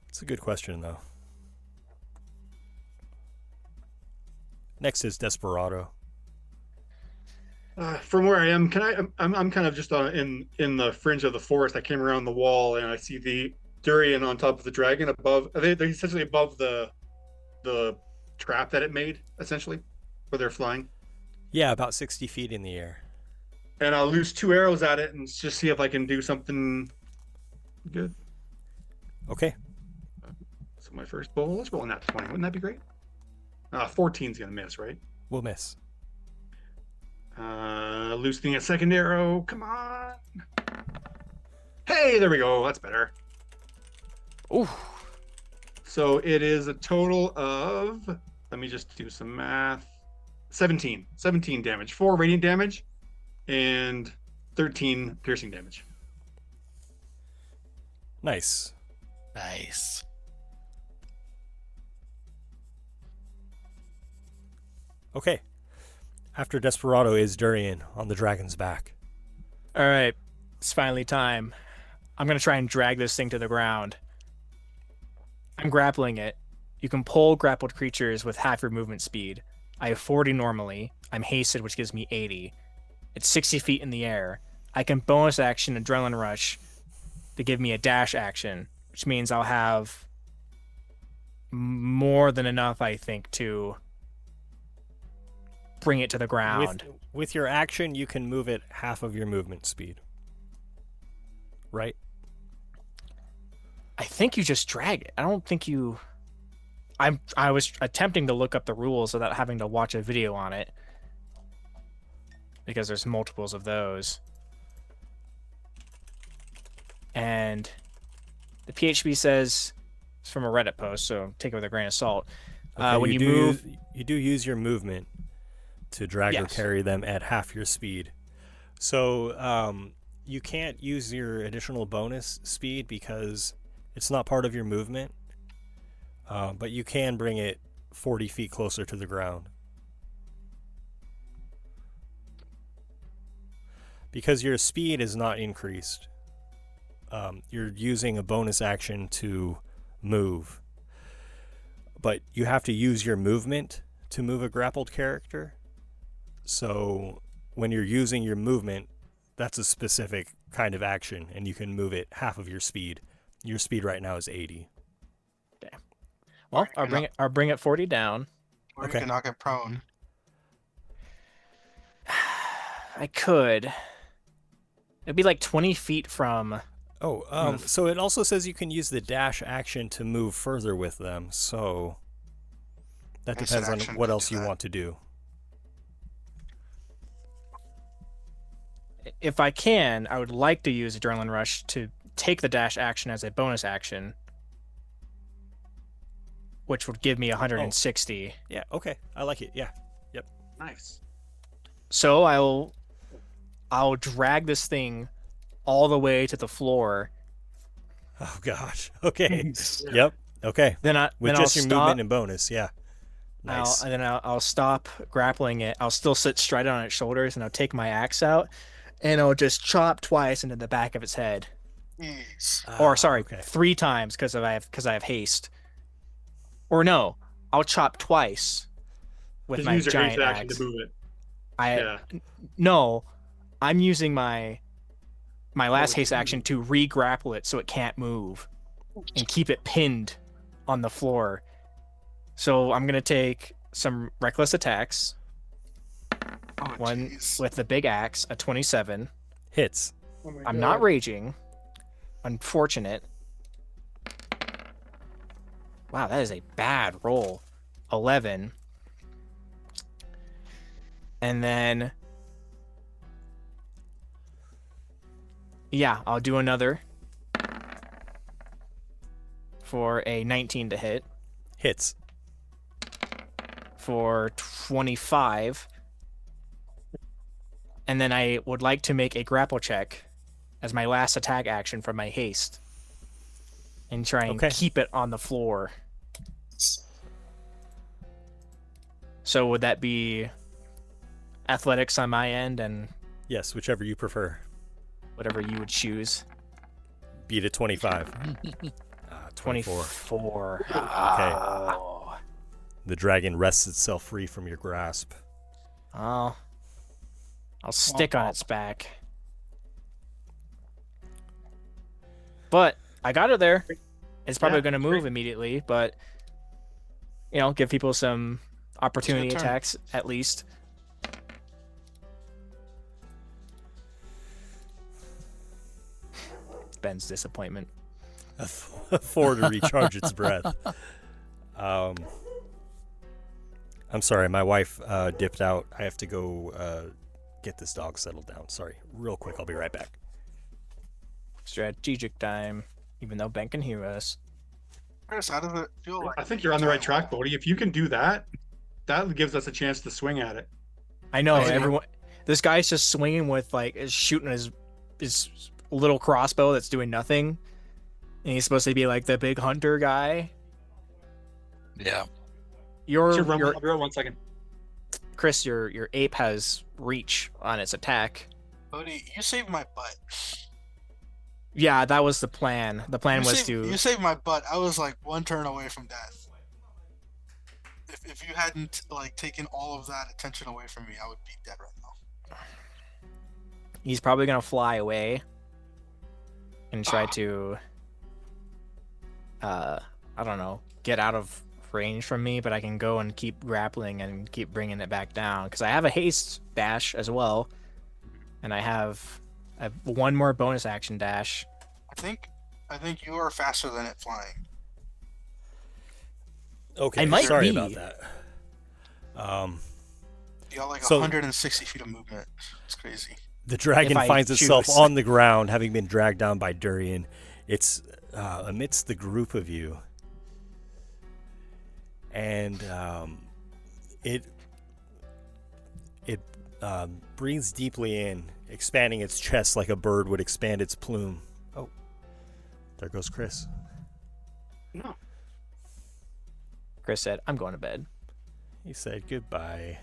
It's a good question, though. Next is Desperado. From where I am, I'm kind of just in the fringe of the forest. I came around the wall and I see the durian on top of the dragon above. They're essentially above the trap that it made, essentially, where they're flying. Yeah, about 60 feet in the air. And I'll loose 2 arrows at it and just see if I can do something good. Okay. So my first bowl, let's roll on that 20. Wouldn't that be great? 14's gonna miss, right? We'll miss. Loosening a second arrow. Come on. Hey, there we go. That's better. Ooh. So it is a total of, let me just do some math. 17 damage. 4 radiant damage and 13 piercing damage. Nice. Nice. Okay. After Desperado is Durian on the dragon's back. All right. It's finally time. I'm going to try and drag this thing to the ground. I'm grappling it. You can pull grappled creatures with half your movement speed. I have 40 normally. I'm hasted, which gives me 80. It's 60 feet in the air. I can bonus action Adrenaline Rush to give me a dash action, which means I'll have more than enough, I think, to bring it to the ground. With your action, you can move it half of your movement speed. Right? I think you just drag it. I don't think you... I was attempting to look up the rules without having to watch a video on it, because there's multiples of those. And the PHP says, it's from a Reddit post, so take it with a grain of salt. Okay, When you move... You do use your movement to drag or carry them at half your speed. So you can't use your additional bonus speed because it's not part of your movement. But you can bring it 40 feet closer to the ground. Because your speed is not increased. You're using a bonus action to move. But you have to use your movement to move a grappled character. So when you're using your movement, that's a specific kind of action, and you can move it half of your speed. Your speed right now is 80. Well, I'll bring it 40 down. Or you can knock it prone. I could. It'd be like 20 feet from. So it also says you can use the dash action to move further with them. So that depends on what else you want to do. If I can, I would like to use Adrenaline Rush to take the dash action as a bonus action, which would give me 160. Yeah, okay. I like it. Yeah. Yep. Nice. So I'll drag this thing all the way to the floor. Oh gosh. Okay. Yep. Okay. Then I'll just your stop. movement and bonus, yeah. Nice. I'll stop grappling it. I'll still sit straight on its shoulders, and I'll take my axe out, and I'll just chop twice into the back of its head. Yes. Or sorry, 3 times because I have haste. Or no, I'll chop twice with my giant axe. To move it. No, I'm using my last haste action to re-grapple it so it can't move and keep it pinned on the floor. So I'm gonna take some reckless attacks. One with the big axe, a 27. Hits. I'm not raging. Unfortunate. Wow, that is a bad roll. 11. And then... yeah, I'll do another. For a 19 to hit. Hits. For 25. And then I would like to make a grapple check as my last attack action from my haste. And try and keep it on the floor. So would that be athletics on my end and... yes, whichever you prefer. Whatever you would choose. Beat a 25. 24. Okay. The dragon wrests itself free from your grasp. I'll stick on its back. But I got it there. It's probably going to move immediately, but give people some opportunity attacks at least. Ben's disappointment. A 4 to recharge its breath. I'm sorry, my wife dipped out. I have to go get this dog settled down. Sorry, real quick. I'll be right back. Strategic time, even though Ben can hear us. Chris, how does it feel like? I think you're on the right track, Bodhi. If you can do that, that gives us a chance to swing at it. I know, everyone. This guy's just swinging with is shooting his little crossbow that's doing nothing, and he's supposed to be like the big hunter guy. Yeah. I'll be right 1 second. Chris, your ape has reach on its attack. Bodhi, you saved my butt. Yeah, that was the plan. The plan was You saved my butt. I was like 1 turn away from death. If you hadn't taken all of that attention away from me, I would be dead right now. He's probably gonna fly away and try to I don't know, get out of range from me, but I can go and keep grappling and keep bringing it back down because I have a haste dash as well, and I have 1 more bonus action dash. I think you are faster than it flying. Okay, I might sorry be. about that. You got 160 feet of movement. It's crazy. The dragon finds itself on the ground, having been dragged down by Durian. It's amidst the group of you. And it breathes deeply in, expanding its chest like a bird would expand its plume. Oh, there goes Chris. No. Chris said, "I'm going to bed." He said goodbye.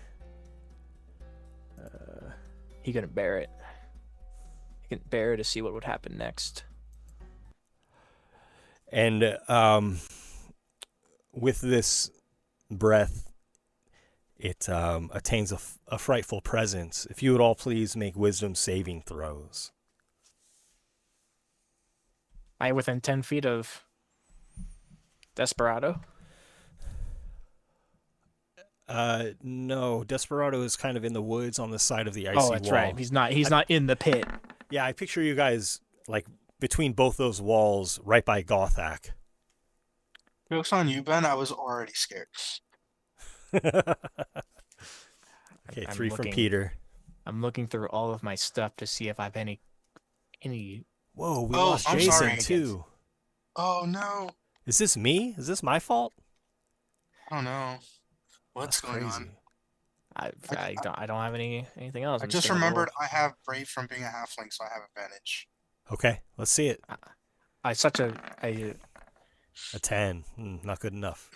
He couldn't bear it. He couldn't bear to see what would happen next. And with this breath, it attains a frightful presence. If you would all please make wisdom saving throws. I within 10 feet of Desperado. No, Desperado is kind of in the woods on the side of the icy Oh, wall. that's right. He's not in the pit. Yeah, I picture you guys like between both those walls, right by Gothak. Joke's on you, Ben. I was already scared. Okay, I'm 3 from looking- Peter. I'm looking through all of my stuff to see if I have any. Whoa, we Oh, lost I'm Jason sorry. too. Oh no. Is this me? Is this my fault? I don't know. What's That's going crazy. on? I don't have anything else. I I'm just staying a little- remembered I have Brave from being a halfling, so I have advantage. Okay, let's see it. I such a A 10. Not good enough.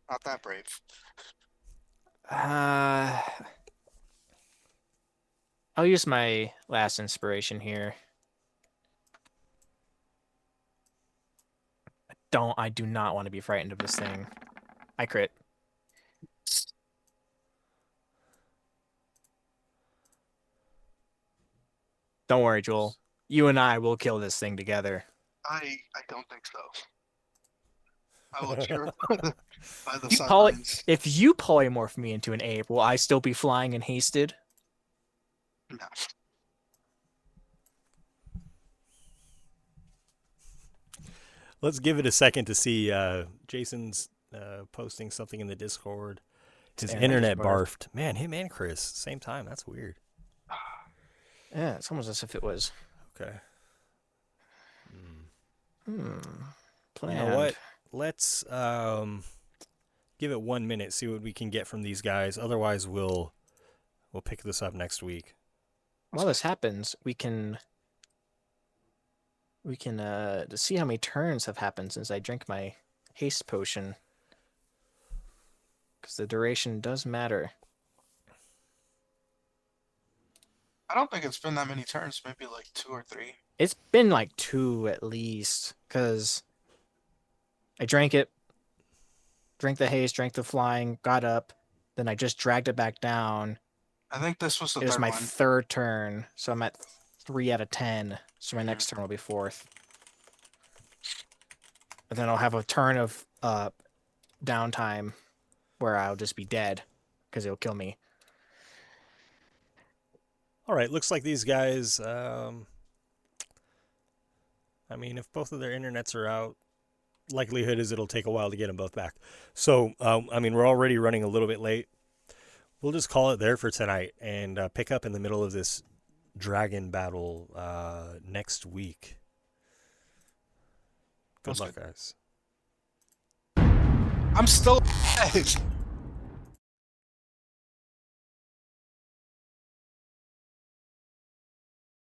Not that brave. I'll use my last inspiration here. I do not want to be frightened of this thing. I crit. Don't worry, Joel. You and I will kill this thing together. I don't think so. I will cheer by the You sidelines. if you polymorph me into an ape, will I still be flying and hasted? No. Let's give it a second to see. Jason's posting something in the Discord. His internet barfed. Man, him and Chris, same time. That's weird. Yeah, it's almost as if it was. Okay. Planned. You know what? Let's give it 1 minute, see what we can get from these guys. Otherwise, we'll pick this up next week. While this happens, we can to see how many turns have happened since I drank my haste potion, because the duration does matter. I don't think it's been that many turns. Maybe like 2 or 3. It's been like 2 at least, because I drank it, drank the haste, drank the flying, got up, then I just dragged it back down. I think this was the It was third my one. third turn, so I'm at 3 out of 10. So my next turn will be 4th. And then I'll have a turn of downtime where I'll just be dead because it'll kill me. All right, looks like these guys. I mean, if both of their internets are out, likelihood is it'll take a while to get them both back. So, I mean, we're already running a little bit late. We'll just call it there for tonight and pick up in the middle of this dragon battle next week. Good luck, guys. I'm still